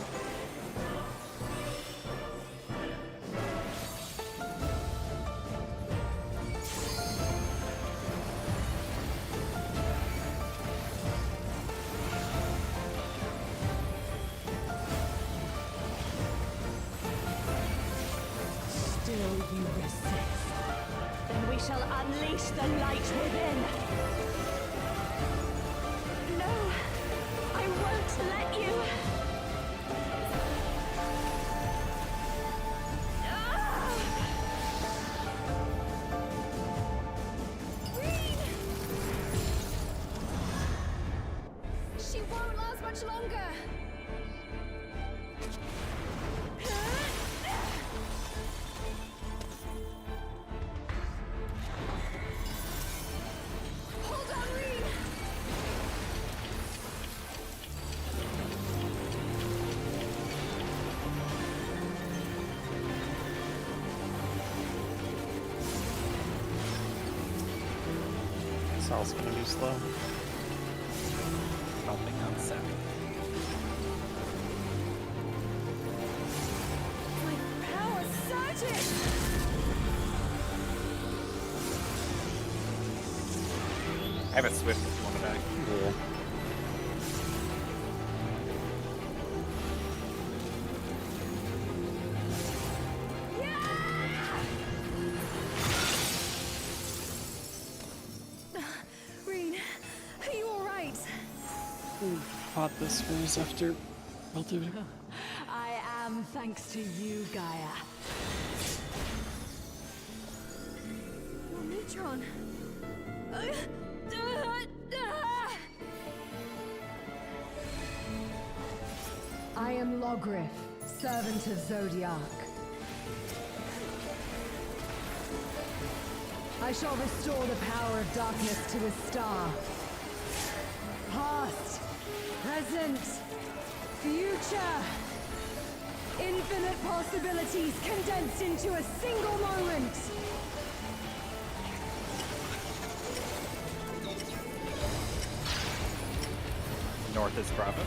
Still you resist. Then we shall unleash the light within. No, I won't let you. Ah! Reed! She won't last much longer. Hold on, Reed! Sal's gonna be slow. Helping on 7. My power surges! I have a Swift if you want to die. yeah. Reed, are you alright? Fought this phase after melted. I am thanks to you, Gaia. Your Neutron. am Logriff, servant of Zodiac. I shall restore the power of darkness to a star. Past, present, future. Infinite possibilities condensed into a single moment. North is Bravo.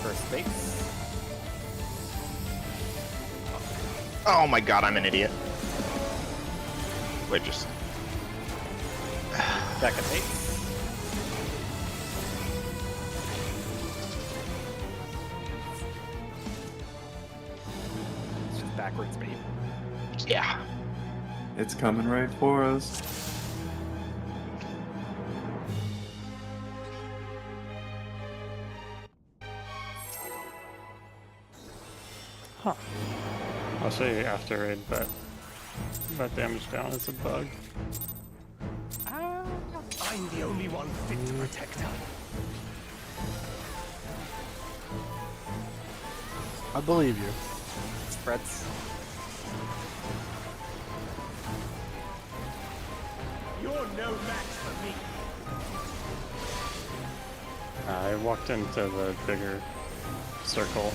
First base. Oh my god, I'm an idiot. Wait, just... Second base. It's just backwards bait. Yeah. It's coming right for us. Huh. I'll show you after raid, but that damage down is a bug. I'm the only one fit to protect her. I believe you. Spreads. You're no match for me. I walked into the bigger circle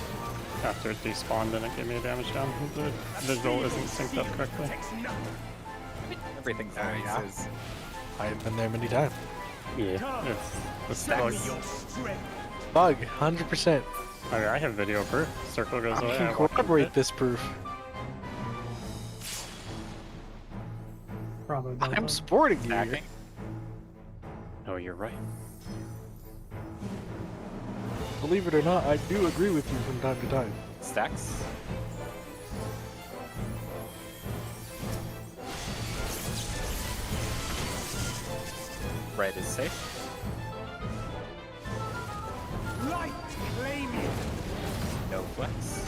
after it despawned and it gave me a damage down. The visual isn't synced up correctly. Everything's yeah. nice. I've been there many times. Yeah, it's Show bug. me your strength. Bug, 100%. I mean, I have video proof. Circle goes away. I I can walk into corroborate it. this proof. Bravo. I'm Delta. supporting you. here. Stacking. Oh, you're right. Believe it or not, I do agree with you from time to time. Stacks. Red is safe. Light claim you. No flex.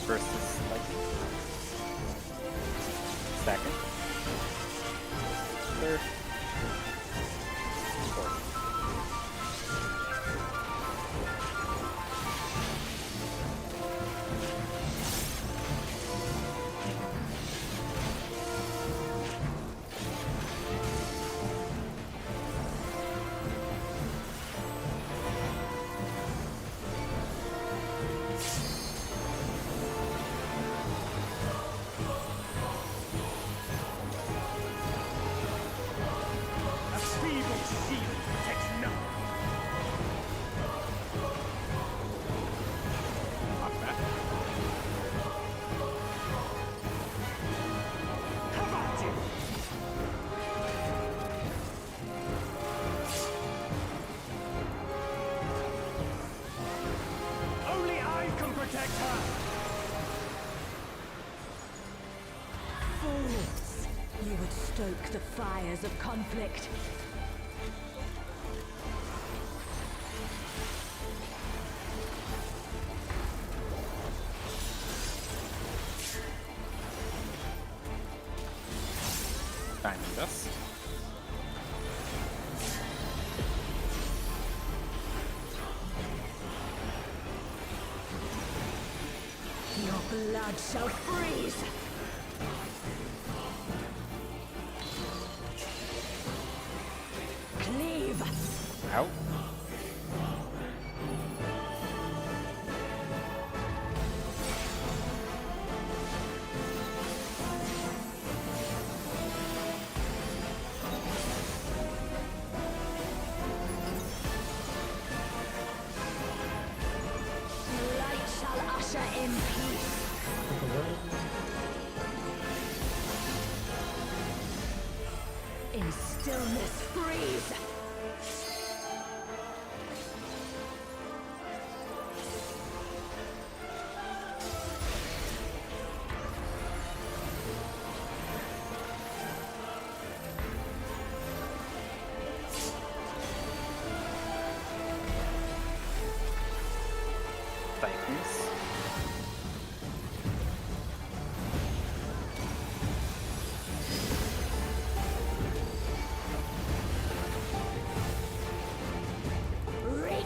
Versus lightning. Second. Third. Fourth. A feeble shield protects nothing. Knock back. Have at you. Only I can protect her. Fools! You would stoke the fires of conflict. Diamond dust. Your blood shall freeze! Cleave! Out. Light shall usher in peace. In stillness freeze! Vikings. Reap!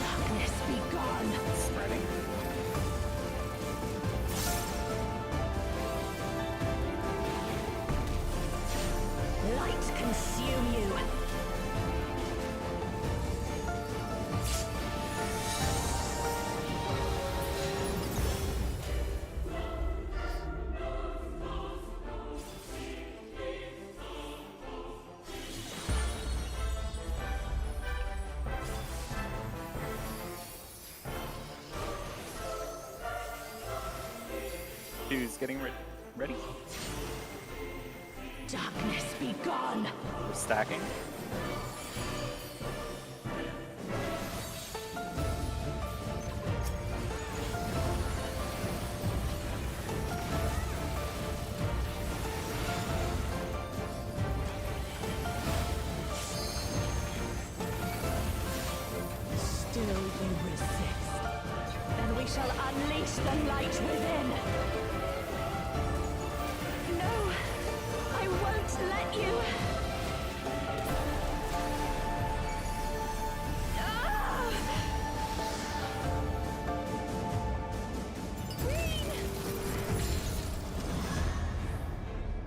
Darkness be gone! Spreading. Light consume you! Who's getting ready? Darkness be gone! We're stacking. Still you resist. Then we shall unleash the light within. No, I won't let you. Ah! Queen!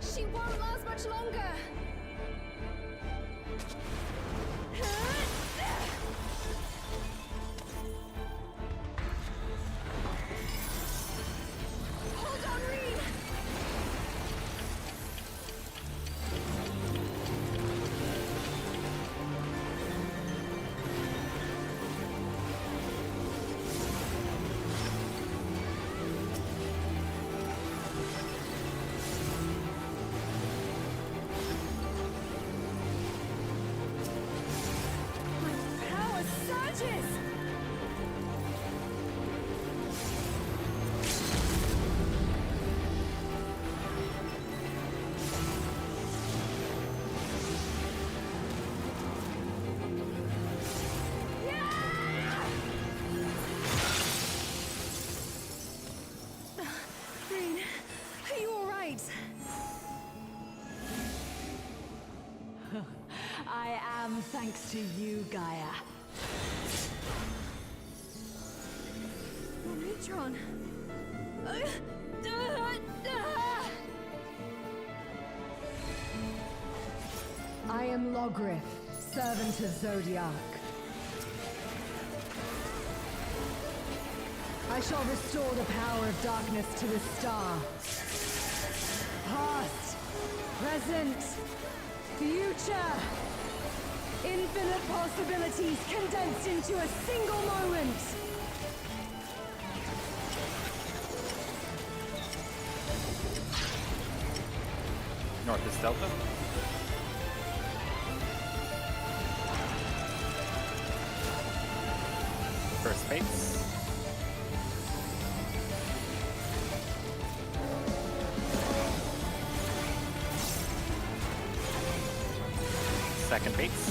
She won't last much longer. Hold on, Reed! My power surges! Green, are you all right? I am, thanks to you, Gaia. Neutron. I am Logrith, servant of Zodiac. I shall restore the power of darkness to the star. Past, present, future. Infinite possibilities condensed into a single moment. North is Delta. First Fates. Second Fates.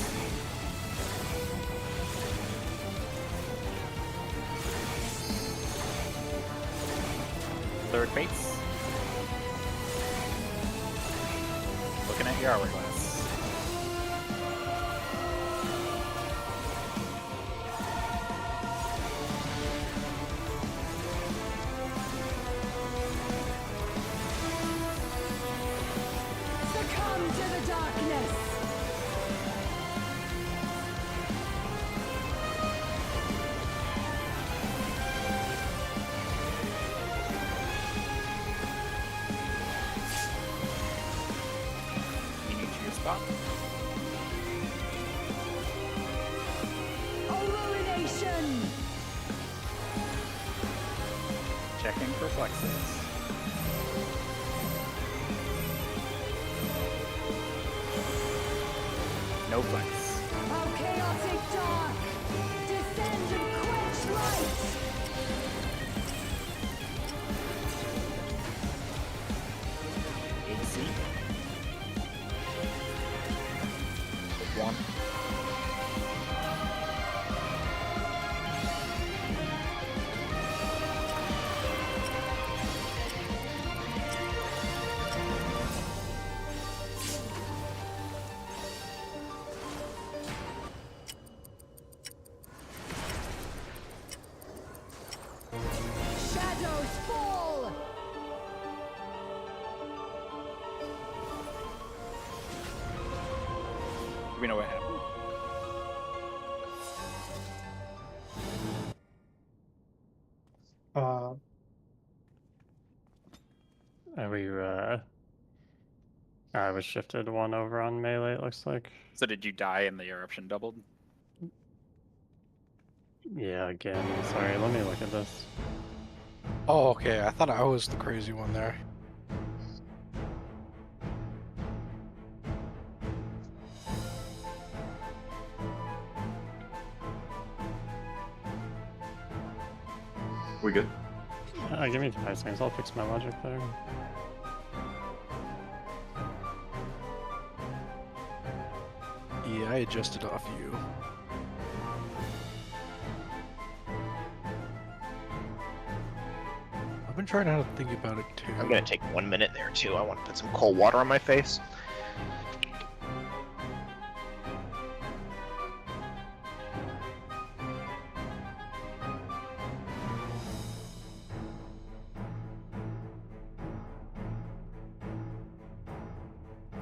Third Fates. Looking at your hourglass. Succumb to the darkness. You need your spot. Illumination. Checking for flexes. No flex. How chaotic dark. Descend and quench AC. One. Shadows fall! Do we know what happened? I was shifted one over on melee, it looks like. So did you die and the eruption doubled? Yeah, again. Sorry, let me look at this. Oh, okay. I thought I was the crazy one there. We good? Give me 5 seconds, I'll fix my logic there. Yeah, I adjusted off you. I've been trying to think about it too. I'm gonna take 1 minute there too. I want to put some cold water on my face.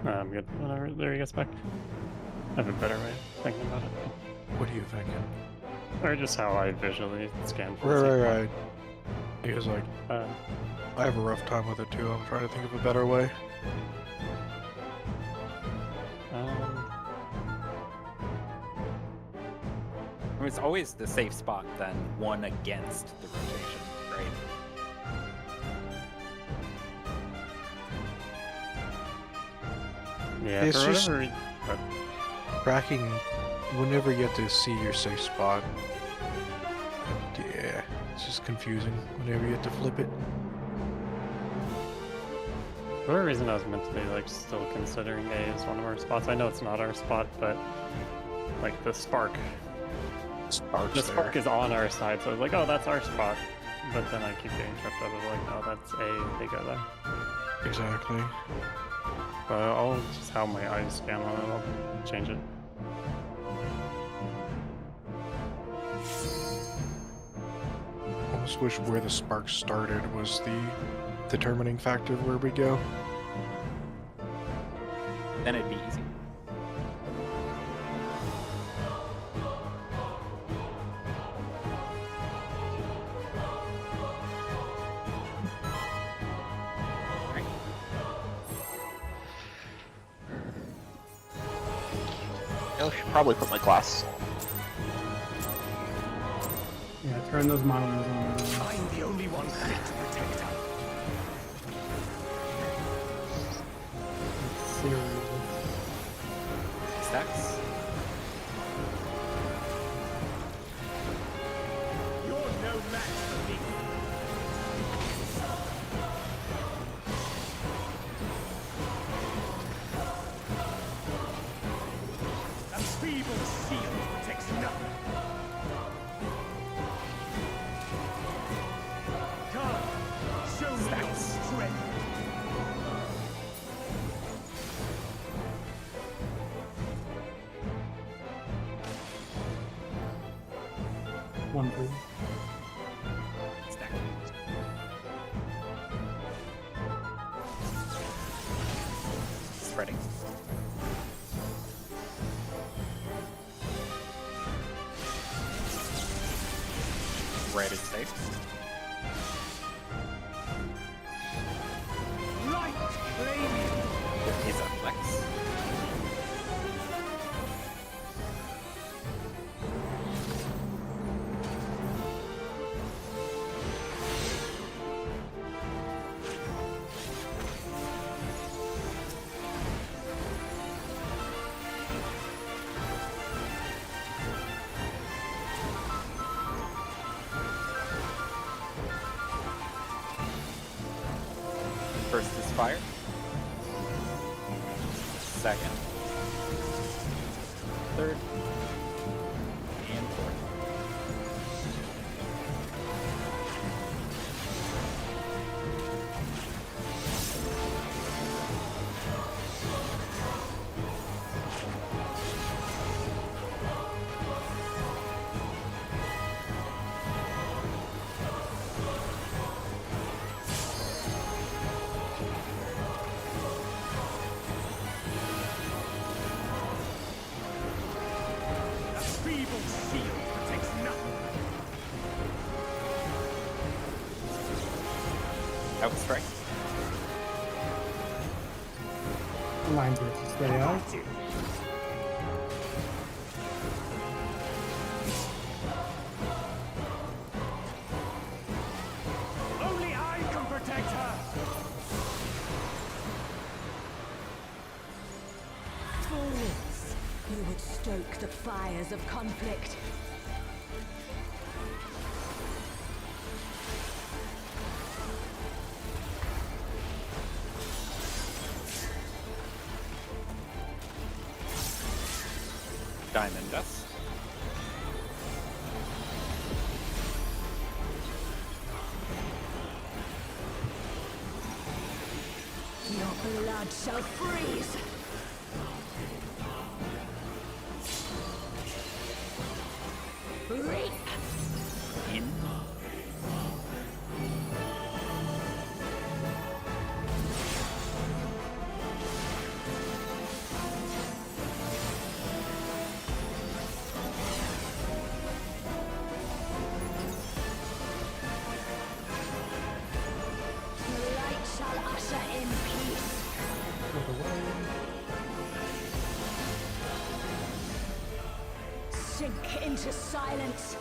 I'm good whenever there he gets back. I have a better way of thinking about it. What are you thinking? Or just how I visually scan for Right. Because like, I have a rough time with it too. I'm trying to think of a better way. I mean, it's always the safe spot than one against the rotation, right? Yeah, It's for just- whatever reason. Tracking whenever you get to see your safe spot. Yeah, it's just confusing whenever you have to flip it. For whatever reason, I was meant to be like still considering A as one of our spots. I know it's not our spot, but like the spark. The spark is on our side, so I was like, oh, that's our spot. But then I keep getting tripped up of like, oh, that's A, they go there. Exactly. But I'll just how my eyes scan on it, I'll change it. Almost wish where the spark started was the determining factor of where we go. Then it'd be easy. I should probably put my glasses on. Yeah, turn those monitors on. I'm the only one fit to protect her. Serious. Stacks. You're no match for me. A feeble shield protects nothing. Come, show me your strength. One, please. Stack. Spreading. Red is safe. Light flaming. There is a flex. fire. Second. Third. And fourth. A feeble shield protects nothing. Outstrike. Lines here to stay out. Only I can protect her. Fools! You would stoke the fires of conflict. Diamond Dust. Your blood shall freeze! Reap! In. The light shall usher in peace. Sink into silence.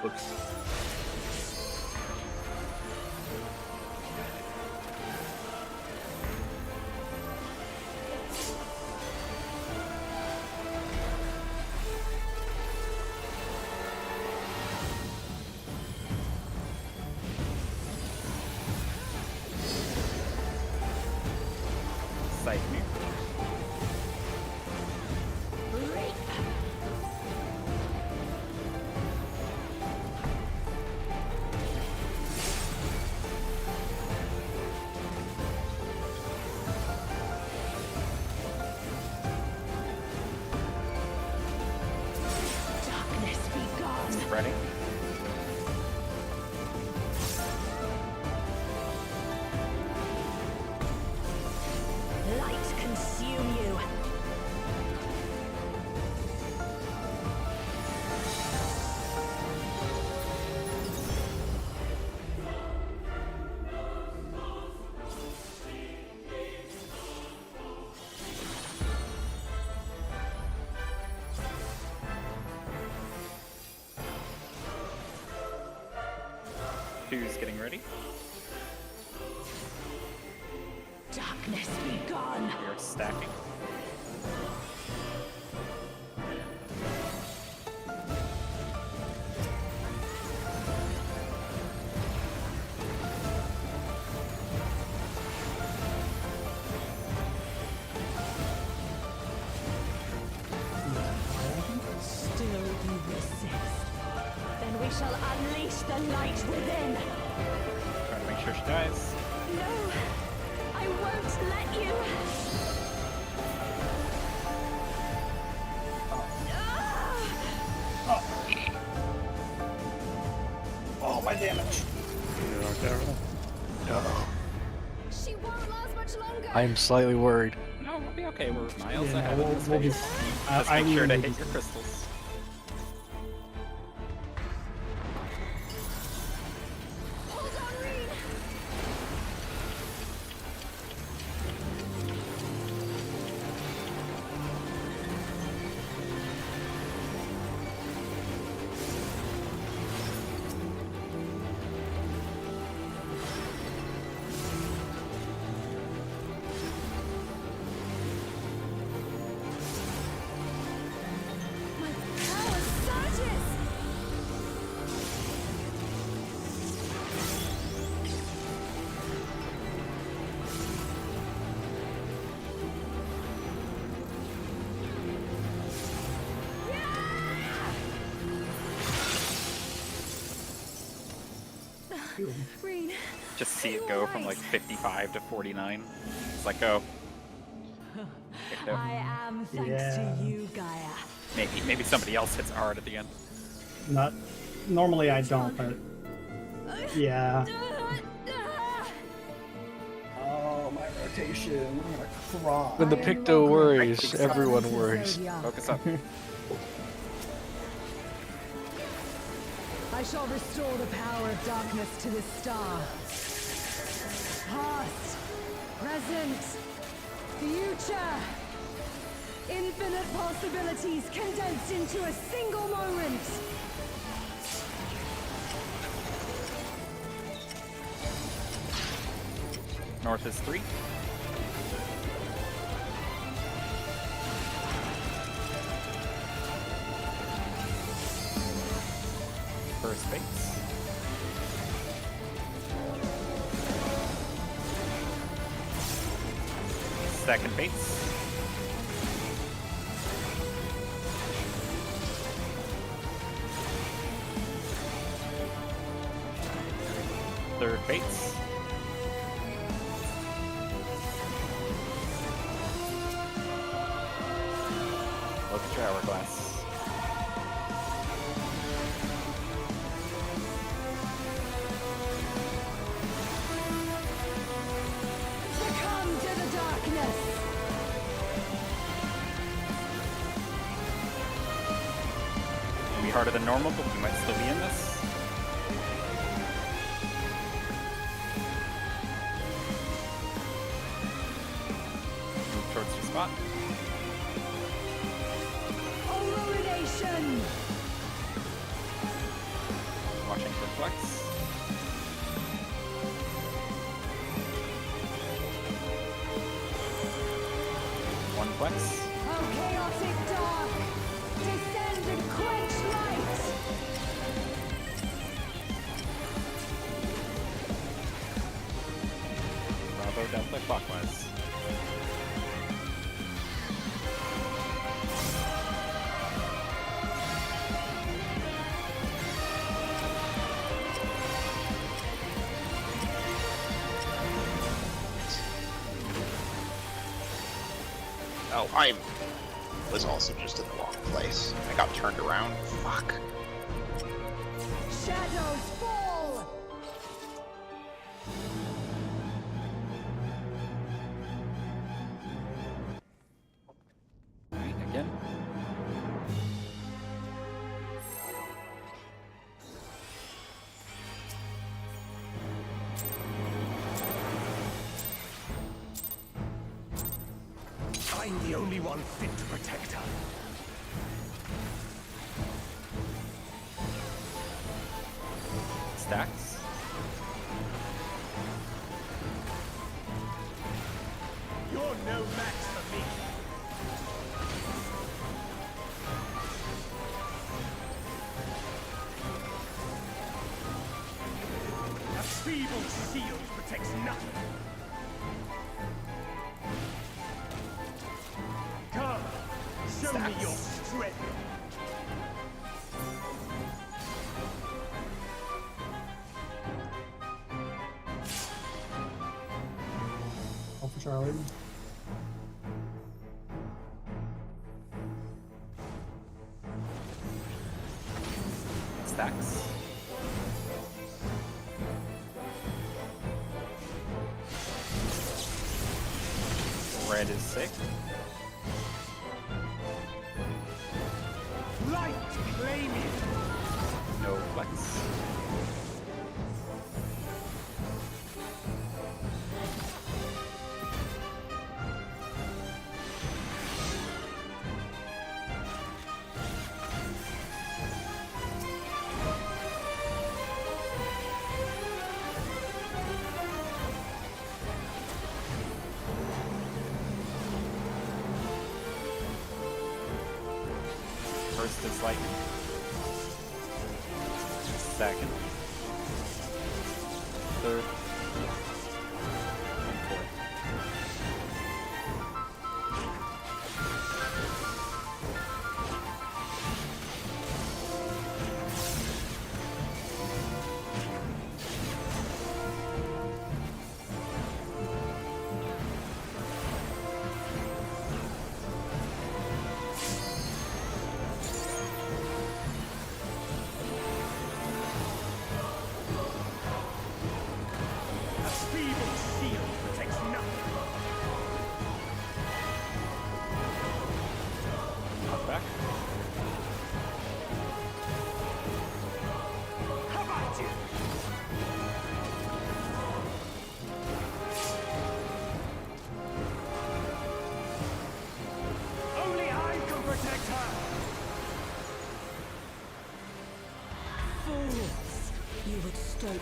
Oops. Siphoning. Reap! Darkness be gone. Spreading. Light consume you. Who's getting ready? Darkness be gone. We are stacking. Still you resist. Then we shall unleash the light within. Trying to make sure she dies. No, I won't let you. Ah! Oh, my damage. Uh-oh. She won't last much longer. I am slightly worried. No, we'll be okay. We're miles Yeah, ahead we'll- of this we'll be phase. fine. Just I make sure to will hit be your crystals. Hold on, Reed. My Rain. Just see it go from like 55 to 49. It's like, oh. Picked up. I am thanks Yeah. to you, Gaia. Maybe somebody else hits hard at the end. Not normally I don't, but yeah. Oh, my rotation. I'm gonna cry. When the I am Picto welcome. worries, I think everyone Into worries. Zodiac. Focus up. I shall restore the power of darkness to this star. Past, present, future. Infinite possibilities condensed into a single moment. North is 3. First base. Second base. Third base. Look at your hourglass. Succumb to the darkness. It'll be harder than normal, but we might still be in this. Move towards your spot. Illumination. Watching for flex. One flex. O chaotic dark. Descend and quench light. Bravo Delta clockwise. Oh, I was also just in the wrong place. I got turned around. Fuck. Shadows fall. Alright, again. I'm the only one fit to protect her. Stacks. You're no match for me. A feeble shield protects nothing. Come, show me your strength. Alpha Charlie. Stacks. Red is 6. Light claim it. No flex. First is lightning. Second. Third. And fourth.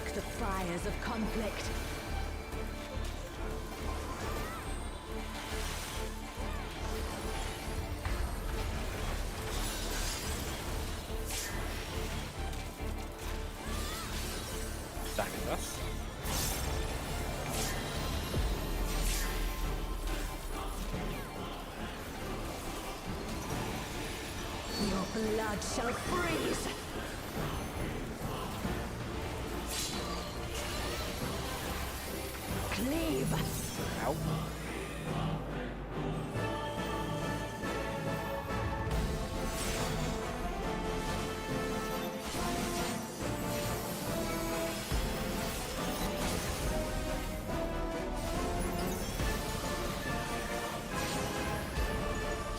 stoke the fires of conflict. Diamond Dust. Your blood shall freeze. Cleave. Ow.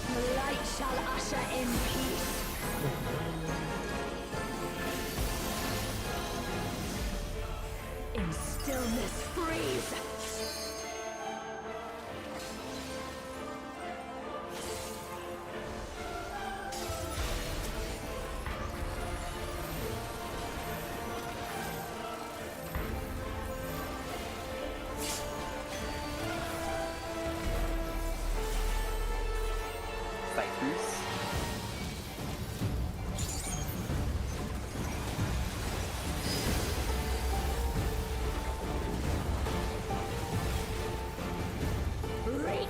The light shall usher in peace. In stillness freeze. Cypress. Reap.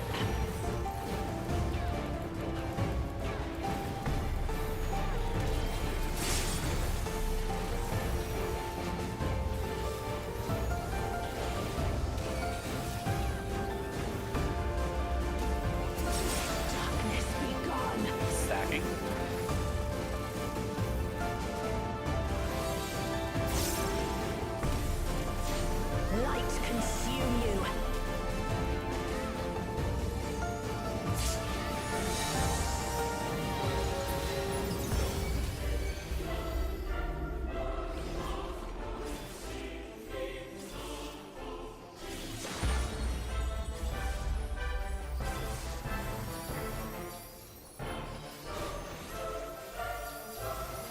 Darkness be gone. Stacking. Light consume you.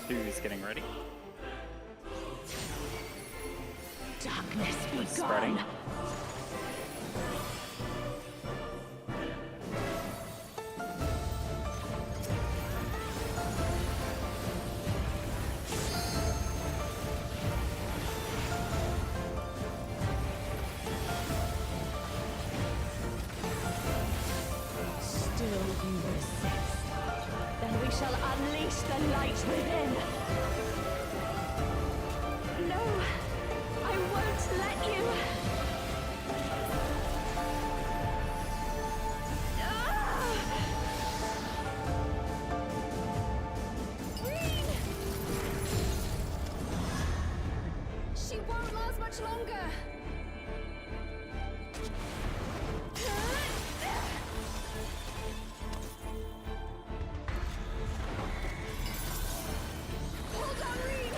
Who's getting ready? Darkness be Spreading. gone. Still you resist. Then we shall unleash the light within. No, I won't let you. Green! She won't last much longer. Hold on, Reed!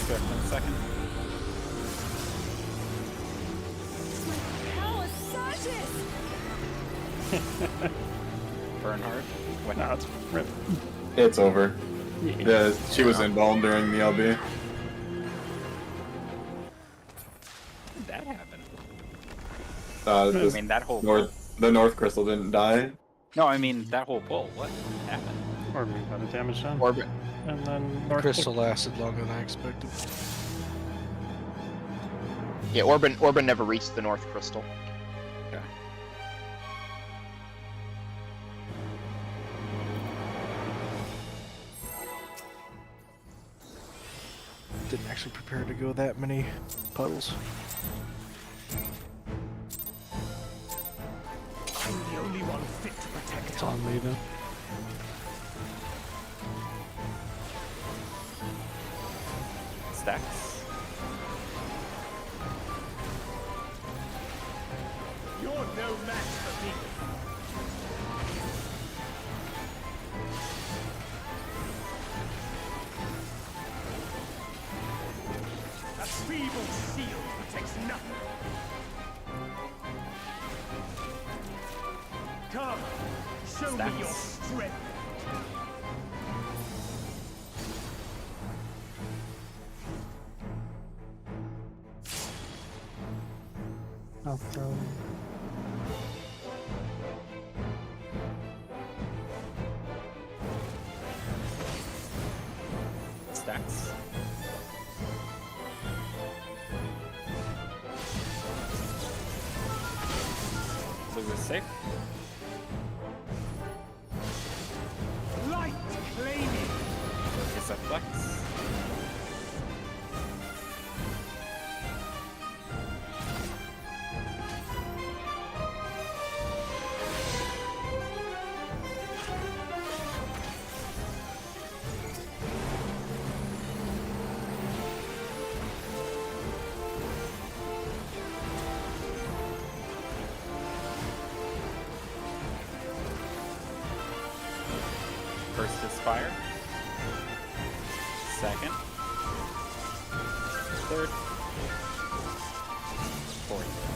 Swift in a second. Power surges! Bernhard. What? No, it's rip. It's over. Yeah. Yeah, she was involved during the LB. Did that happen? I This mean, that whole the North Crystal didn't die. No, I mean that whole pull. What happened? Orbit got a damage down. Orbit. And then North Crystal lasted longer than I expected. Yeah, Orban never reached the North Crystal. Okay. Didn't actually prepare to go that many puddles. I'm the only one fit to protect It's her. on me though. Stacks. You're no match for me. feeble shield protects nothing. Come, show me your Stacks. strength. I'll throw. Stacks. Blue is safe. Light claiming. Is a flex. First is fire. Second. Third. Fourth.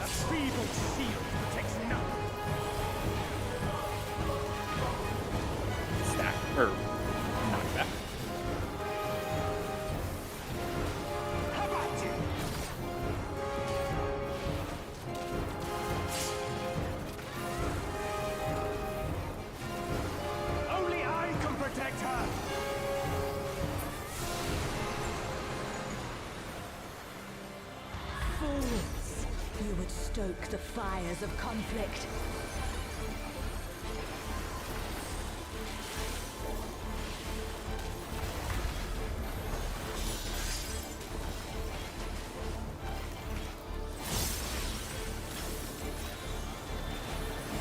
A feeble shield protects nothing. Stack. Or knockback. How about you? Only I can protect her. Fools! You would stoke the fires of conflict.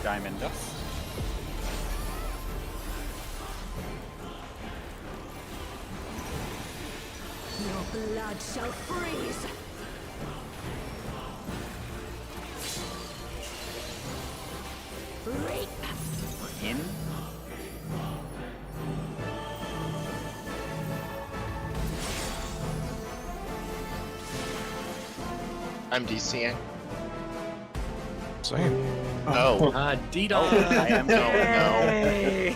Diamond dust. Your blood shall freeze! Reap! In. I'm DCing. Same. Oh. DDoS. I am Hey!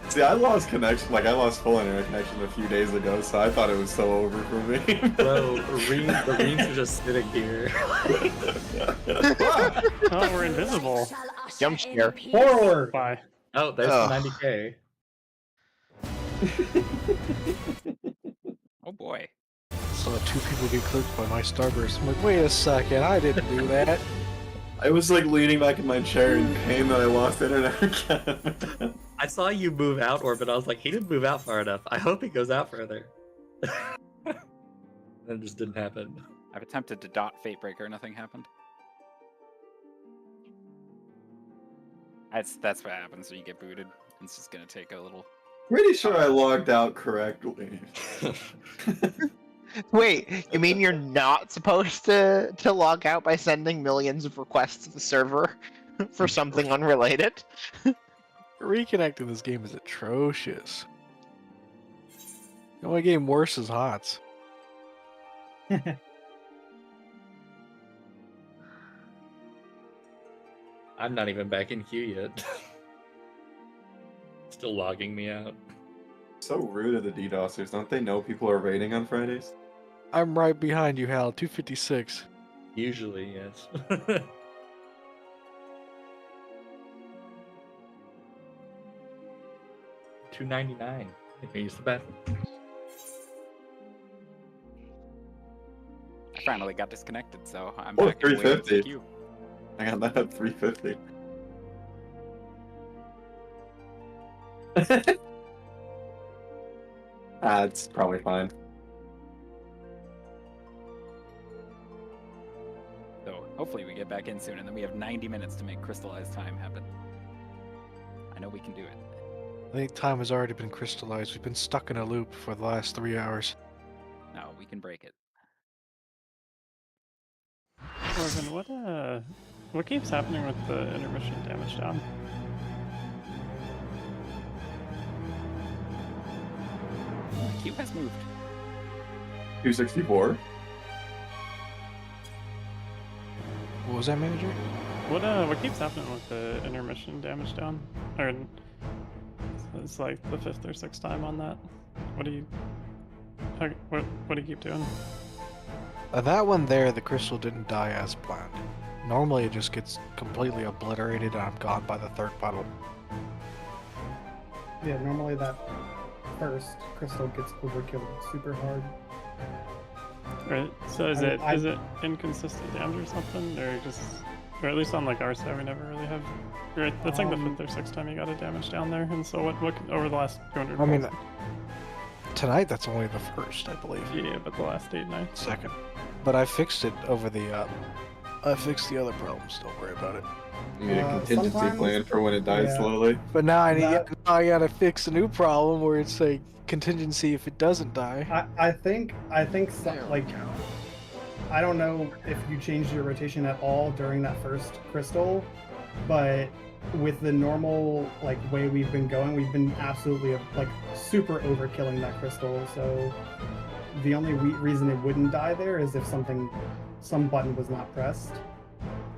See, I lost connection. Like, I lost full internet connection a few days ago, so I thought it was so over for me. Bro, the rings are just sitting here. Oh, we're invisible. Shall usher Jump in scare. peace. Forward! Bye. Oh, there's Ugh. the 90k. Oh boy. Saw two people get clipped by my starburst. I'm like, wait a second, I didn't do that. I was like leaning back in my chair in pain that I lost internet again. I saw you move out, Orbit. I was like, he didn't move out far enough. I hope he goes out further. That just didn't happen. I've attempted to dot Fatebreaker, nothing happened. That's what happens when you get booted. It's just gonna take a little. Pretty sure I logged out correctly. Wait, you mean you're not supposed to log out by sending millions of requests to the server for something unrelated? Reconnecting this game is atrocious. The only game worse is HOTS. I'm not even back in queue yet. Still logging me out. So rude of the DDoSers. Don't they know people are raiding on Fridays? I'm right behind you, Hal. 256. Usually, yes. $2.99. I can use the bathroom. I finally got disconnected, so I'm Oh, back in the way of the 350. queue. I got that at 350. It's probably fine. Hopefully we get back in soon, and then we have 90 minutes to make crystallized time happen. I know we can do it. I think time has already been crystallized. We've been stuck in a loop for the last 3 hours. No, we can break it. Orvin, what keeps happening with the intermission damage down? Q has moved. 264. What was that, manager? What keeps happening with the intermission damage down? Or it's like the 5th or 6th time on that. What do you keep doing? That one there, the crystal didn't die as planned. Normally it just gets completely obliterated and I'm gone by the 3rd puddle. Yeah, normally that first crystal gets overkilled super hard. Right. So is it inconsistent damage or something, or at least on like our side we never really have. Right. That's like the 5th or 6th time you got a damage down there, and so what over the last 200. I mean, tonight that's only the 1st, I believe. Yeah, but the last 8 nights. 2nd. But I fixed it over the. I fixed the other problems. Don't worry about it. You need a contingency sometimes- plan for when it dies yeah. slowly. But now That- I gotta fix a new problem where it's like contingency if it doesn't die. I think like I don't know if you changed your rotation at all during that first crystal, but with the normal like way we've been going, we've been absolutely like super overkilling that crystal. So the only reason it wouldn't die there is if some button was not pressed.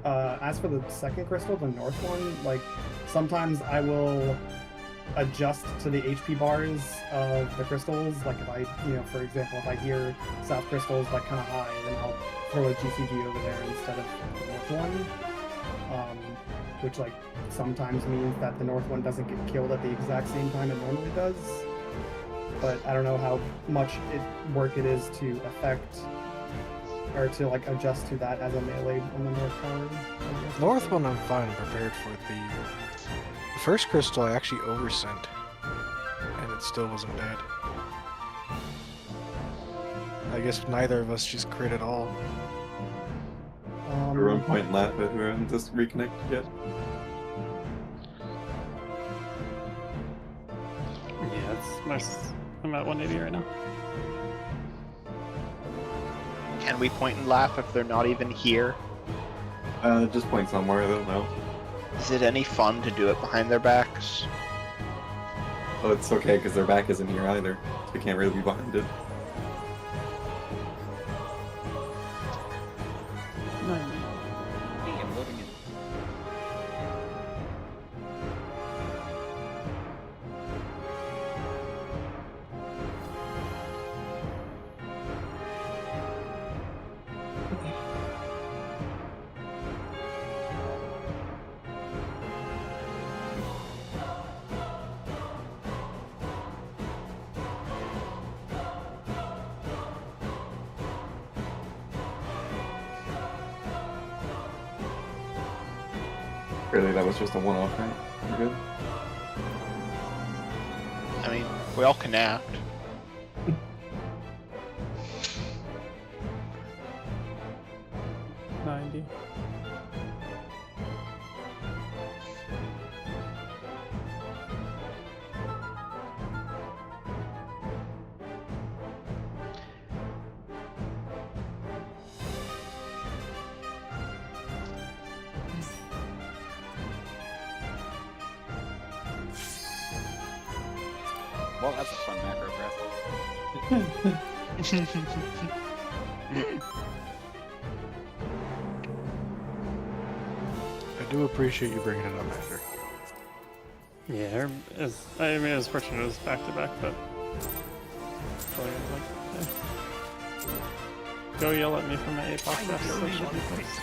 As for the 2nd crystal, the north one, like sometimes I will adjust to the HP bars of the crystals. Like if I, for example, if I hear south crystals like kind of high, then I'll throw a GCD over there instead of the north one. Which like sometimes means that the north one doesn't get killed at the exact same time it normally does. But I don't know how much work it is to affect or to like adjust to that as a melee on the north tower. North one I'm fine and prepared for. The first crystal I actually oversent, and it still wasn't dead. I guess neither of us just crit at all. Everyone point and laugh at who hasn't just reconnected yet. Yeah, I'm at 180 right now. Can we point and laugh if they're not even here? Just point somewhere, they'll know. Is it any fun to do it behind their backs? Oh, it's okay, because their back isn't here either. So they can't really be behind it. Hey, I'm loading it. Really, that was just a one-off, right? You're good? I mean, we all connect. $90. Well, that's a fun macro breath. I do appreciate you bringing it up, Master. Yeah, it was fortunate it was back to back, but probably like, yeah. Go yell at me from my APOC desk, so it should be fixed.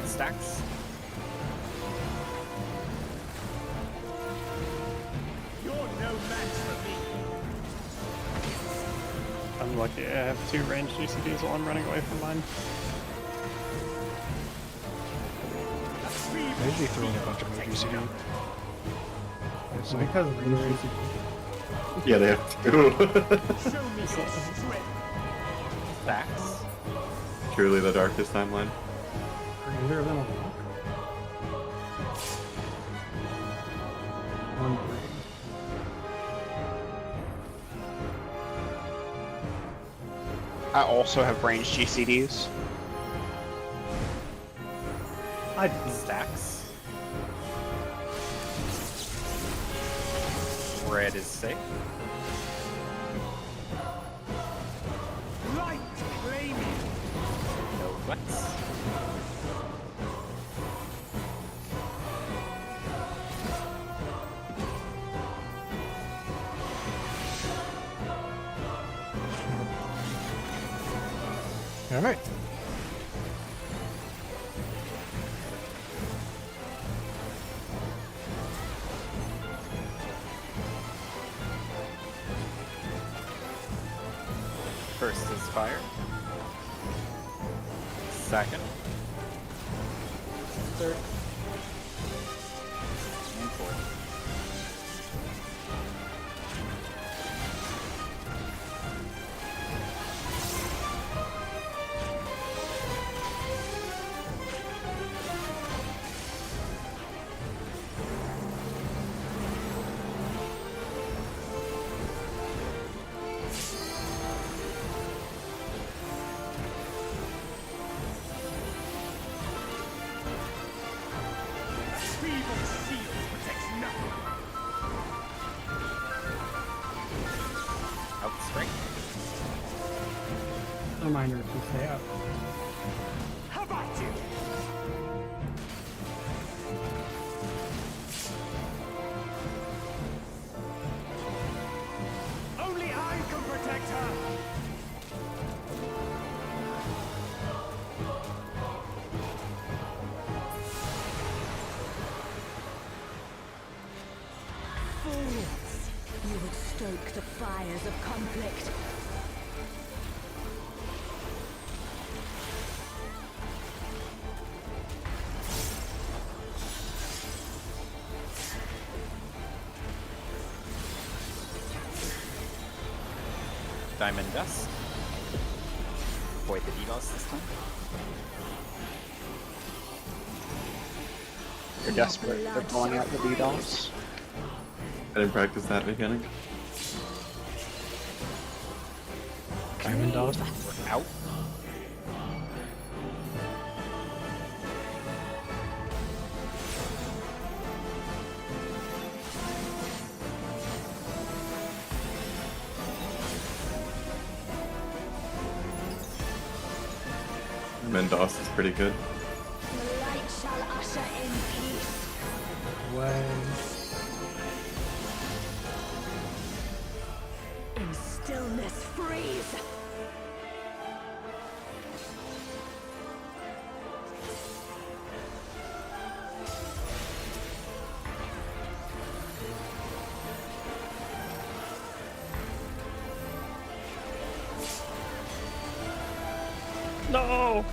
Stacks. You're no match for me. I'm lucky I have 2 ranged GCDs while I'm running away from mine. I usually throw in a bunch of GCD. It's like, Because of range GCD. Yeah, they have two. Show me your strength. Facts. Truly the darkest timeline. Are either of them a lock? One brain. I also have ranged GCDs. I Stacks. Red is safe. Light claiming. No butts. All right. First is fire. Second. Third. And fourth. A feeble shield protects nothing. Outspring. No minor to stay out. How about you? Only I can protect her. Fools! You would stoke the fires of conflict. Diamond Dust. Avoid the DDoS this time. You're desperate. They're pulling out the DDoS. I didn't practice that mechanic. Diamond Dust. We're out. Mendos is pretty good. The light shall usher in peace. When In stillness freeze. No!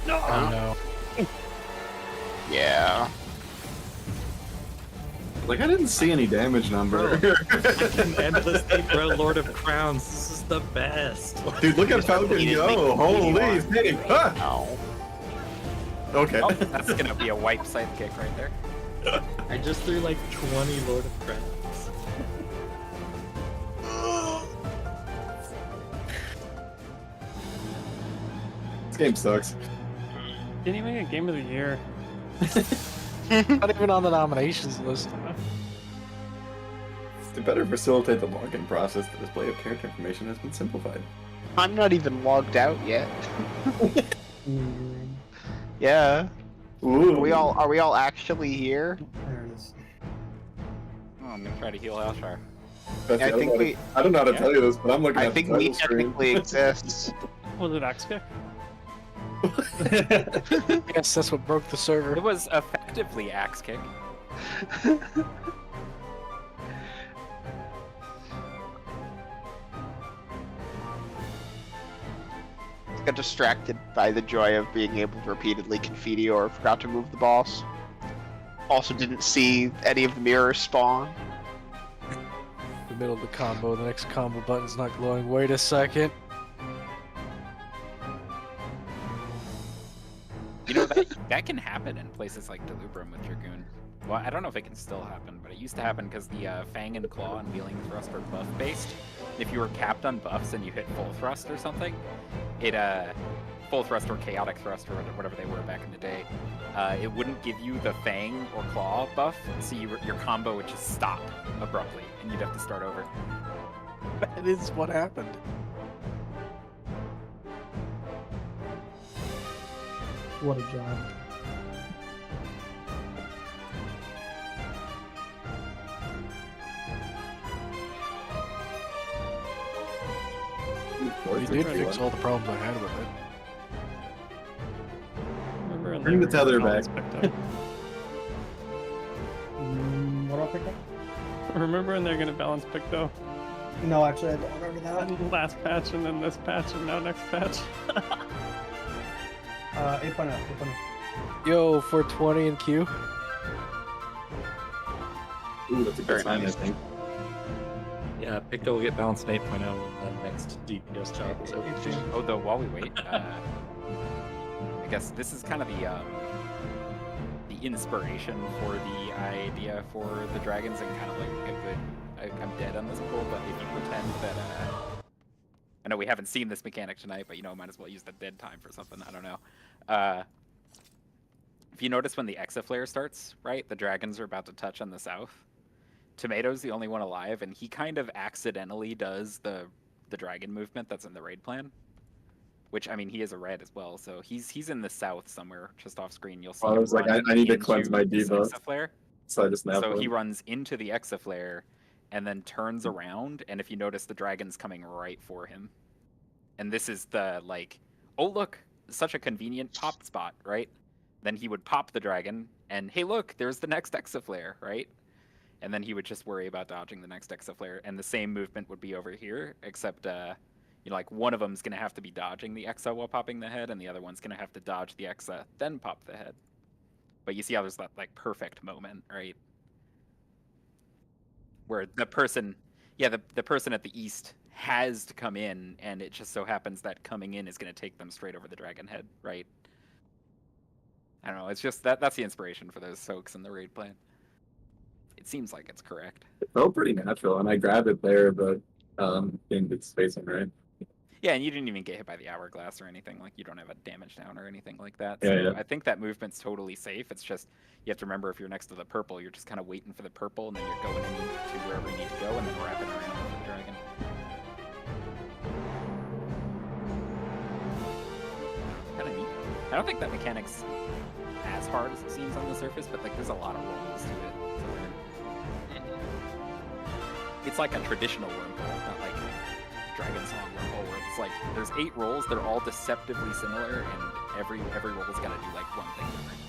No! oh no. Yeah. Like, I didn't see any damage number. Fucking endlessly, bro. Lord of Crowns. This is the best. Dude, look at Falcon go! Holy shit! Ah! No. Okay. Oh, that's gonna be a wipe sidekick right there. I just threw like 20 Lord of Crowns. This game sucks. Didn't even get Game of the Year. Not even on the nominations list. To better facilitate the login process, the display of character information has been simplified. I'm not even logged out yet. Yeah. Ooh. Are we all actually here? There it is. Oh, I'm gonna try to heal Alshar. Betsy, I think we- I don't know how to tell you this, but I'm looking I at think the we title screen. technically exist. Was it Axe Kick? Yes, that's what broke the server. It was effectively Axe Kick. Got distracted by the joy of being able to repeatedly confetti or forgot to move the boss. Also didn't see any of the mirrors spawn. the middle of the combo. The next combo button's not glowing. Wait a second. You know, that can happen in places like Delubrum with Dragoon. Well, I don't know if it can still happen, but it used to happen because the Fang and Claw and Wheeling Thrust are buff-based. If you were capped on buffs and you hit Full Thrust or something, it, Full Thrust or Chaotic Thrust or whatever they were back in the day, it wouldn't give you the Fang or Claw buff, so your combo would just stop abruptly, and you'd have to start over. That is what happened. What a job. You did fix all the problems I had with it. Remember in Bring the there, tether balance back. picked up. What do I pick up? Remember when they're gonna balance Picto? No, actually, I don't remember that. Last patch and then this patch and now next patch. 8.0. Yo, 420 and Q. Ooh, that's a Very good sign, nice. I think. Yeah, Picto will get balanced in 8.0 when the next DPS job is over. Oh, though, while we wait, I guess this is kind of the inspiration for the idea for the dragons and kind of like a good... I'm dead on this pool, but if you pretend that... I know we haven't seen this mechanic tonight, but, you know, might as well use the dead time for something. I don't know. If you notice when the Exaflare starts, right, the dragons are about to touch on the south. Tomato's the only one alive, and he kind of accidentally does the dragon movement that's in the raid plan. Which, I mean, he is a red as well, so he's in the south somewhere, just off screen. You'll see I him was like, run I need to into cleanse my this debuff. Exaflare. So I just nabbed So he him. runs into the Exaflare and then turns around, and if you notice, the dragon's coming right for him. And this is the, like, oh, look, such a convenient pop spot, right? Then he would pop the dragon, and hey, look, there's the next Exaflare, right? And then he would just worry about dodging the next Exaflare, and the same movement would be over here, except, you know, like, one of them's going to have to be dodging the Exa while popping the head, and the other one's going to have to dodge the Exa, then pop the head. But you see how there's that, like, perfect moment, right? Where the person, yeah, the person at the east has to come in, and it just so happens that coming in is going to take them straight over the dragon head, right? I don't know, it's just, that's the inspiration for those soaks in the raid plan. It seems like it's correct. It felt pretty natural, and I grabbed it there, but didn't get spacing right. Yeah, and you didn't even get hit by the hourglass or anything. Like, you don't have a damage down or anything like that. Yeah, So yeah. I think that movement's totally safe. It's just, you have to remember if you're next to the purple, you're just kind of waiting for the purple, and then you're going into wherever you need to go, and then wrapping around for the dragon. Kind of neat. I don't think that mechanic's as hard as it seems on the surface, but, like, there's a lot of rolls to it to learn. It's like a traditional wormhole, not like Dragon Song wormhole, where it's like there's 8 rolls, they're all deceptively similar, and every roll's got to do like one thing different.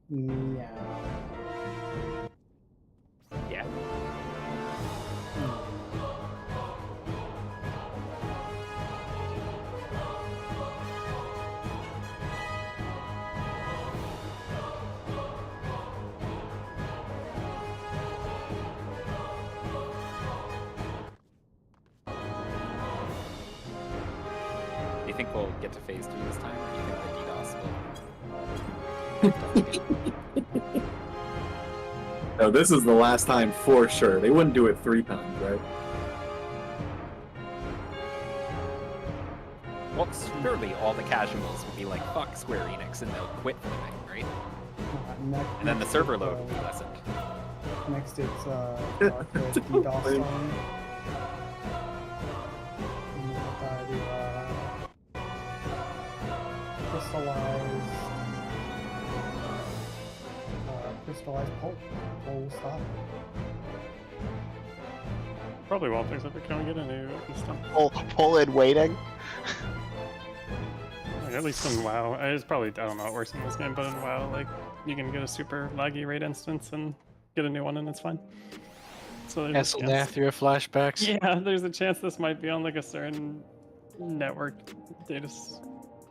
Meow. Yeah. Do you think we'll get to phase 2 this time, or do you think the DDoS will? No, this is the last time for sure. They wouldn't do it 3 times, right? Well, surely all the casuals would be like, fuck Square Enix, and they'll quit for the thing, right? And then the server load will be lessened. Next, it's Dark with DDoS on. Crystallized pulp. Full stop. Probably won't fix it, but can we get a new system? Pull in waiting. Like, at least in WoW. It's probably, I don't know how it works in this game, but in WoW, like, you can get a super laggy raid instance and get a new one and it's fine. So there's a chance. Nathria flashbacks. Yeah, there's a chance this might be on like a certain network data store.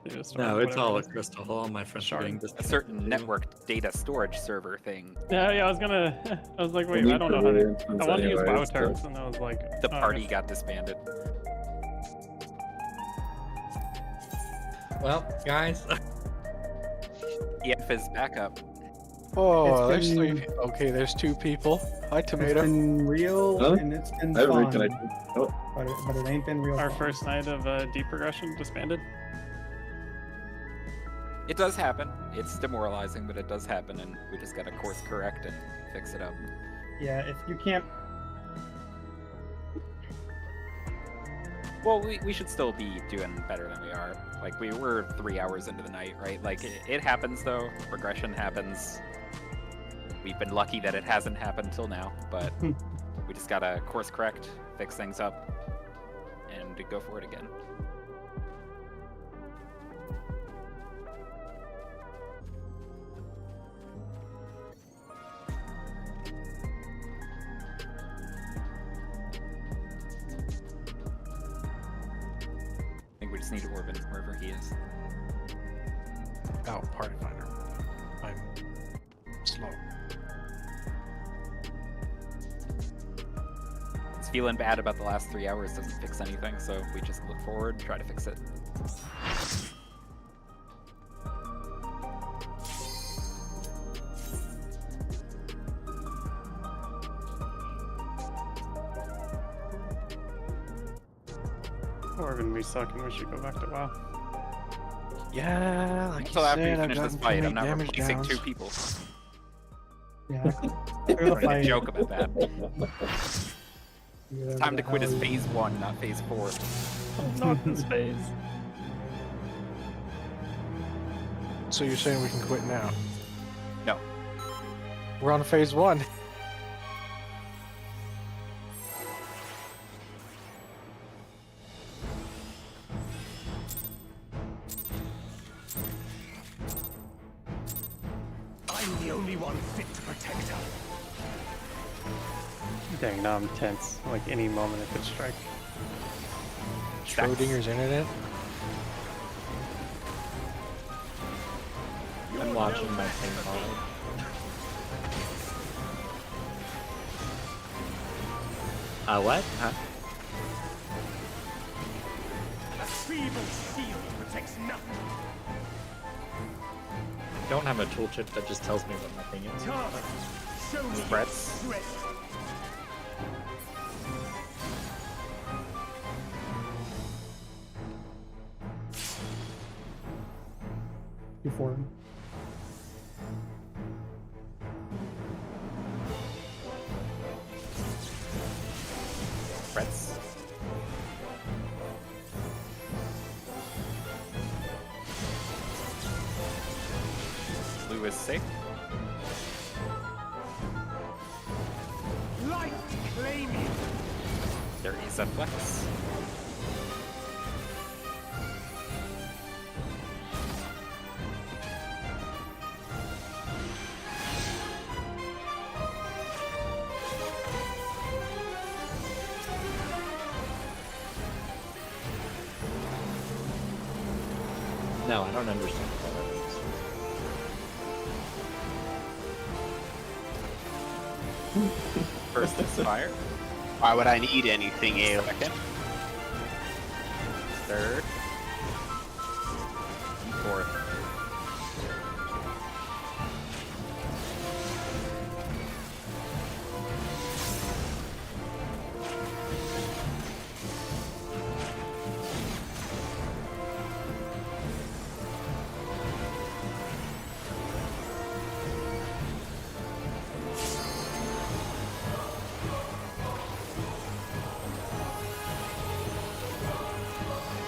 No, it's whatever all it a is. crystal hall. My friends are Shard. getting A disconnected certain too. network data storage server thing. Yeah, I was gonna. I was like, wait, need I don't know for how to. reinstance I wanted to use anyways, WoW terms, and I was like, The oh, I party guess- got disbanded. Well, guys, EF is back up. Oh, It's there's been- 3. Okay, there's 2 people. Hi, It's Tomato. been real Huh? and it's been I fun, reconnected. Oh, but it ain't been real. Our fun. first night of deep progression disbanded. It does happen. It's demoralizing, but it does happen, and we just gotta course correct and fix it up. Yeah, if you can't. Well, we should still be doing better than we are. Like, we were 3 hours into the night, right? Like, it happens, though. Progression happens. We've been lucky that it hasn't happened till now, but we just gotta course correct, fix things up, and go for it again. I think we just need Orban wherever he is. Oh, party finder. I'm slow. It's feeling bad about the last 3 hours doesn't fix anything, so we just look forward, try to fix it. Orban, we suck, and we should go back to WoW. Yeah, like Until you after you said, I've finish this gotten too fight, many I'm not damage replacing downs. 2 people. Yeah. We're Clear the gonna fight. joke about that. Yeah, It's time to the quit as hell you- phase 1, not phase 4. Not this phase. So you're saying we can quit now? No. We're on phase 1. I'm the only one fit to protect her. Dang, now I'm tense. Like any moment it could strike. Schrodinger's internet. I'm watching my thing live. What? Huh? A feeble shield protects nothing. I don't have a tooltip that just tells me what my thing is. Task. Show me your Threats. strength. Before. Threats. Blue is safe. Light claiming. There is a flex. No, I don't understand what that means. First is fire. Why would I need anything else? Second. Third. And fourth.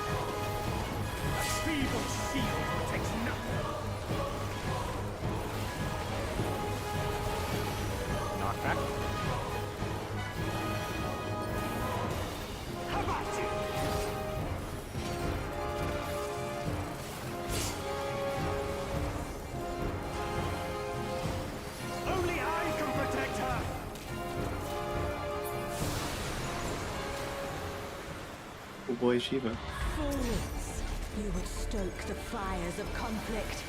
A feeble shield protects Oh boy, Shiva. Fools! You would stoke the fires of conflict.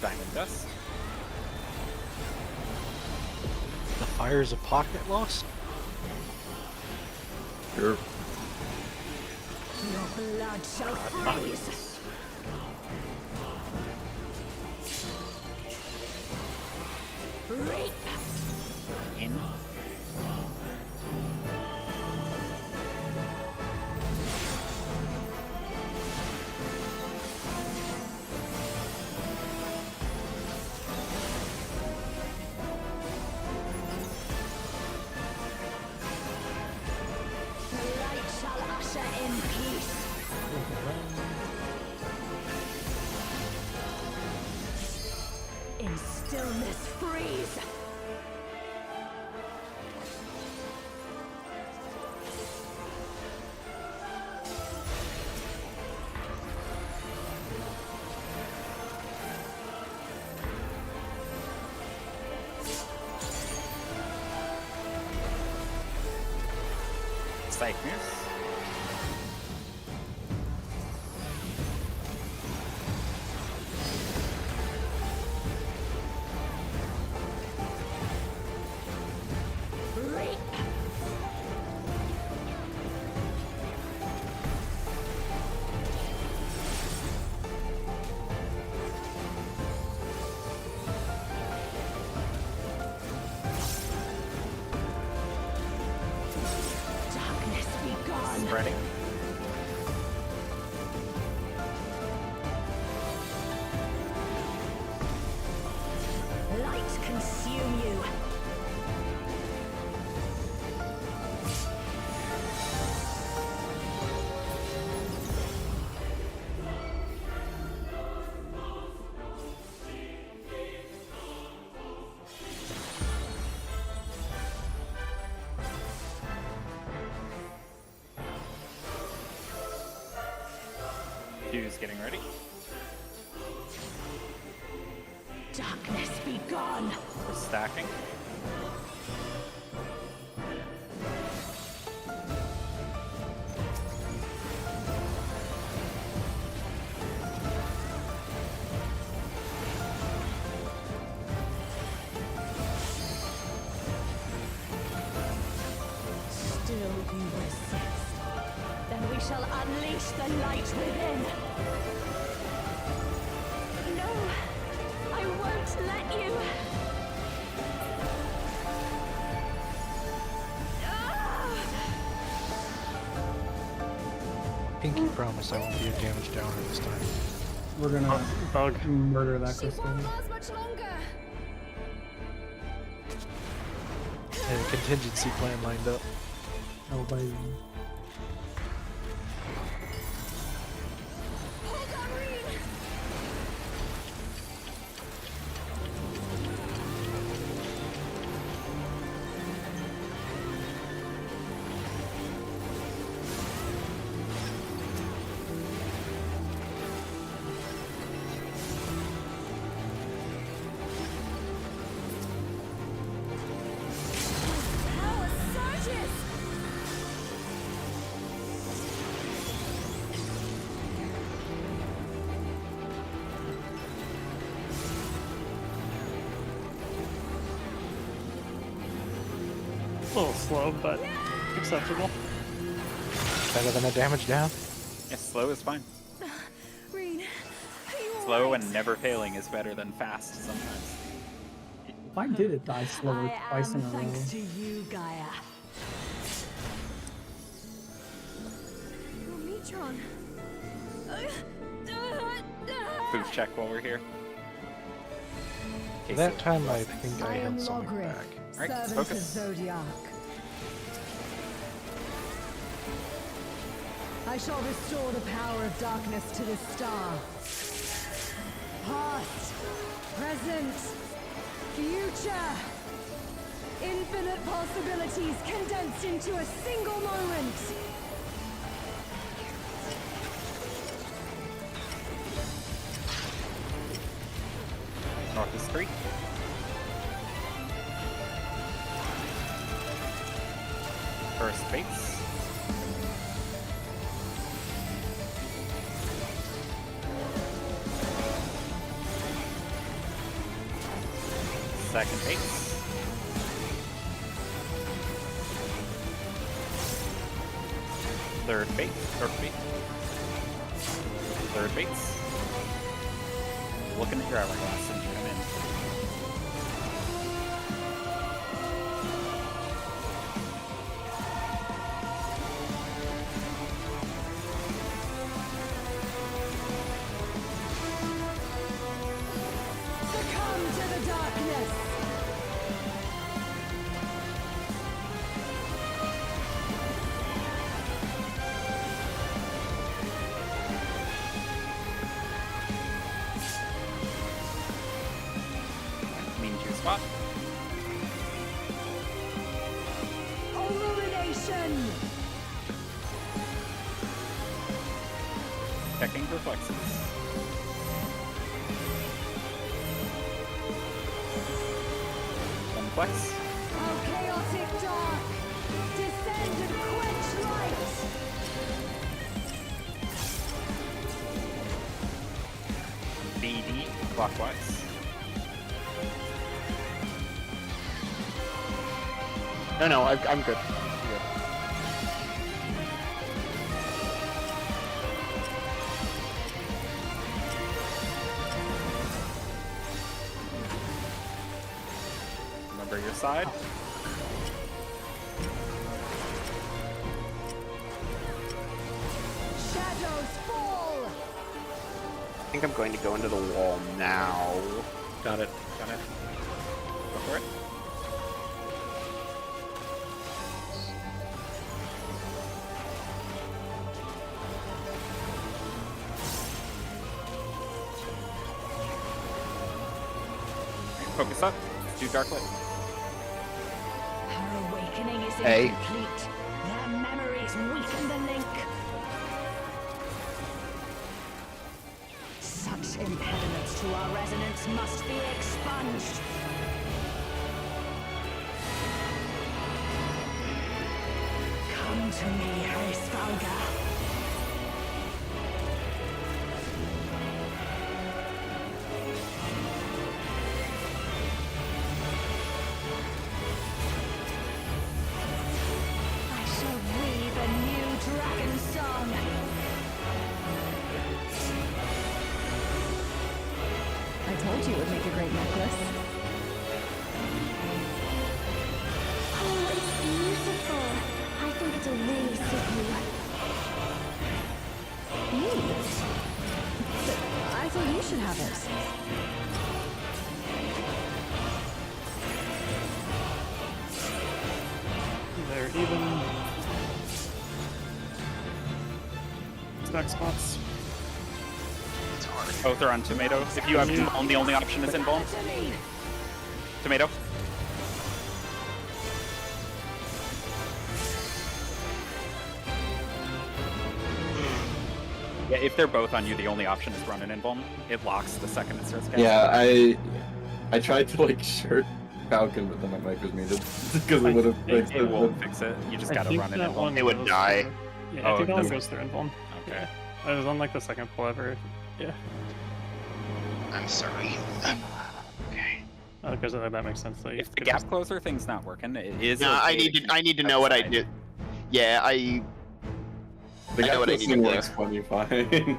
Diamond dust. The fire's a pocket lost? Sure. Your blood shall freeze! Reap! In. The light shall usher in peace. In stillness freeze. Cygnus. Reap! Darkness be gone. Spreading. Light consume you. Q's getting ready. Darkness be gone. We're stacking. Still you resist. Then we shall unleash the light within. No, I won't let you. Ah! Pinky promise I won't be a damage downer this time. We're gonna Bug. murder that She crystal. won't last much longer. And a contingency plan lined up. Oh, baby. Hold on, Reen. Power surges. A little slow, but acceptable. Better than a damage down? Yeah, slow is fine. Reen, are you Slow alright? and never failing is better than fast sometimes. Why did it die slower I twice in am a row? thanks to you, Gaia. Oh, Metron. Boost check while we're here. Okay, That so- time I think I I am had something Logrin, back. Alright, servant focus. of Zodiac. I shall restore the power of darkness to this star. Past, present, future. Infinite possibilities condensed into a single moment. South is 3. First base. Second base. Third base. Third base. Looking at your hourglass and you're in. Succumb to the darkness! Mean juice spot. Illumination! Checking reflexes. One flex. How chaotic dark! Descend and quench light! BD clockwise. No, I'm good. Remember your side. Shadows fall! I think I'm going to go into the wall now. Got it. Go for it. Focus up. Let's do dark lit. Her awakening is Hey. incomplete. Their memories weaken the link. Such impediments to our resonance must be expunged. Come to me, Hrisvalga. I shall weave a new dragon song. I told you it would make a great necklace. Oh, it's beautiful. I think it'll really suit you. Me? But I thought you should have it. They're even. Stack spots. Both are on tomato. If you have invuln, the only option is invuln. Tomato. Yeah, if they're both on you, the only option is run an invuln. It locks the second it starts casting. Yeah, I tried to like shirt Falcon, but then my mic was muted because it would have fixed It it. won't fix it. You just I gotta think run an that invuln. one It would goes die. through- Yeah, Oh, I think that one does it? goes through invuln. Okay. I was on like the second pull ever. Yeah. I'm sorry. Okay. Because that makes sense. That you If the could gap just- closer thing's not working, it is. No, I okay need to keep know what I outside. did. Yeah, The I know guy what I this need thing to do. works funny fine.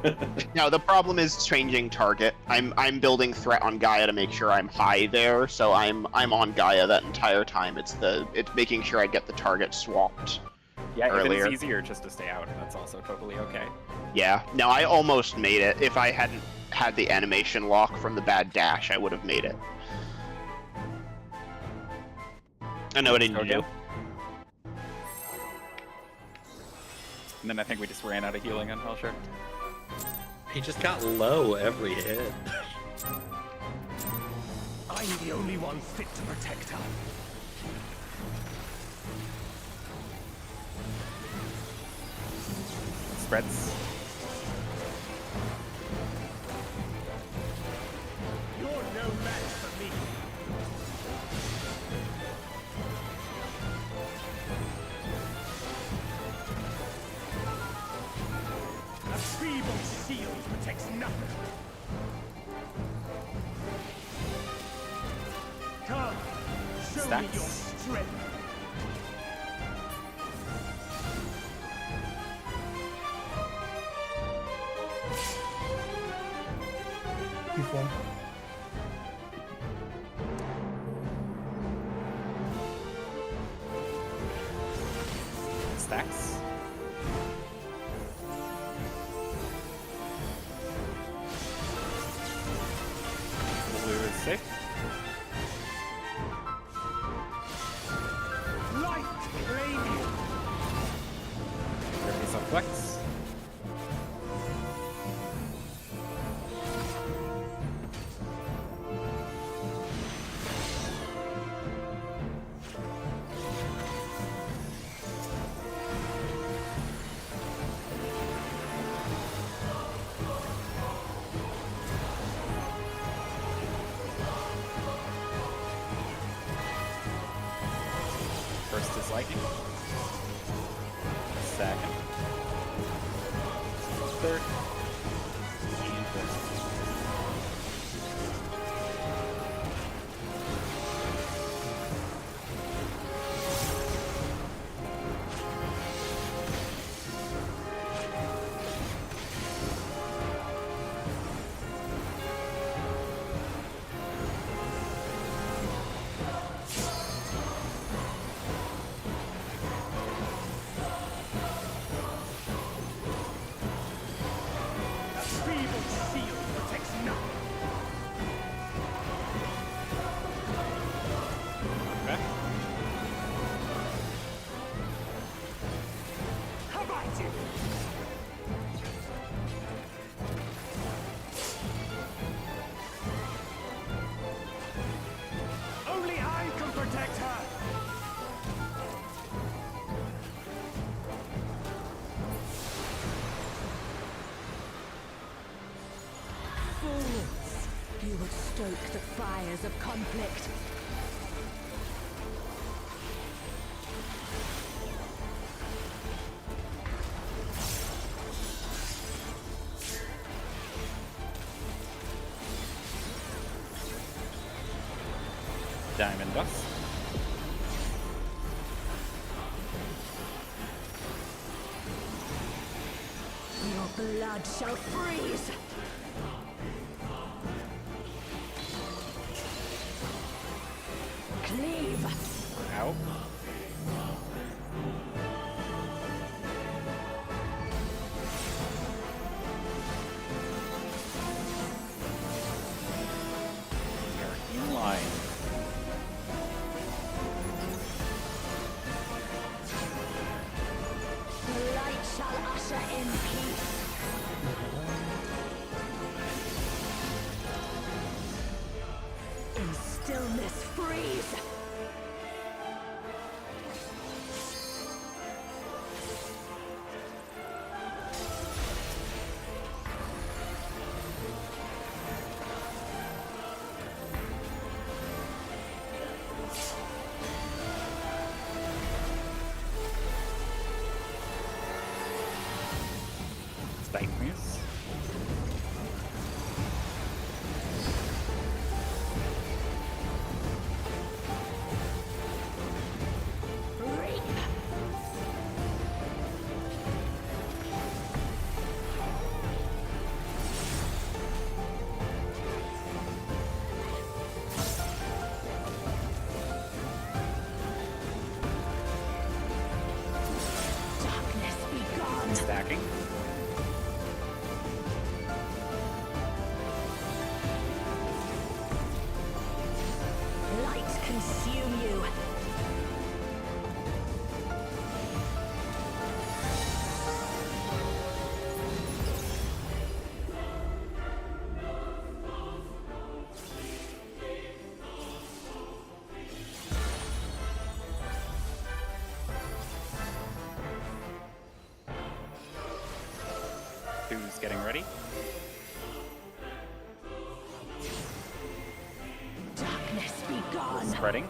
No, the problem is changing target. I'm building threat on Gaia to make sure I'm high there, so I'm on Gaia that entire time. It's making sure I get the target swapped. Yeah, if earlier. it's easier just to stay out, that's also totally okay. Yeah. No, I almost made it. If I hadn't had the animation lock from the bad dash, I would have made it. I know what I need to do. And then I think we just ran out of healing on Hellshark. He just got low every hit. I'm the only one fit to protect her. Spreads. You're no match for shield protects nothing. Come, show me your strength. Q4. Stacks. Blue is safe. Light claim you. There is a flex. First is lightning. Second. Third. And fourth. Feeble shield protects nothing. Okay. How about you? Only I can protect her. Fools! You would stoke the fires of conflict. Diamond dust. Your blood shall freeze! Cleave! Out. We are in line. The light shall usher in peace. In stillness freeze. Darkness. Reap! Darkness be gone! Stacking. Light consume you! Who's getting ready? Darkness be gone! Spreading.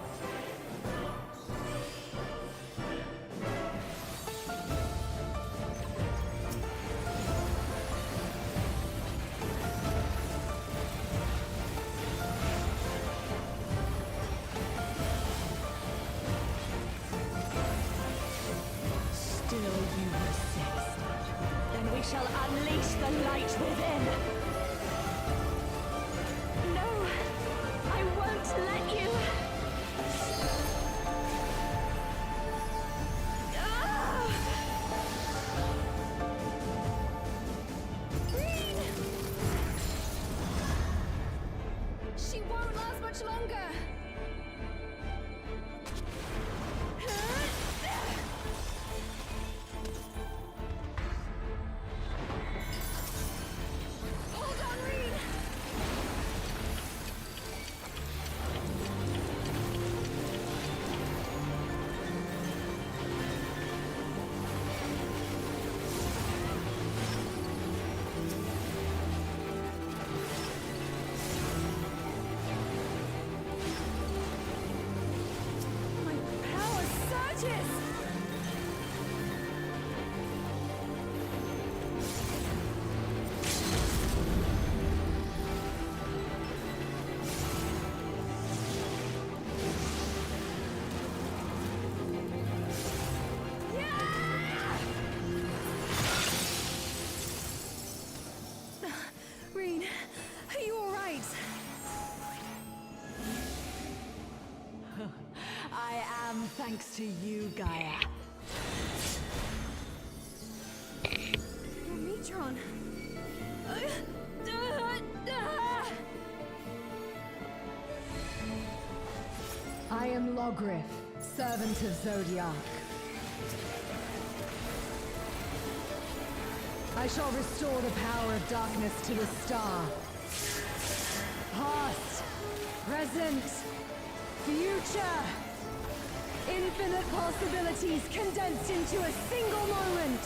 thanks to you, Gaia. Metron. I am Logriff, servant of Zodiac. I shall restore the power of darkness to the star. Past, present, future. Infinite possibilities condensed into a single moment.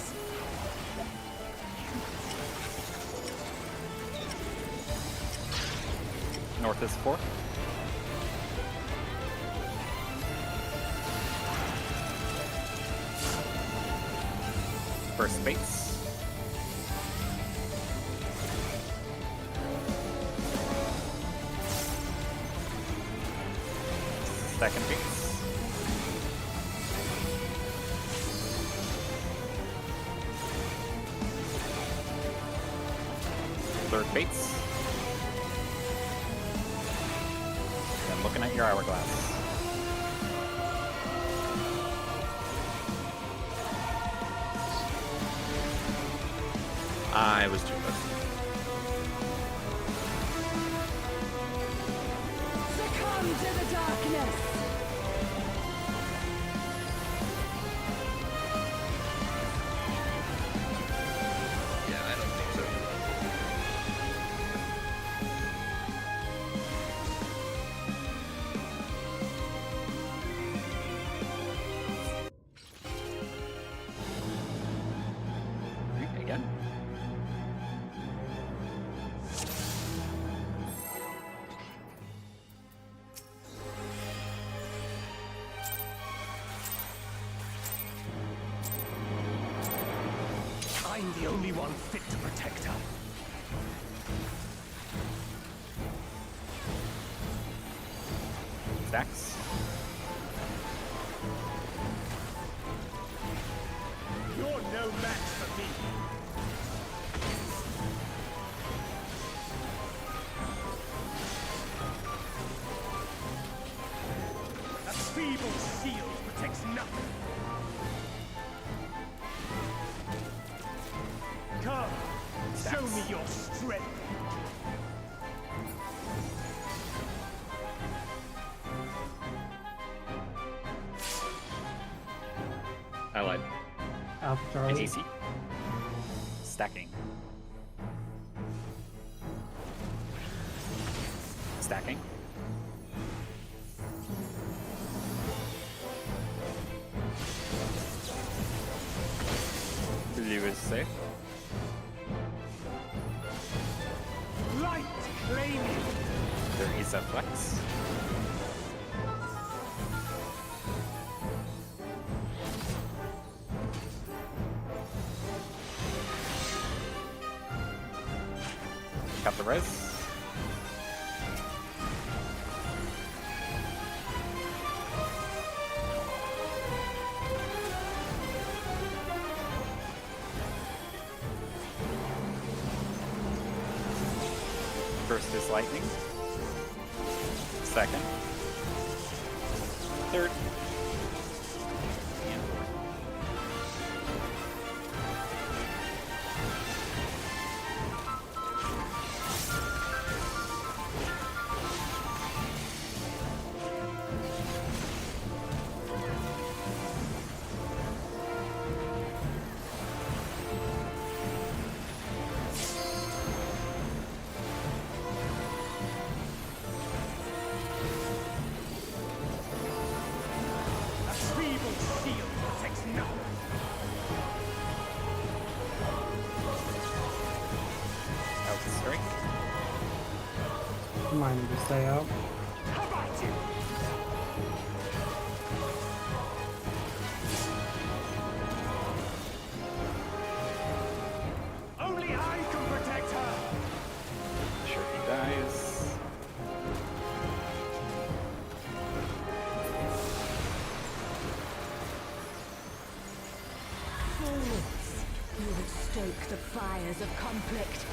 North is 4. First base. Second base. Third base. I'm looking at your hourglass. I was too close. Succumb to the darkness. Yeah, I don't think so. Again. I'm the only one fit to protect her. Stacks. You're no match for me. A feeble shield protects nothing. Come, show me your strength. I lied. Alpha Charlie. ATC. Stacking. Stacking. Blue is safe. Light claiming. There is a flex. Got the res. First is lightning. Second. Third. And fourth. A feeble shield protects nothing. Out to strike. Remind me to stay out. How about you? Only I can protect her. Sure he dies. Fools, you would stoke the fires of conflict.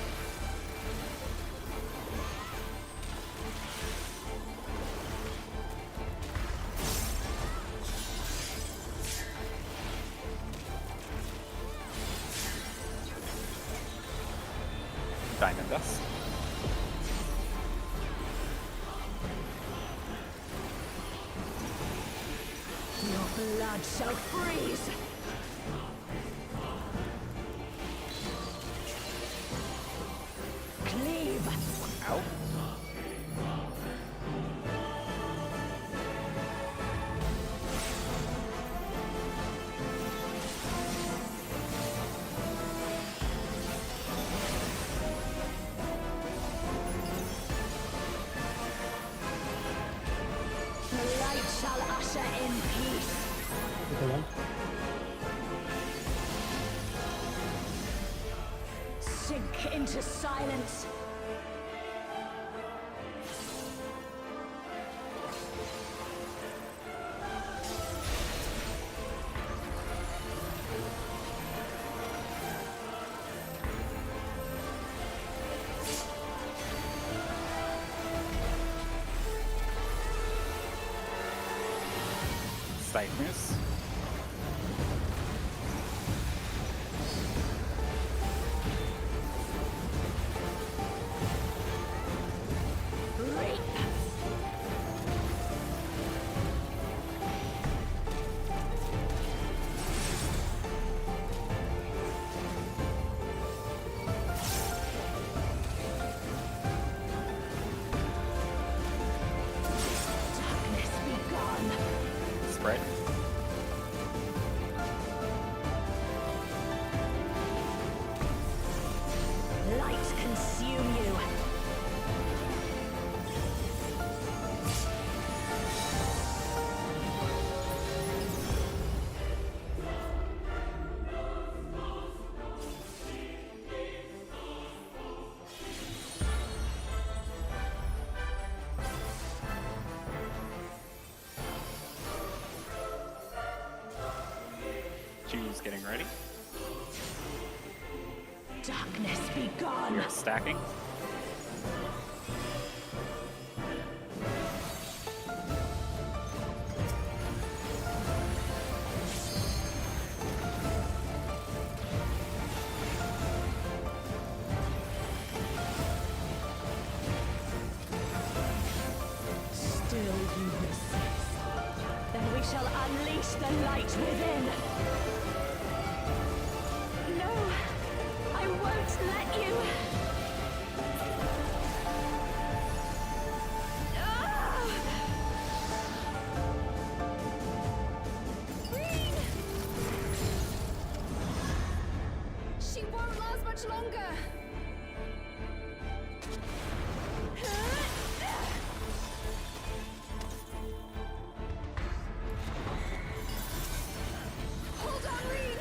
Diamond Dust. Your blood shall freeze. Cleave. Out. The light shall usher in peace. Okay, one. Sink into silence. Cygnus. Reap. Darkness be gone. Spread. Light consume you. June's getting ready. Darkness be We gone. are stacking. Still you resist. Then we shall unleash the light within. No, I won't let you. Ah! Green! She won't last much longer. Hold on, Reed!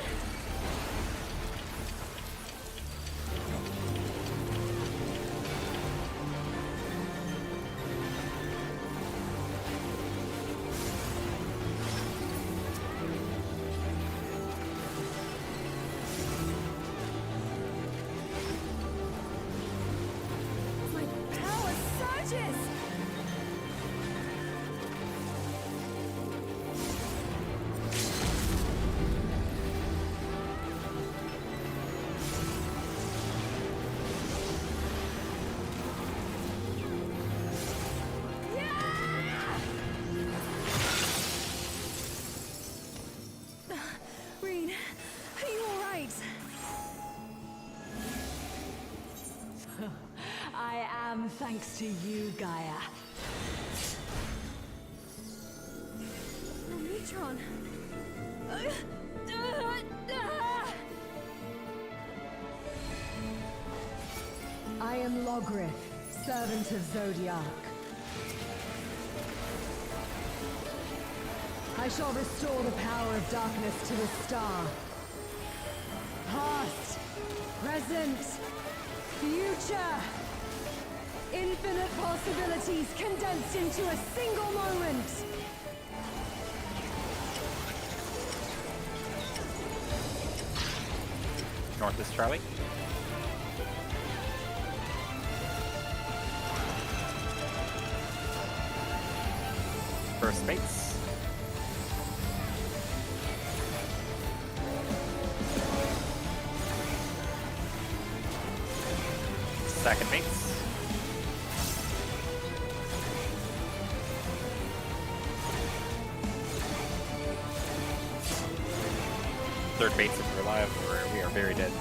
My power surges! Reed, are you alright? I am, thanks to you, Gaia. Neutron. I am Logrith, servant of Zodiac. I shall restore the power of darkness to the star. Past, present, future. Infinite possibilities condensed into a single moment. North is Charlie. First base. Second baits. Third baits if we're alive, or we are very dead.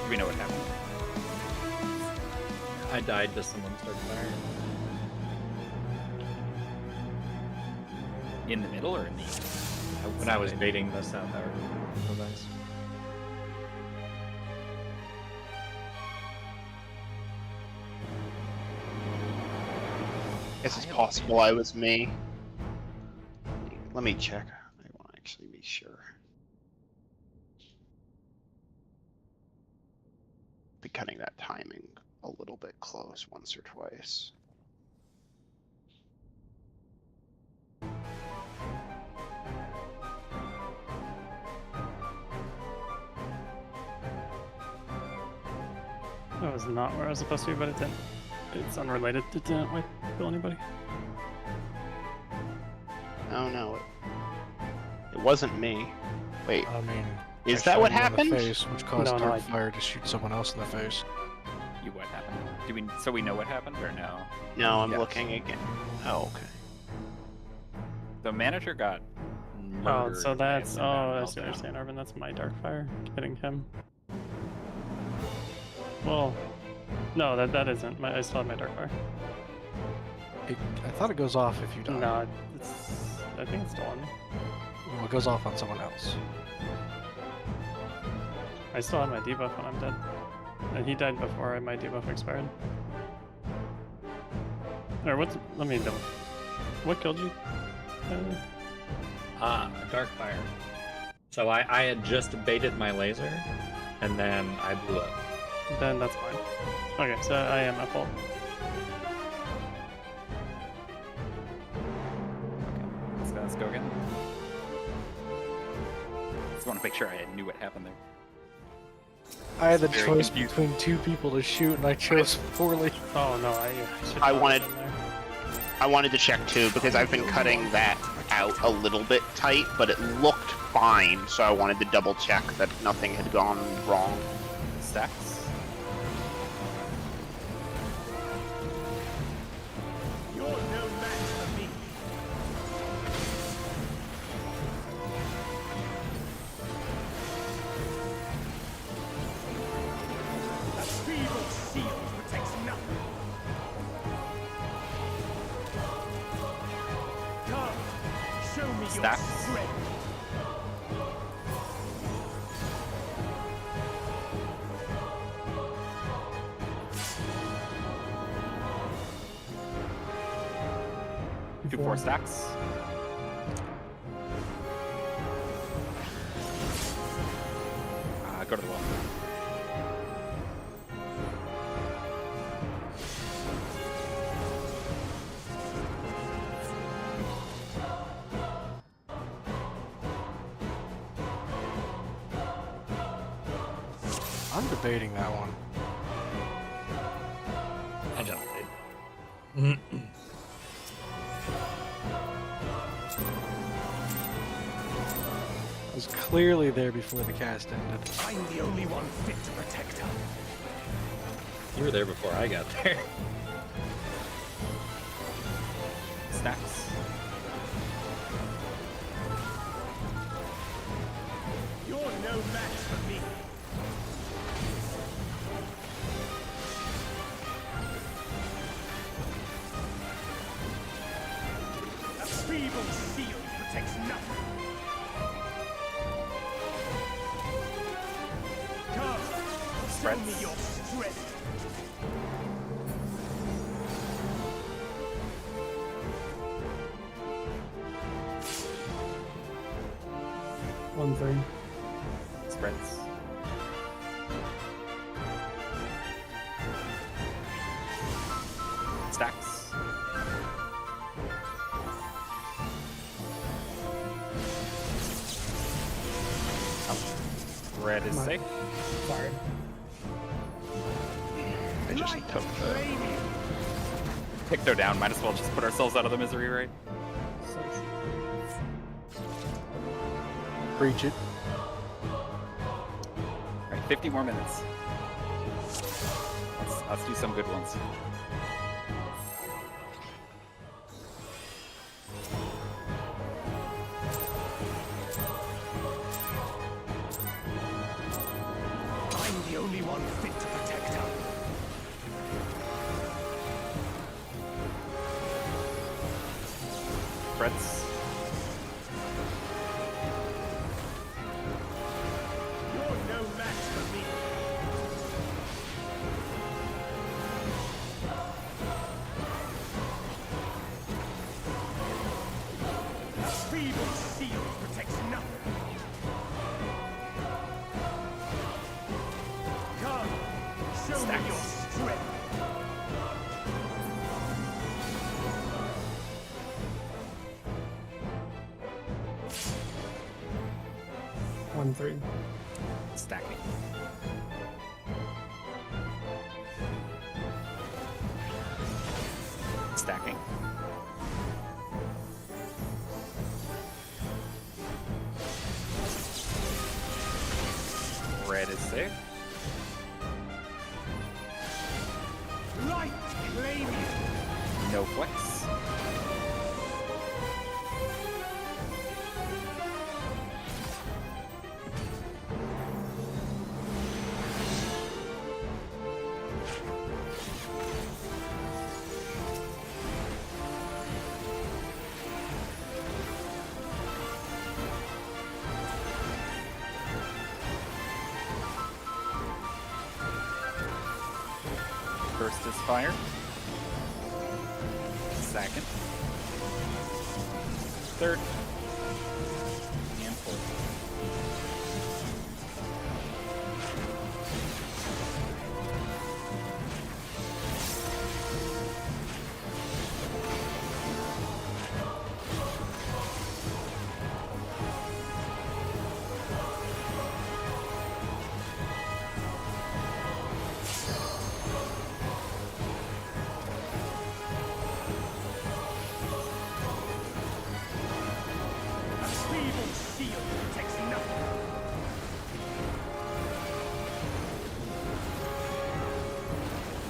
Do we know what happened? I died to someone started firing. In the middle or in the When I was baiting the south tower. Oh, nice. Guess it's possible I was me. Let me check. I want to actually be sure. Be cutting that timing a little bit close once or twice. That was not where I was supposed to be, but it didn't. It's unrelated. It didn't kill anybody. Oh no, it wasn't me. Wait, I mean, is I that what shot you in the happened? face, which caused No, dark I- fire to shoot someone else in the face. You what happened? Do we so we know what happened or no? No, I'm Yes. looking again. Oh, okay. The manager got Oh, murdered so by a that's Simbat I see what you're meltdown. saying, Arvin. That's my dark fire hitting him. Well, no, that isn't. I still have my dark fire. I thought it goes off if you die. No, it's. I think it's still on me. Well, it goes off on someone else. I still have my debuff when I'm dead, and he died before my debuff expired. Or what's? Let me know. What killed you? Dark fire. So I had just baited my laser, and then I blew up. Then that's fine. Okay, so I am at fault. Let's go again. Just want to make sure I knew what happened there. I had the Very choice confused. between two people to shoot, and I chose poorly. Oh no, I should I not have wanted- been there. I wanted to check too because I've been cutting that out a little bit tight, but it looked fine, so I wanted to double check that nothing had gone wrong. Stacks. You're no match for me. A feeble shield protects nothing. Come, show me Stacks. your strength. Do 4 stacks. Go to the wall. I'm debating that one. I jumped. I was clearly there before the cast ended. I'm the only one fit to protect her. You were there before I got there. Stacks. You're no match for me. A feeble shield protects nothing. Come, show me Spreads. your strength. One thing. Spreads. Stacks. Red is safe. Sorry. I just took the. Picto down. Might as well just put ourselves out of the misery, right? So Preach it. All right, 50 more minutes. Let's do some good ones. I'm the only one fit to protect her. Threats. You're no match for me. A feeble shield protects nothing. Come, show me your strength. one, 3. Stacking. Stacking. Red is safe. Light claim you. No flex. First is fire. Second. Third. And fourth. A feeble shield protects nothing.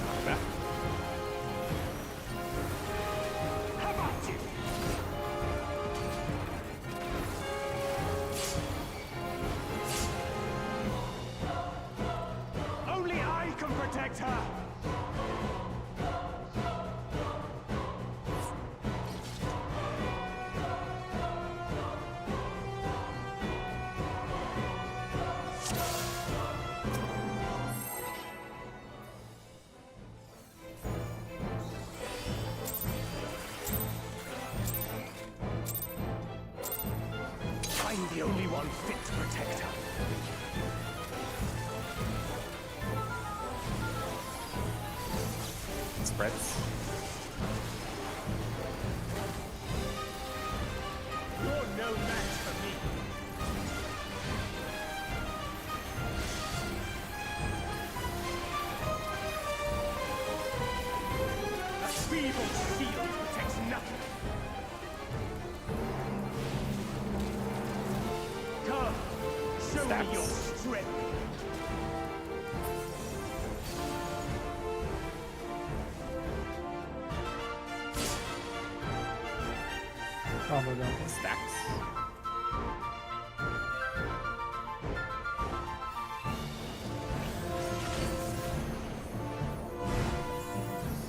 Not bad. How about you? Only I can protect her. I'm the only one fit to protect her. Spreads. You're no match for me. A feeble shield protects nothing. Come, show me your strength. Probably don't. Stacks.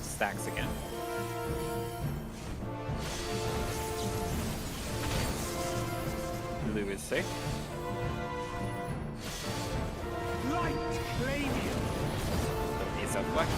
Stacks again. Blue is safe. Light claim you. Is a flex.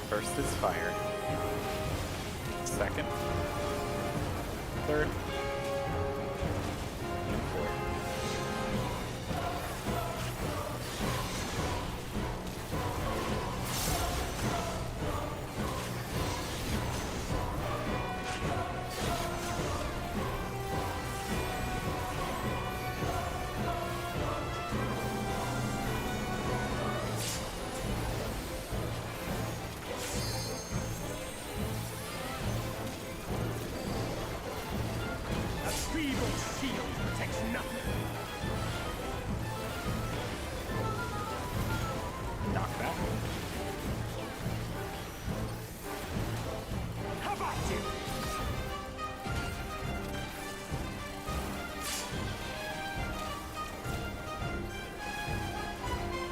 First is fire. Second. third. And fourth. A feeble shield protects nothing. Knock that. How about you?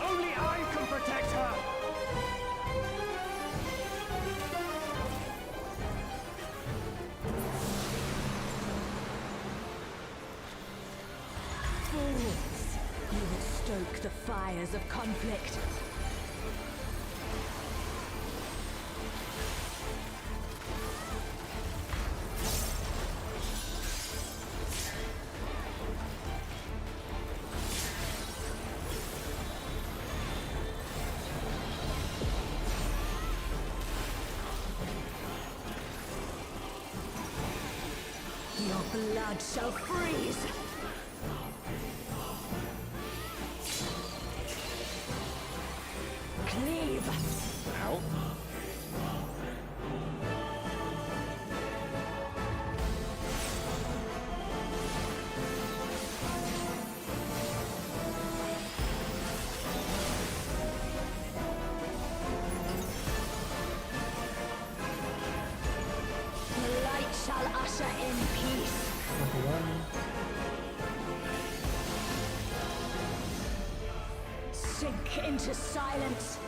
Only I can protect her. Fools! You will stoke the fires of conflict. Your blood shall freeze! Cleave! Ow. The light shall usher in peace. Number one. Sink into silence.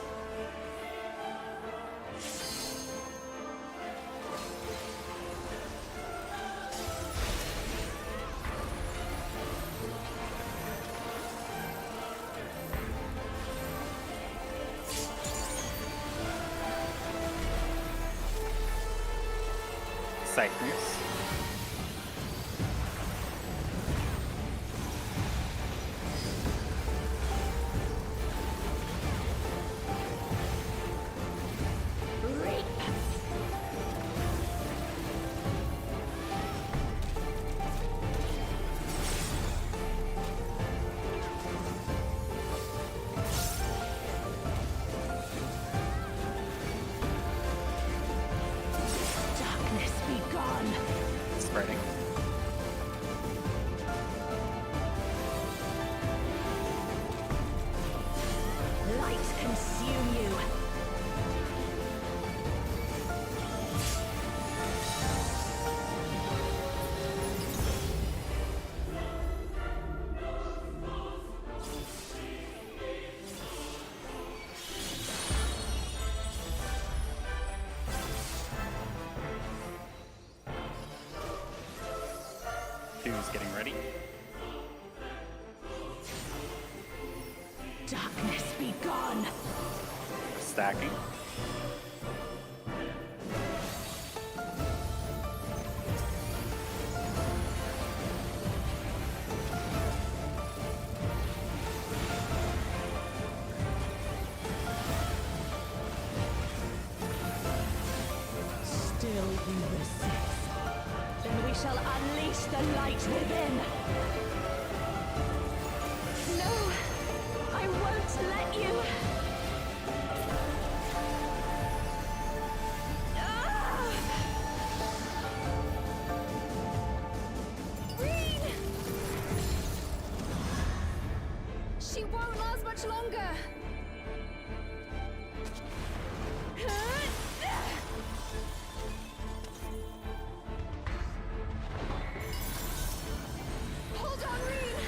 Cypress. Reap! Darkness be gone. Spreading. Light consume you. Two's getting ready. Darkness be gone. Stacking. Still you resist. Then we shall unleash the light within. No, I won't let you. Ah! Reen! She won't last much longer. Hold on, Reen!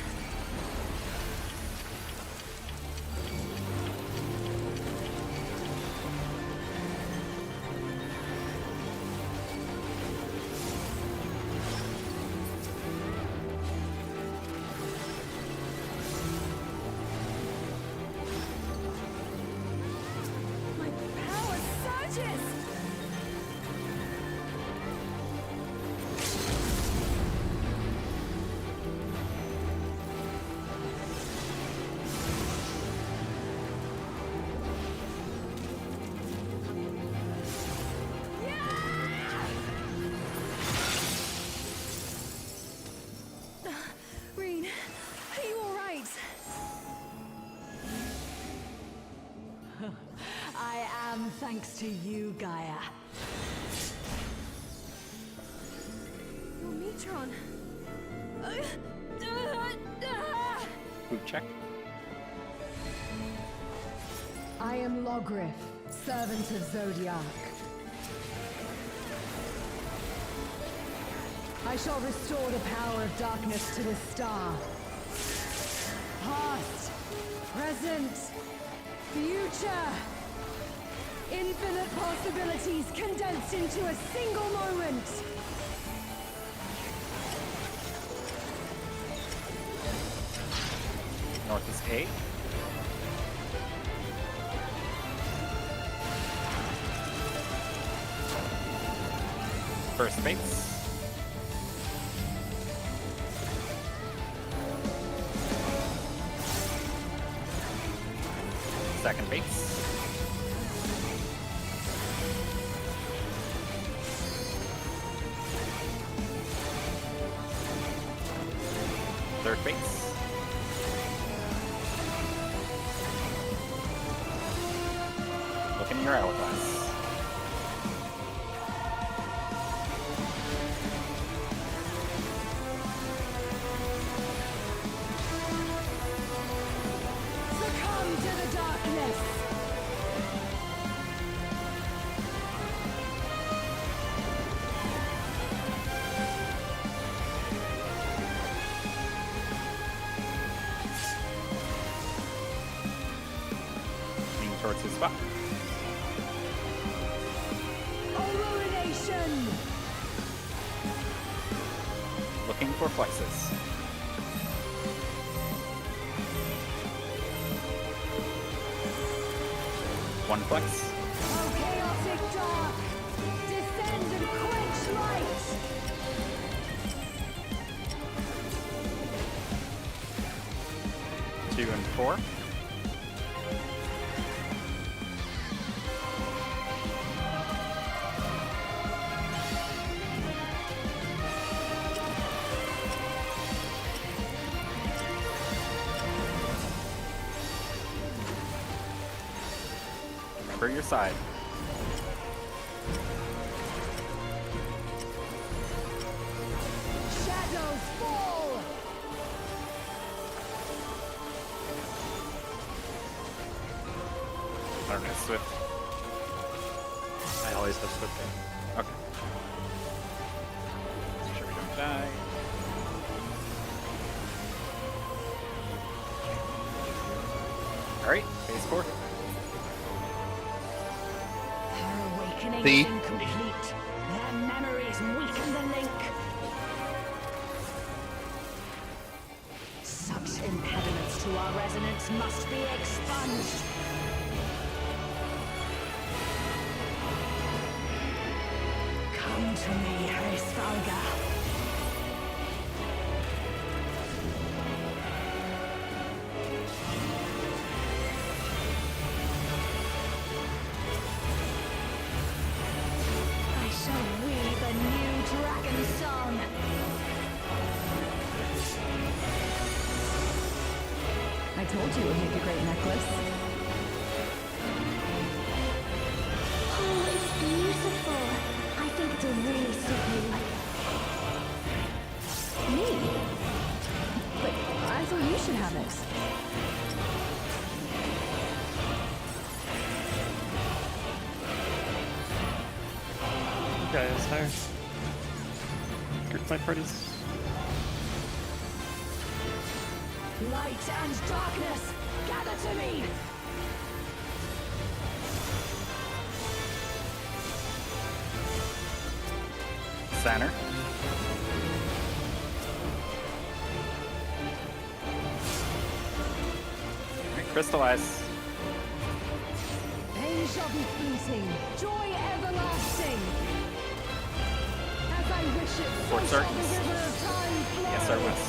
thanks to you, Gaia. Your Metron. Boot check. I am Logrif, servant of Zodiac. I shall restore the power of darkness to the star. Past, present, future. Infinite possibilities condensed into a single moment. North is A. First base. Second base. Third base. Look in your hourglass. Succumb to the darkness. Leaning towards his spot. Illumination. Looking for flexes. One flex. Oh, chaotic dark. Descend and quench light. 2 and 4. Remember your side. Shadows fall. I don't know, Swift. I always have Swift there. Okay. Make sure we don't die. Alright, phase 4. Her awakening See? is incomplete. Their memories weaken the link. Such impediments to our resonance must be expunged. Come to me, Hrisvalga. I shall weave a new dragon song. I told you it would make a great necklace. Oh, it's beautiful. I think it'll really suit you. Me? But I thought you should have it. Okay, it's higher. Group my parties. Light and darkness, gather to me! Center. Alright, crystallize. Pain shall be fleeting, joy everlasting. As I wish it, so Port shall the circuits. river of time flow. Yes, sir, west.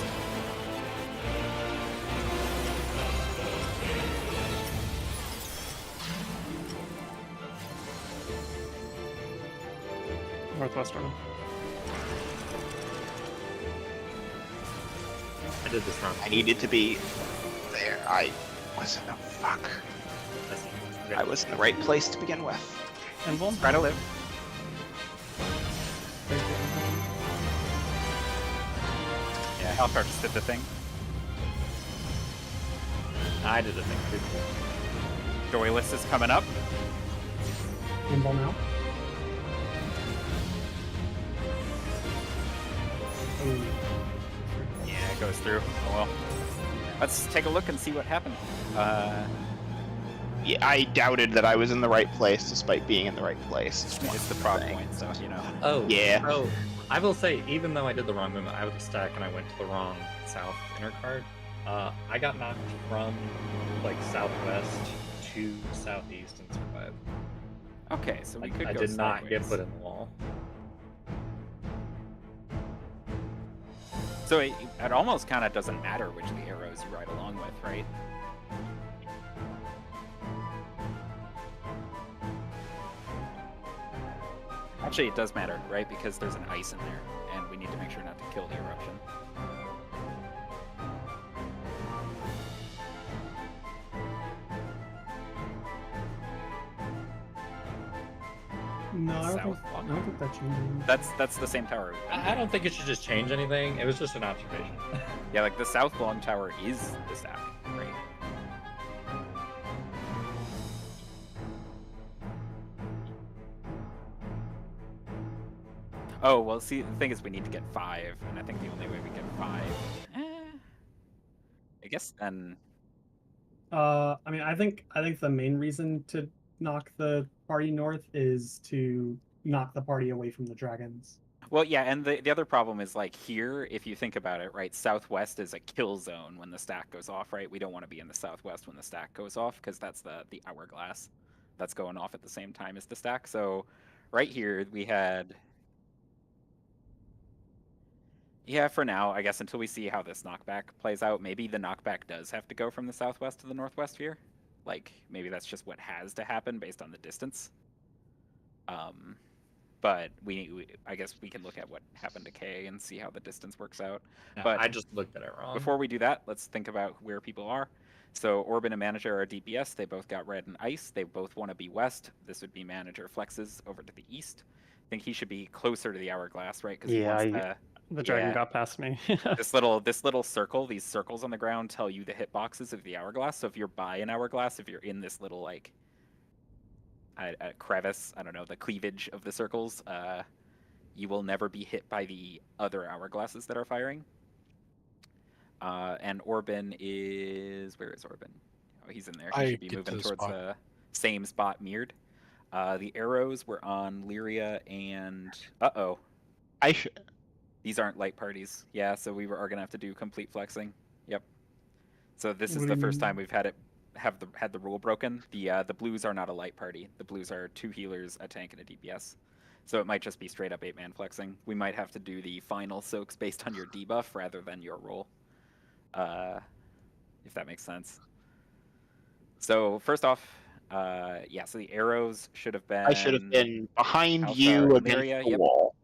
Northwestern. I did this wrong. I needed to be there. I wasn't. Oh, fuck. I see. I was in the right place to begin with. Emblem? Try to live. Yeah, Hellfire just did the thing. I did the thing too. Joyless is coming up. Pinball now. Oh. Yeah, it goes through. Oh well. Let's take a look and see what happened. Yeah, I doubted that I was in the right place despite being in the right place. It's the prop point, so you know. Oh, Yeah. So I will say, even though I did the wrong movement, I was a stack and I went to the wrong south inner card. I got knocked from like southwest to southeast and survived. Okay, so we could I go did not get sideways. put in the wall. So it almost kind of doesn't matter which of the arrows you ride along with, right? Actually, it does matter, right? Because there's an ice in there, and we need to make sure not to kill the eruption. No, I don't, think, South I block. don't think that changes. That's the same tower. I don't think it should just change anything. It was just an observation. Yeah, like the south long tower is the stack, right? Oh, well, see, the thing is we need to get 5, and I think the only way we get 5... I guess then... I mean, I think the main reason to knock the party north is to knock the party away from the dragons. Well, yeah, and the other problem is, like, here, if you think about it, right, southwest is a kill zone when the stack goes off, right? We don't want to be in the southwest when the stack goes off, because that's the hourglass that's going off at the same time as the stack. So right here, we had... Yeah, for now, I guess until we see how this knockback plays out, maybe the knockback does have to go from the southwest to the northwest here. Like, maybe that's just what has to happen based on the distance. But I guess we can look at what happened to K and see how the distance works out. Yeah, But I just looked at it wrong. before we do that, let's think about where people are. So Orban and Manager are DPS. They both got red and ice. They both want to be west. This would be Manager flexes over to the east. I think he should be closer to the hourglass, right? Because Yeah, he wants the dragon yeah. got past me. this little circle, these circles on the ground tell you the hitboxes of the hourglass. So if you're by an hourglass, if you're in this little like a crevice, I don't know, the cleavage of the circles, you will never be hit by the other hourglasses that are firing. And Orban is... Where is Orban? Oh, he's in there. He I should be get moving to the towards spot. the same spot mirrored. The arrows were on Lyria and... Uh-oh. These aren't light parties. Yeah, so we are going to have to do complete flexing. Yep. So this is What do the you first mean? time we've had the rule broken. The blues are not a light party. The blues are 2 healers, a tank, and a DPS. So it might just be straight up 8-man flexing. We might have to do the final soaks based on your debuff rather than your roll. If that makes sense. So first off, yeah, so the arrows should have been... I should have been behind Alpha you and against Lyria, the yep. wall.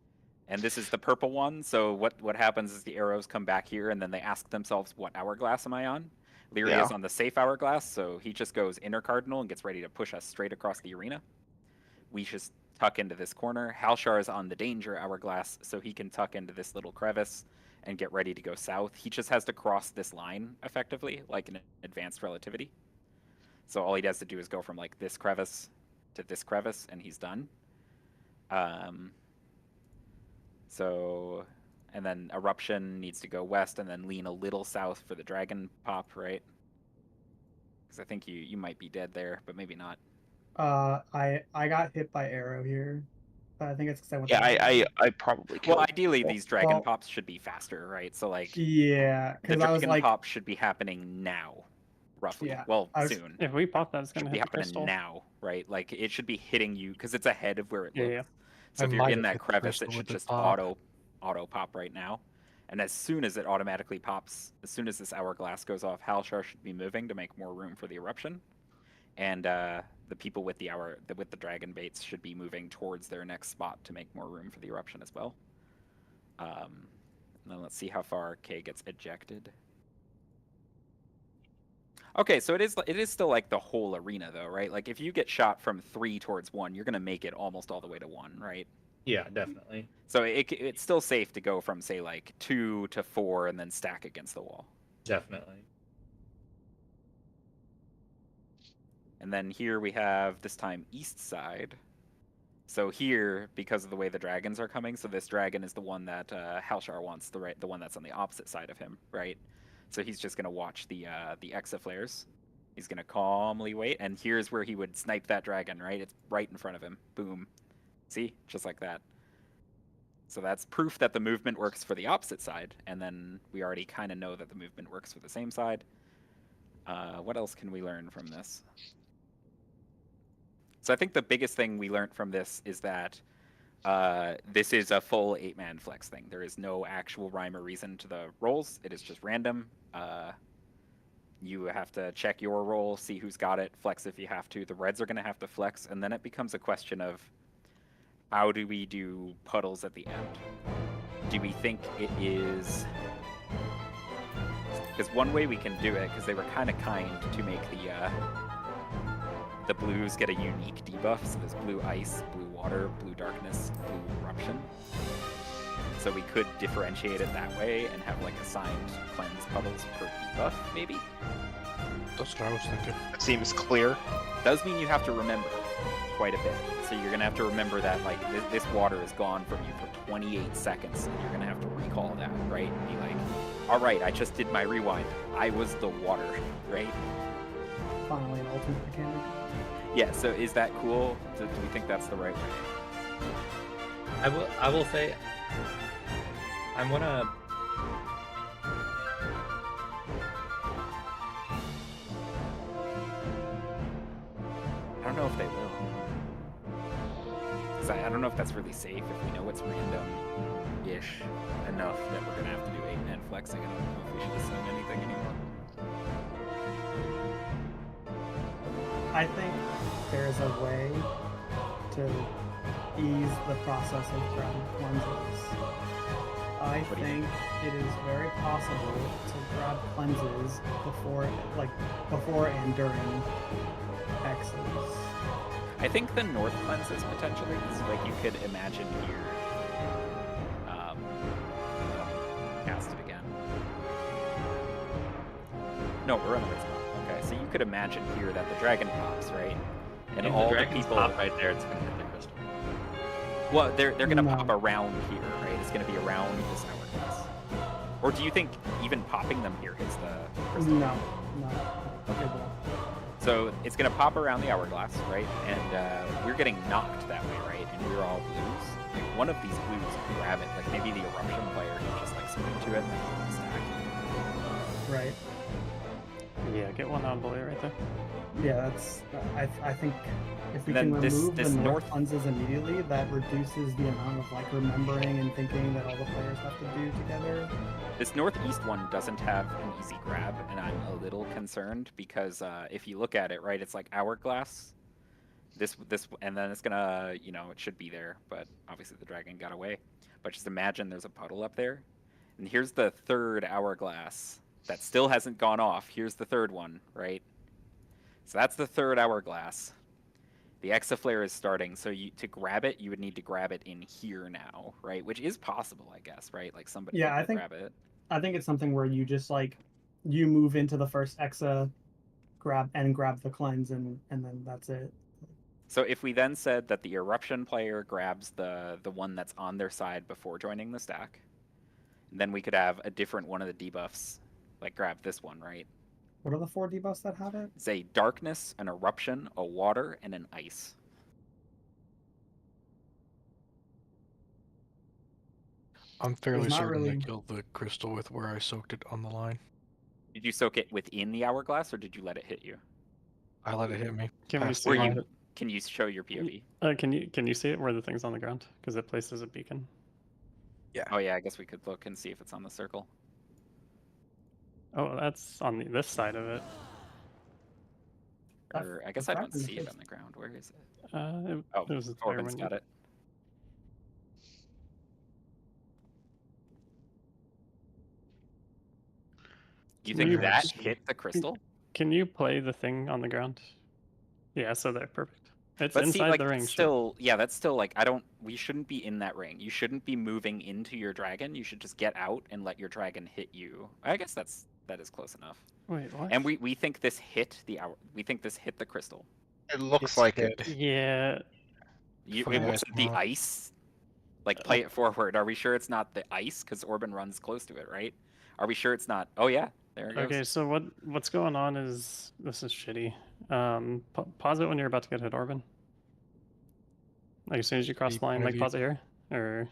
And this is the purple one. So what happens is the arrows come back here, and then they ask themselves, what hourglass am I on? Lyria Yeah. is on the safe hourglass, so he just goes inner cardinal and gets ready to push us straight across the arena. We just tuck into this corner. Halshar is on the danger hourglass, so he can tuck into this little crevice and get ready to go south. He just has to cross this line, effectively, like an advanced relativity. So all he has to do is go from like this crevice to this crevice, and he's done. So, and then Eruption needs to go west and then lean a little south for the dragon pop, right? Because I think you might be dead there, but maybe not. I got hit by arrow here, but I think it's because I went. Yeah, I probably killed. Well, ideally these dragon Well- pops should be faster, right? So like Yeah, the because I was dragon like, pop should be happening now, roughly. Yeah, Well, I was- soon. If we pop that, it's Should gonna be hit the happening crystal. now, right? Like it should be hitting you because it's ahead of where it Yeah, looks. yeah. So I if you're might in have that hit the crevice, it crystal should with the just pop. auto pop right now. And as soon as it automatically pops, as soon as this hourglass goes off, Halshar should be moving to make more room for the eruption. And the people with the dragon baits should be moving towards their next spot to make more room for the eruption as well. And then let's see how far K gets ejected. Okay, so it is still like the whole arena though, right? Like if you get shot from 3 towards 1, you're gonna make it almost all the way to 1, right? Yeah, definitely. So it's still safe to go from say like 2 to 4 and then stack against the wall. Definitely. And then here we have this time east side. So here, because of the way the dragons are coming, so this dragon is the one that Halshar wants, the one that's on the opposite side of him, right? So he's just gonna watch the exaflares. He's gonna calmly wait, and here's where he would snipe that dragon, right? It's right in front of him. Boom. See? Just like that. So that's proof that the movement works for the opposite side, and then we already kind of know that the movement works for the same side. What else can we learn from this? So I think the biggest thing we learned from this is that this is a full 8-man flex thing. There is no actual rhyme or reason to the rolls. It is just random. You have to check your roll, see who's got it, flex if you have to. The reds are going to have to flex, and then it becomes a question of how do we do puddles at the end? Do we think it is... Because one way we can do it, because they were kind of kind to make the blues get a unique debuff. So there's blue ice, blue water, blue darkness, blue eruption. So we could differentiate it that way and have like assigned cleanse puddles per debuff, maybe? That's what I was thinking. It seems clear. Does mean you have to remember quite a bit. So you're gonna have to remember that like this water is gone from you for 28 seconds, and you're gonna have to recall that, right? And be like, all right, I just did my rewind. I was the water, right? Finally, an ultimate mechanic. Yeah. So is that cool? Do we think that's the right way? I will say, I'm gonna. I don't know if they will. 'Cause I don't know if that's really safe if we know it's random-ish enough that we're gonna have to do 8-man flexing. I don't know if we should assume anything anymore. I think there's a way to ease the process of grabbing cleanses. I What do you think it is very possible to grab cleanses before and during X's. I think the north cleanses potentially, is like you could imagine here. Cast it again. No, we're on the right spot. Okay, so you could imagine here that the dragon pops, right? And If all the the dragons people. pop right there, it's gonna hit the crystal. Well, they're gonna No. pop around here, right? It's gonna be around this hourglass. Or do you think even popping them here hits the crystal? No. It won't. So it's gonna pop around the hourglass, right? And we're getting knocked that way, right? And we're all blues. Like one of these blues can grab it. Like maybe the eruption player can just like sprint to it and then stack. Right. Yeah, get one on bully right there. Yeah, that's. I think if we And can then this remove the north north- cleanses immediately, that reduces the amount of like remembering and thinking that all the players have to do together. This northeast one doesn't have an easy grab, and I'm a little concerned because if you look at it, right, it's like hourglass. This, and then it's gonna, it should be there, but obviously the dragon got away. But just imagine there's a puddle up there, and here's the third hourglass that still hasn't gone off. Here's the third one, right? So that's the third hourglass. The exaflare is starting, so to grab it, you would need to grab it in here now, right? Which is possible, I guess, right? Like somebody Yeah, could I think- grab it. I think it's something where you just like you move into the first exa, grab the cleanse, and then that's it. So if we then said that the eruption player grabs the one that's on their side before joining the stack, then we could have a different one of the debuffs, like grab this one, right? What are the 4 debuffs that have it? It's a darkness, an eruption, a water, and an ice. I'm fairly not certain really- I killed the crystal with where I soaked it on the line. Did you soak it within the hourglass, or did you let it hit you? I let it hit me. Can we Past see the Were line. you? Can you show your POV? Can you see it where the thing's on the ground? Because it places a beacon. Oh yeah, I guess we could look and see if it's on the circle. Oh, that's on this side of it. Or I guess I don't see it on the ground. Where is it? It Oh, was there Corbin's when got it. You think Weird. that hit the crystal? Can you play the thing on the ground? Yeah, so there, perfect. It's But inside see, like, the ring. that's still, yeah, that's still like, we shouldn't be in that ring. You shouldn't be moving into your dragon. You should just get out and let your dragon hit you. I guess that is close enough. Wait, what? And we think this hit we think this hit the crystal. It looks It's like dead. it. Yeah. It Fucking wasn't the smart. ice. Like, play it forward. Are we sure it's not the ice? Because Orban runs close to it, right? Are we sure it's not? Oh yeah, there it goes. Okay, so what's going on is this is shitty. Pause it when you're about to get hit, Orban. Like as soon as you cross the line, like pause it here, or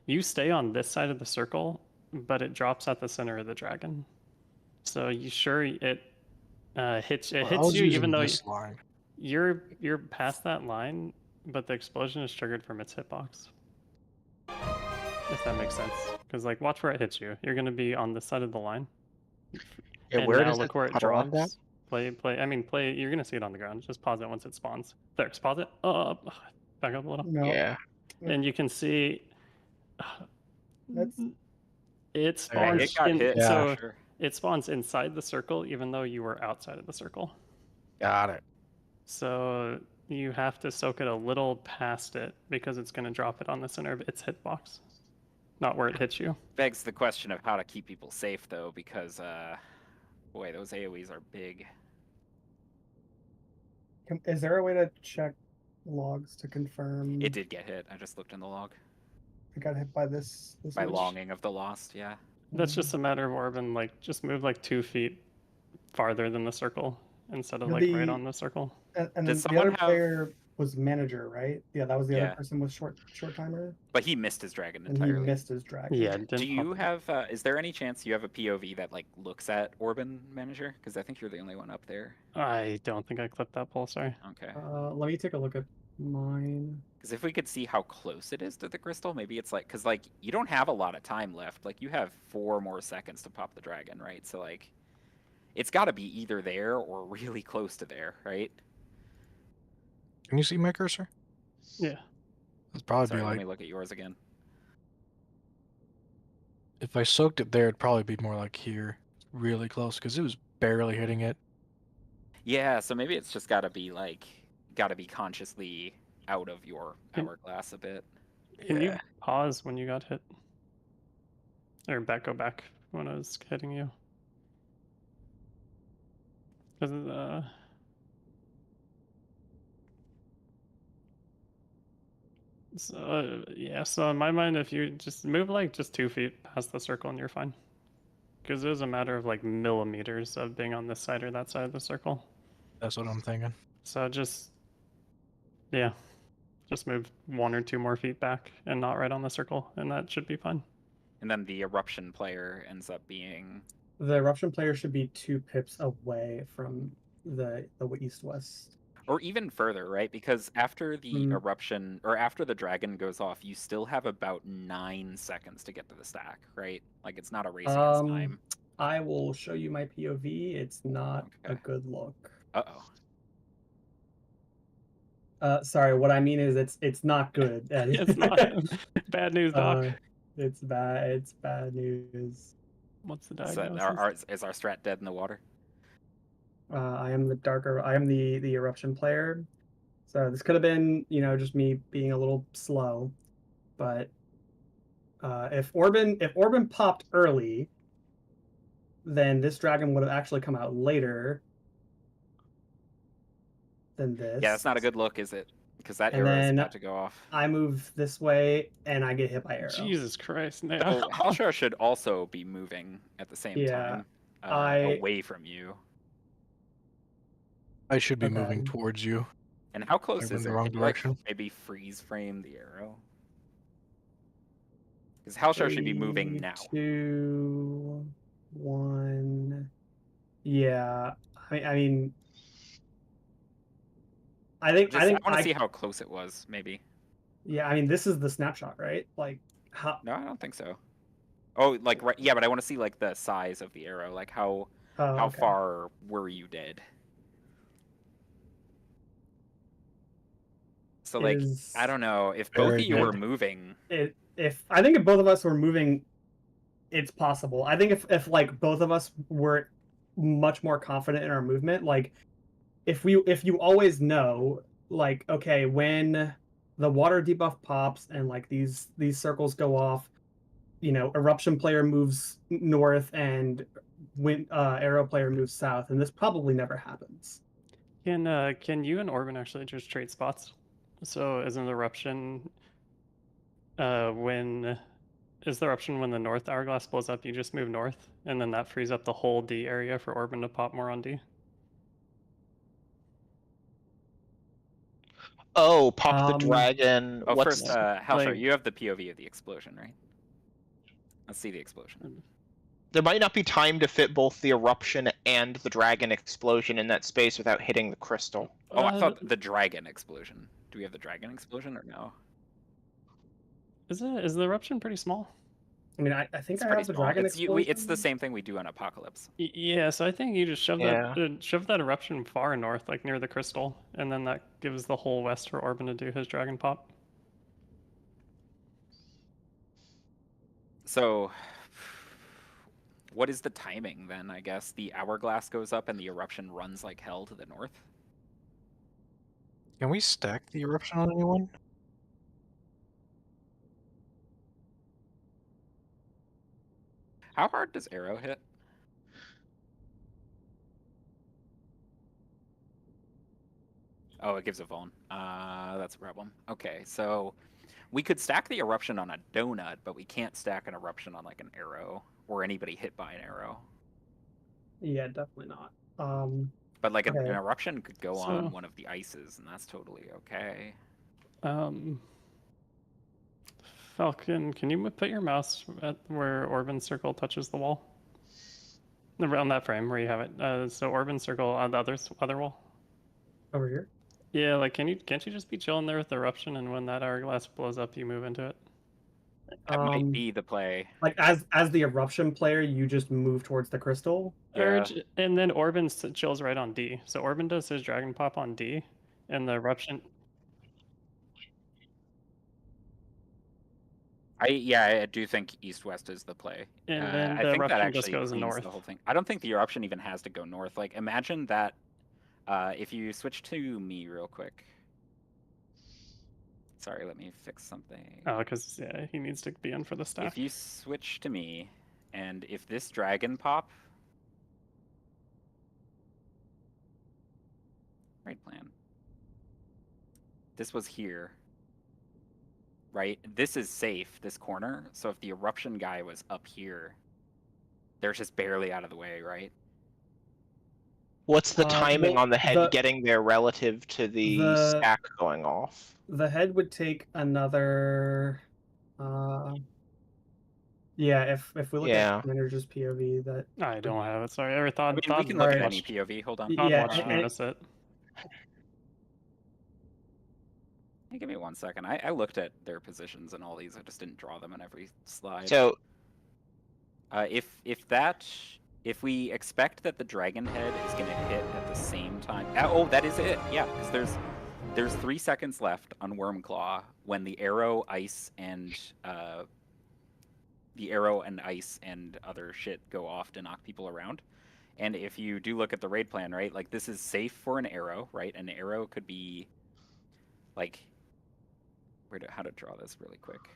you stay on this side of the circle, but it drops at the center of the dragon. So you sure it hits you even though you're past that line, but the explosion is triggered from its hitbox. If that makes sense, because like watch where it hits you. You're gonna be on this side of the line. Yeah, And where now does look it where it puddle on drops. Play. I mean, play. You're gonna see it on the ground. Just pause it once it spawns. There, pause it. Back up a little. No, Yeah. And you can see that's it spawns. It got hit. So Sure. it spawns inside the circle, even though you were outside of the circle. Got it. So you have to soak it a little past it because it's gonna drop it on the center of its hitbox, not where it hits you. Begs the question of how to keep people safe, though, because boy, those AOE's are big. Is there a way to check logs to confirm It did get hit. I just looked in the log. I got hit by this By much? Longing of the Lost, yeah. That's just a matter of Orban, like just move like 2 feet farther than the circle instead of like right on the circle. And then Did the someone other have- player was manager, right? Yeah, that was the Yeah. other person with short timer, But he missed his dragon and he entirely. missed his dragon. Yeah. Do you have? Is there any chance you have a POV that like looks at Orban Manager? Because I think you're the only one up there. I don't think I clipped that poll. Sorry. Okay. Let me take a look at mine. Because if we could see how close it is to the crystal, maybe it's like, because like you don't have a lot of time left. Like you have 4 more seconds to pop the dragon, right? So like, it's got to be either there or really close to there, right? Can you see my cursor? Yeah. It'd probably Sorry, be let like me look at yours again. if I soaked it there, it'd probably be more like here, really close, because it was barely hitting it. Yeah, so maybe it's just got to be consciously out of your hourglass a bit. Can you pause when you got hit? Or go back when I was hitting you? Because so in my mind, if you just move like just 2 feet past the circle and you're fine. Because it was a matter of like millimeters of being on this side or that side of the circle. That's what I'm thinking. So just move 1 or 2 more feet back and not right on the circle, and that should be fine. And then the eruption player ends up being The eruption player should be 2 pips away from the east-west. or even further, right? Because after the eruption or after the dragon goes off, you still have about 9 seconds to get to the stack, right? Like it's not a race against time. I will show you my POV. It's not a good look. Sorry, what I mean is it's not good. It's not bad news, Doc. It's bad. It's bad news. What's the So diagnosis? is our strat dead in the water? I am the eruption player. So this could have been, just me being a little slow, but if Orban popped early, then this dragon would have actually come out later than this. Yeah, that's not a good look, is it? Because that And arrow is then about to go off. I move this way and I get hit by arrow. Jesus Christ! No. So Halshar should also be moving at the same time, away from you. I should be moving towards you. And how close I'm in is the it? wrong Can you, direction. maybe freeze frame the arrow? Because Halshar should be moving now. 2, 1. Yeah, I mean, I think I want to see how close it was, maybe. Yeah, I mean, this is the snapshot, right? Like, how? No, I don't think so. Oh, like right? Yeah, but I want to see like the size of the arrow. Like how Okay. far were you dead? So like, I don't know if both of you were moving. If I think if both of us were moving, it's possible. I think if like both of us were much more confident in our movement. Like if you always know, like, okay, when the water debuff pops and like these circles go off, eruption player moves north and arrow player moves south, and this probably never happens. Can you and Orban actually just trade spots? So is an eruption when is the eruption when the north hourglass blows up, you just move north, and then that frees up the whole D area for Orban to pop more on D? Oh, pop the dragon. Oh, What's first, Halshar, like- you have the POV of the explosion, right? Let's see the explosion. There might not be time to fit both the eruption and the dragon explosion in that space without hitting the crystal. Oh, I thought the dragon explosion. Do we have the dragon explosion or no? Is the eruption pretty small? I mean, I think It's I pretty have the small. dragon It's explosion. the same thing we do on Apocalypse. Yeah, so I think you just shove Yeah. shove that eruption far north, like near the crystal, and then that gives the whole west for Orban to do his dragon pop. So, what is the timing then? I guess the hourglass goes up and the eruption runs like hell to the north. Can we stack the eruption on anyone? How hard does arrow hit? Oh, it gives a vuln. That's a problem. Okay, so we could stack the eruption on a donut, but we can't stack an eruption on like an arrow or anybody hit by an arrow. Yeah, definitely not. But like an Okay. eruption could go on So- one of the ices, and that's totally okay. Falcon, can you put your mouse at where Orban's circle touches the wall? Around that frame where you have it. So Orban's circle on the other wall. Over here. Yeah, like can't you just be chilling there with the eruption, and when that hourglass blows up, you move into it? That might be the play. Like as the eruption player, you just move towards the crystal. Yeah. And then Orban chills right on D. So Orban does his dragon pop on D, and the eruption. I do think east-west is the play. And then I the think that eruption just actually goes cleans north. the whole thing. I don't think the eruption even has to go north. Like, imagine that if you switch to me real quick. Sorry, let me fix something. Oh, because yeah, he needs to be in for the stack. If you switch to me, and if this dragon pop... Right plan. This was here. Right? This is safe, this corner. So if the eruption guy was up here, they're just barely out of the way, right? What's the timing well, on the head getting there relative to the stack going off? The head would take another. Yeah, if we look at Commander's POV, that I don't have it. Sorry, I thought. I mean, we can look at any POV. Hold on. Yeah, watched me miss it. Hey, give me 1 second. I looked at their positions and all these. I just didn't draw them on every slide. So, if we expect that the dragon head is going to hit at the same time. Oh, that is it. Yeah, because there's 3 seconds left on Wormclaw when the arrow, ice, and other shit go off to knock people around. And if you do look at the raid plan, right, like this is safe for an arrow, right? An arrow could be like, how to draw this really quick.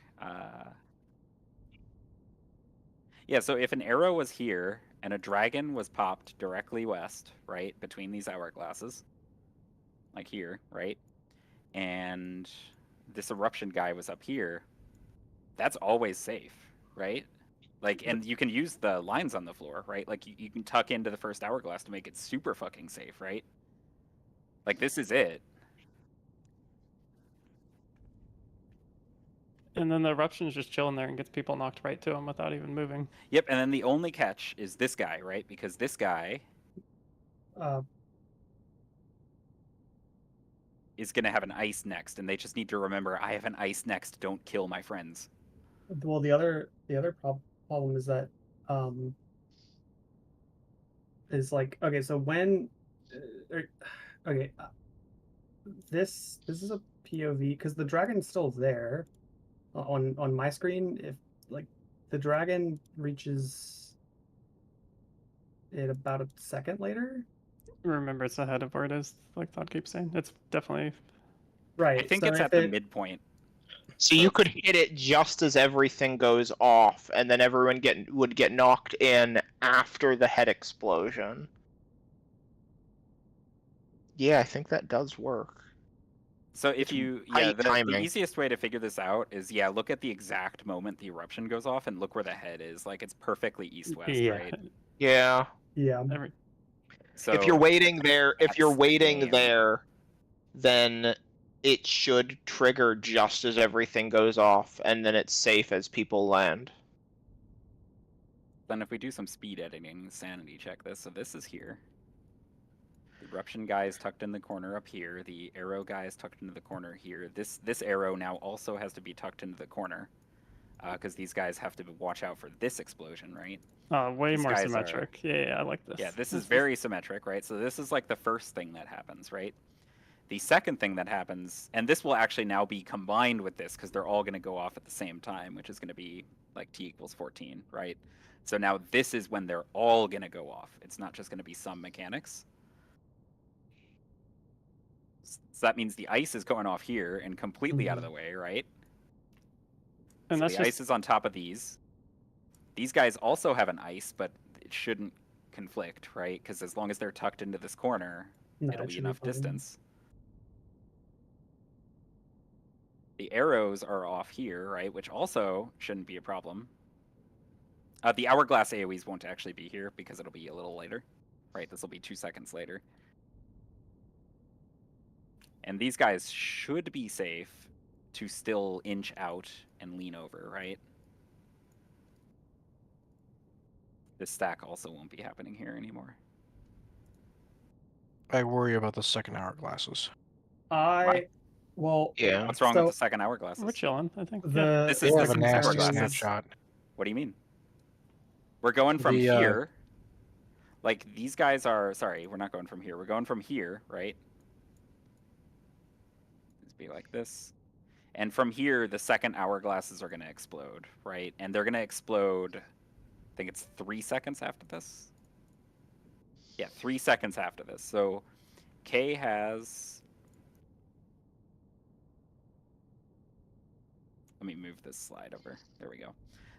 Yeah, so if an arrow was here and a dragon was popped directly west, right, between these hourglasses, like here, right, and this eruption guy was up here, that's always safe, right? Like, and you can use the lines on the floor, right? Like, you can tuck into the first hourglass to make it super fucking safe, right? Like, this is it. And then the eruption's just chilling there and gets people knocked right to him without even moving. Yep, and then the only catch is this guy, right? Because this guy is going to have an ice next, and they just need to remember, I have an ice next, don't kill my friends. Well, the other problem is that is like, okay, so when this is a POV because the dragon's still there on my screen. If like the dragon reaches it about a second later. Remember, it's ahead of where it is, like Thought keeps saying. It's definitely. Right. I think so it's if at the it, midpoint. So you could hit it just as everything goes off, and then everyone would get knocked in after the head explosion. Yeah, I think that does work. So if It's you, tight the timing. easiest way to figure this out is, look at the exact moment the eruption goes off and look where the head is. Like, it's perfectly east-west, Yeah. right? Yeah. yeah. So If you're waiting there, that's the game. then it should trigger just as everything goes off, and then it's safe as people land. Then if we do some speed editing, sanity check this. So this is here. The eruption guy is tucked in the corner up here. The arrow guy is tucked into the corner here. This arrow now also has to be tucked into the corner, because these guys have to watch out for this explosion, right? Way These more guys symmetric. Yeah, I like this. Yeah, this is very symmetric, right? So this is like the first thing that happens, right? The second thing that happens, and this will actually now be combined with this because they're all going to go off at the same time, which is going to be like t equals 14, right? So now this is when they're all going to go off. It's not just going to be some mechanics. So that means the ice is going off here and completely out of the way, right? And so that's the ice is on top of these. These guys also have an ice, but it shouldn't conflict, right? Because as long as they're tucked into this corner, it'll be enough distance. The arrows are off here, right? Which also shouldn't be a problem. The hourglass AoEs won't actually be here because it'll be a little later, right? This will be 2 seconds later. And these guys should be safe to still inch out and lean over, right? This stack also won't be happening here anymore. I worry about the second hourglasses. Well, Yeah. What's wrong with the second hourglasses? We're chilling, I think. This They is have the a nasty hourglasses. snapshot. What do you mean? We're going from here. Like, these guys are... Sorry, we're not going from here. We're going from here, right? Let's be like this. And from here, the second hourglasses are going to explode, right? And they're going to explode... I think it's 3 seconds after this. Yeah, 3 seconds after this. So K has... Let me move this slide over. There we go.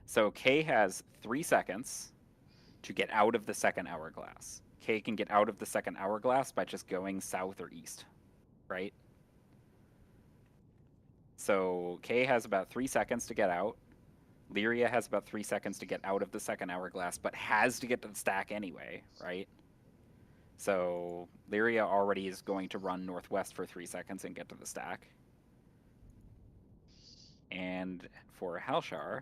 So K has 3 seconds to get out of the second hourglass. K can get out of the second hourglass by just going south or east, right? So K has about 3 seconds to get out. Lyria has about 3 seconds to get out of the second hourglass, but has to get to the stack anyway, right? So Lyria already is going to run northwest for 3 seconds and get to the stack. And for Halshar,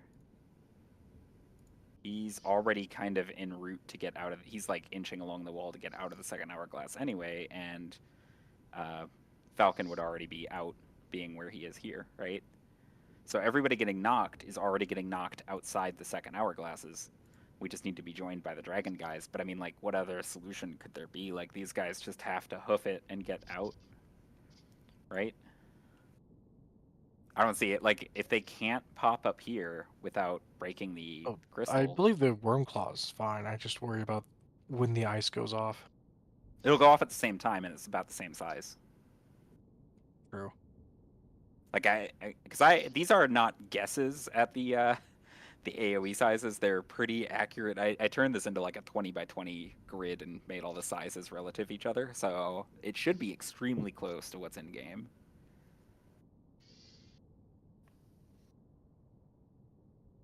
he's already kind of en route to get out of... He's like inching along the wall to get out of the second hourglass anyway, and Falcon would already be out, being where he is here, right? So everybody getting knocked is already getting knocked outside the second hourglasses. We just need to be joined by the dragon guys. But I mean, like, what other solution could there be? Like, these guys just have to hoof it and get out, right? I don't see it. Like, if they can't pop up here without breaking the crystal... I believe the worm claw is fine. I just worry about when the ice goes off. It'll go off at the same time, and it's about the same size. True. Like, these are not guesses at the AoE sizes. They're pretty accurate. I turned this into like a 20 by 20 grid and made all the sizes relative to each other, so it should be extremely close to what's in game.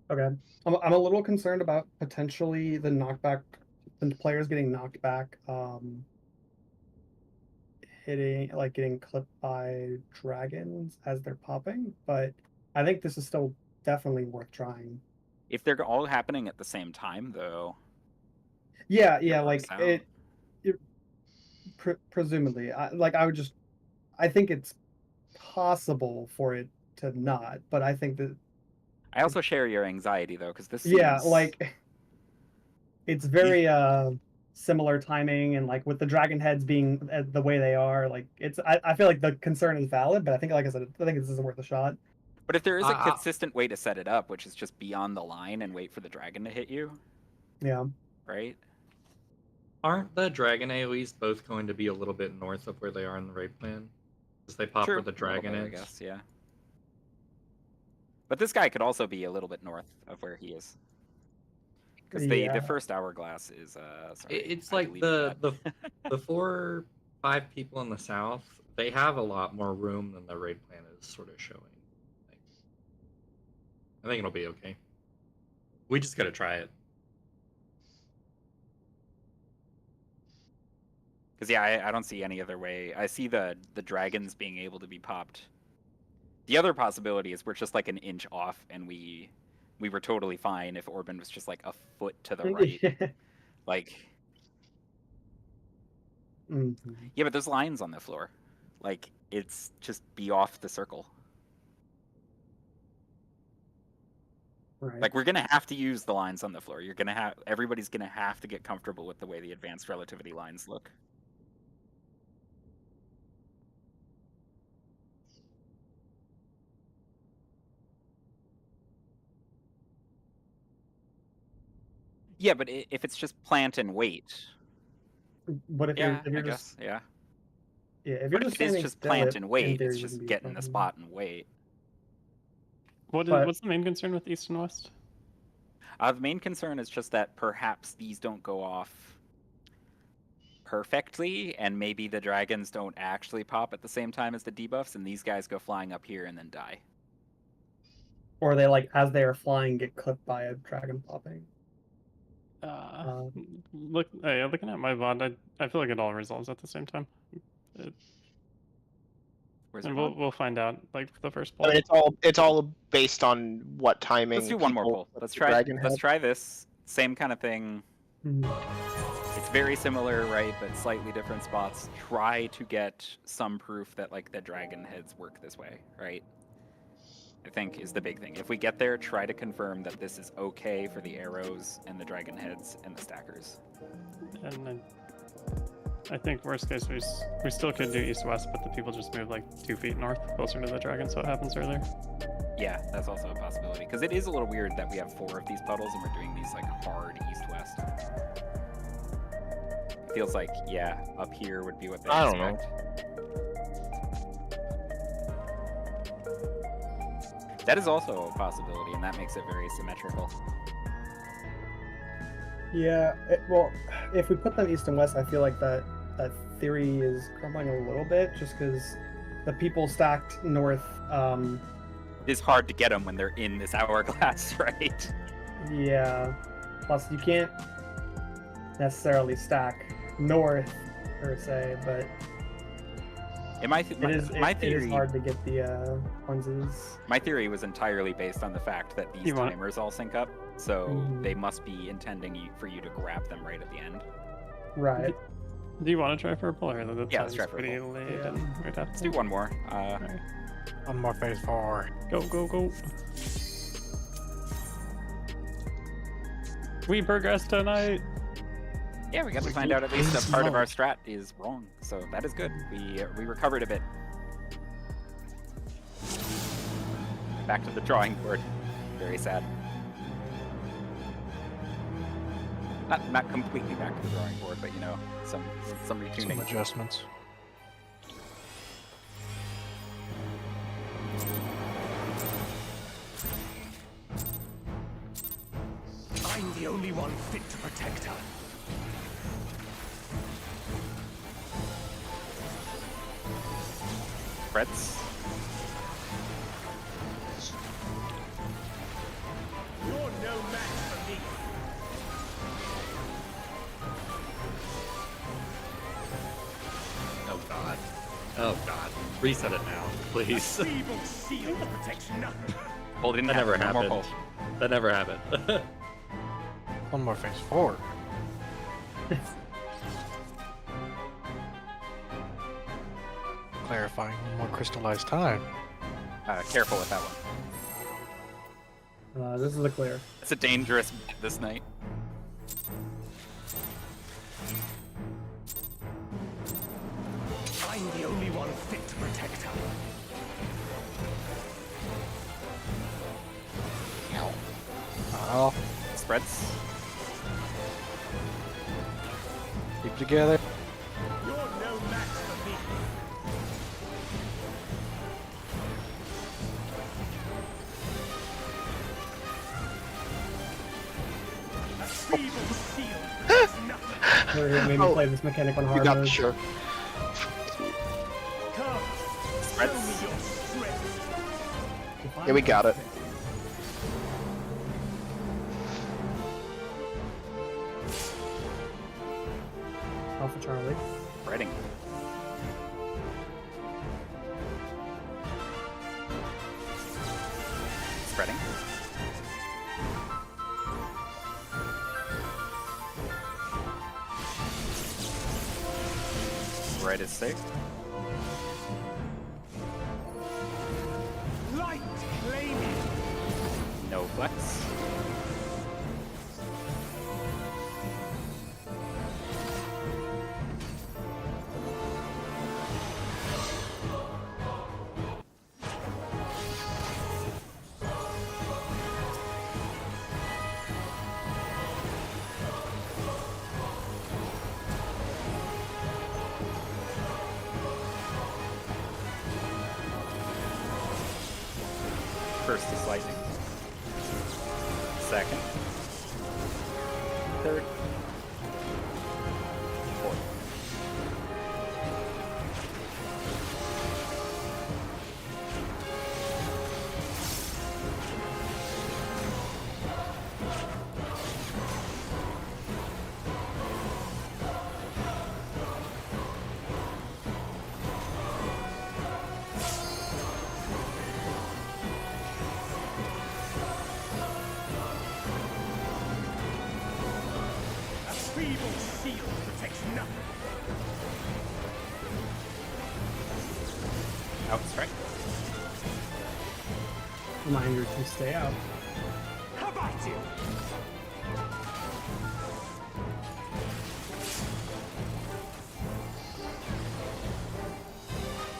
Okay, I'm a little concerned about potentially the knockback, the players getting knocked back, getting clipped by dragons as they're popping. But I think this is still definitely worth trying. If they're all happening at the same time, though. Yeah, like presumably, I think it's possible for it to not, but I think that. I also share your anxiety though, because this. Yeah, like it's very similar timing, and like with the dragon heads being the way they are, like it's. I feel like the concern is valid, but I think, like I said, I think this isn't worth a shot. But if there is a consistent way to set it up, which is just be on the line and wait for the dragon to hit you. Yeah. Right. Aren't the dragon AoEs both going to be a little bit north of where they are in the raid plan? Because they pop True, where the a little dragon bit, is. I guess, yeah. But this guy could also be a little bit north of where he is. Because the first hourglass is sorry. It's I like deleted the that. the 4-5 people in the south, they have a lot more room than the raid plan is sort of showing. I think it'll be okay. We just gotta try it. Because yeah, I don't see any other way. I see the dragons being able to be popped. The other possibility is we're just like an inch off, and we were totally fine if Orban was just like a foot to the right. Like, yeah, but there's lines on the floor. Like, it's just be off the circle. Right. Like, we're gonna have to use the lines on the floor. Everybody's gonna have to get comfortable with the way the advanced relativity lines look. Yeah, but if it's just plant and wait. But if Yeah, you're I just guess, yeah. Yeah, if you're But just if it is standing just still, plant it, and in wait, theory, it's just wouldn't be get in the fine. spot and wait. What's the main concern with east and west? The main concern is just that perhaps these don't go off perfectly, and maybe the dragons don't actually pop at the same time as the debuffs, and these guys go flying up here and then die. Or they, like, as they are flying, get clipped by a dragon popping. Looking at my VOD, I feel like it all resolves at the same time. And we'll find out like the first poll. I mean, it's all based on what timing. Let's do one more poll. Let's try this same kind of thing. It's very similar, right, but slightly different spots. Try to get some proof that like the dragon heads work this way, right? I think is the big thing. If we get there, try to confirm that this is okay for the arrows and the dragon heads and the stackers. And then I think worst case we still could do east-west, but the people just move like 2 feet north, closer to the dragon, so it happens earlier. Yeah, that's also a possibility. Because it is a little weird that we have 4 of these puddles and we're doing these like hard east-west. It feels like, yeah, up here would be what they expect. I don't know. That is also a possibility, and that makes it very symmetrical. Yeah, well, if we put them east and west, I feel like that theory is crumbling a little bit, just because the people stacked north. It's hard to get them when they're in this hourglass, right? Yeah. Plus, you can't necessarily stack north per se, but My it theory is hard to get the onesies. My theory was entirely based on the fact that these timers all sync up, so they must be intending for you to grab them right at the end. Right. Do you want to try for a pull here? Yeah, let's try for a pretty pull. late, and we'd have Let's do one more. Right. One more phase 4. Go, go, go. We progress tonight. Yeah, we got to find out at least a part of our strat is wrong, so that is good. We recovered a bit. Back to the drawing board. Very sad. Not completely back to the drawing board, but you know, some retuning. Some adjustments. I'm the only one fit to protect her. Frets. You're no match for me. Oh god. Oh god. Reset it now, please. Feeble shield protects nothing. Pull didn't That happen. never No more happened. pull. That never happened. One more phase 4. Clarifying one more crystallized time. Careful with that one. This is a clear. It's a dangerous bit this night. I'm the only one fit to protect her. Oh, Spreads. together. You're no match for me. A feeble shield protects nothing. We're gonna maybe play this mechanic on You hard got mode. sure. Come, show me your strength. Yeah, we got it. Alpha Charlie. Spreading. Spreading. Red is safe. Light claiming. No flex. First is lightning. Second. Third. Fourth. A feeble shield protects nothing. Out strike. Reminder to stay out. How about you?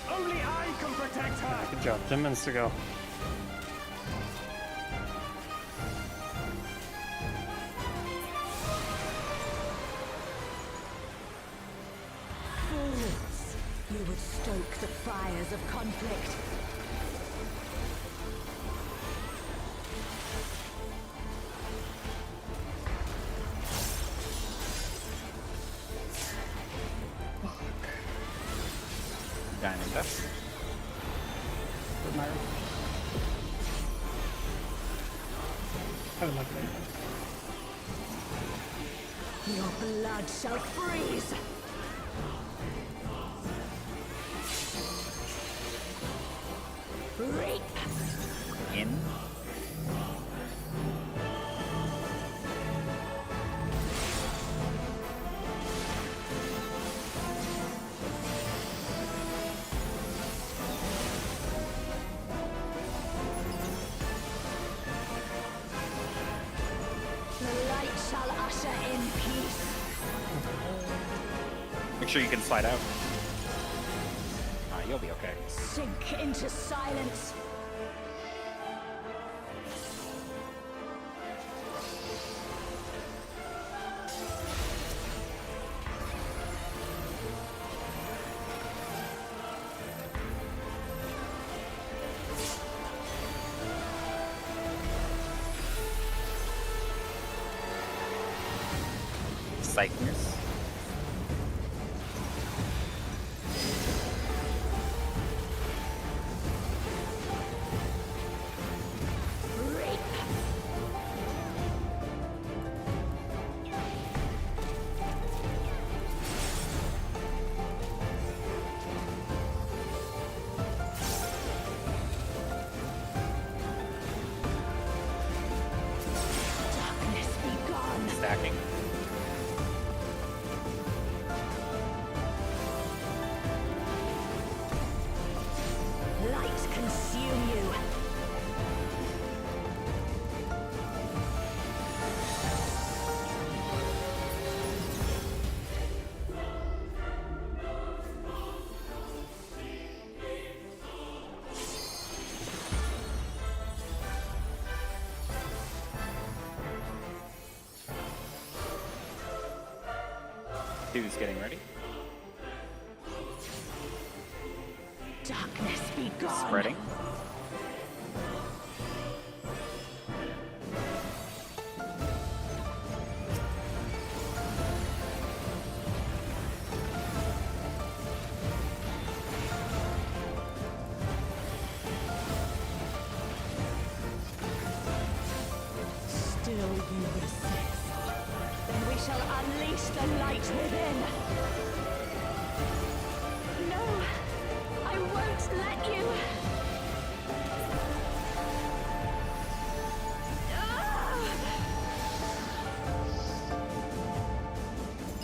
Only I can protect her. Good job. 10 minutes to go. Fools! You would stoke the fires of conflict. Diamond dust. With my... I would like that. Your blood shall freeze! Reap! In. The light shall usher in peace. Make sure you can slide out. You'll be okay. Sink into silence. Cyclers. Reap! Darkness be gone. Stacking. 2's getting ready. Darkness be gone. Spreading. Still you resist. Then we shall unleash the light within. No, I won't let you.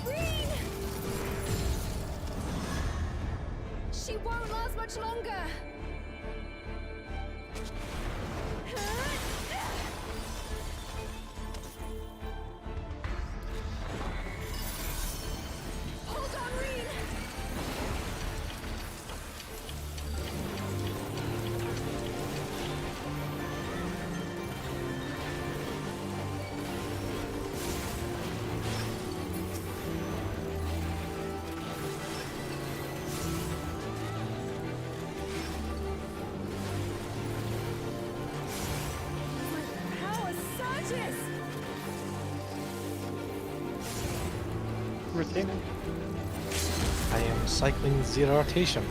Green! She won't last much longer. Hold on, Reen! Power surges! Retaining. I am cycling zero rotation.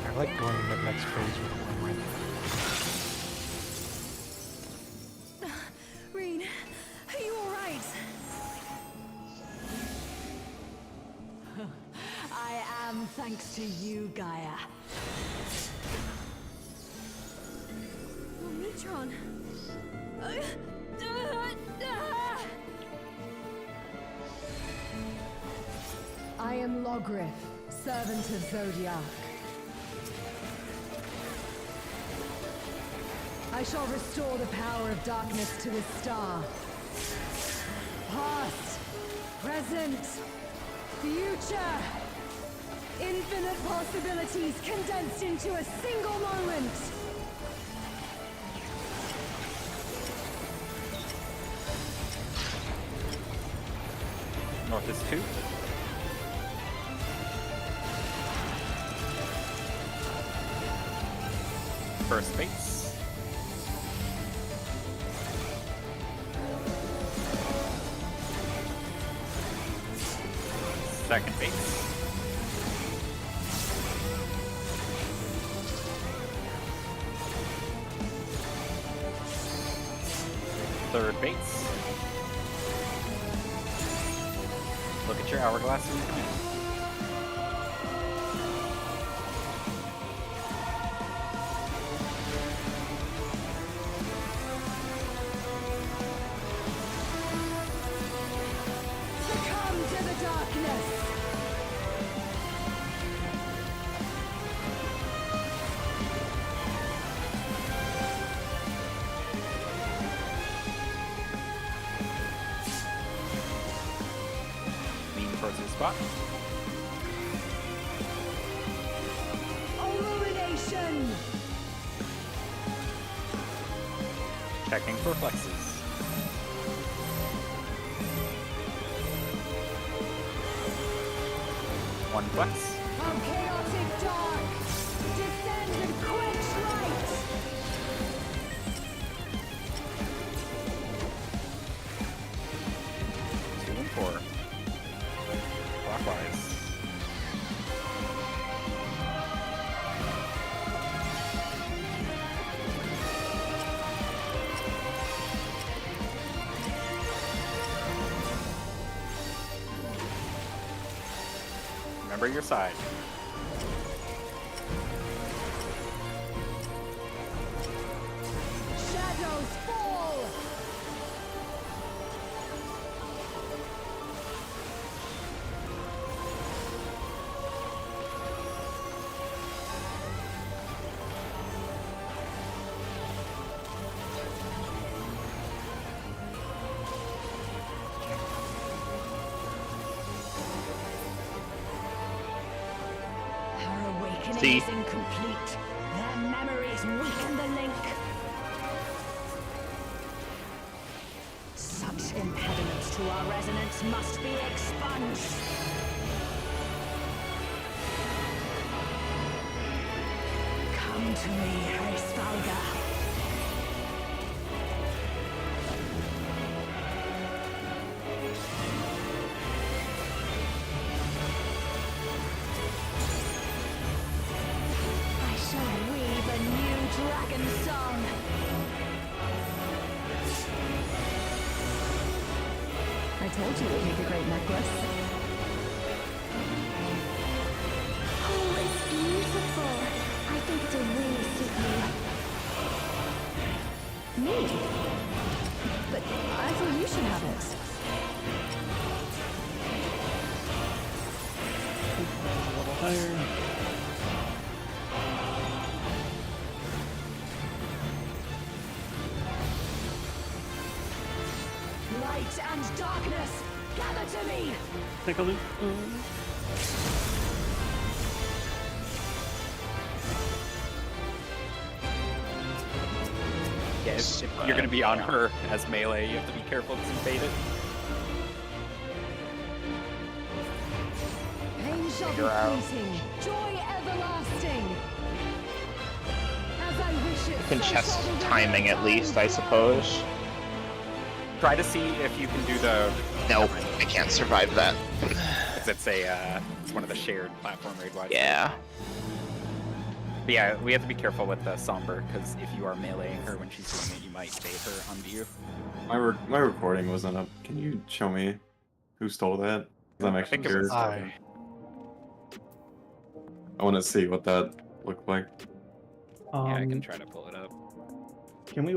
I like going in the next phase with one right. Reen, are you alright? I am thanks to you, Gaia. Oh, Metron. I am Logrith, servant of Zodiac. I shall restore the power of darkness to this star. Past, present, future. Infinite possibilities condensed into a single moment. North is 2. First base. Second base. Third base. Look at your hourglass and come in. Succumb to the darkness. Lean towards your spot. Illumination. Checking for flexes. One flex. How chaotic dark. Descend and quench light. 2 and 4. Clockwise. Remember your side. Shadows fall. Our awakening See? is incomplete. Their memories weaken the link. to our resonance must be expunged. Come to me, Hraesvalga. I shall weave a new dragon song. I told you it would make a great necklace. Oh, it's beautiful. I think it'll really suit you. Me? But I thought you should have it. A little higher. Light and darkness, gather to me! Take a look. Yeah, if you're going to be on her as melee, you have to be careful because you bait it. Pain shall be Figure out. fleeting, joy everlasting. As I wish it, Can so chest shall the timing at realm least, I suppose. Try to see if you can do the... Nope, I can't survive that. Because it's one of the shared platform raid-wise. Yeah. But yeah, we have to be careful with the Somber, because if you are meleeing her when she's doing it, you might bait her onto you. My recording wasn't up. Can you show me who stole that? 'Cause I'm I actually think it was curious. I. I want to see what that looked like. Yeah, I can try to pull it up. Can we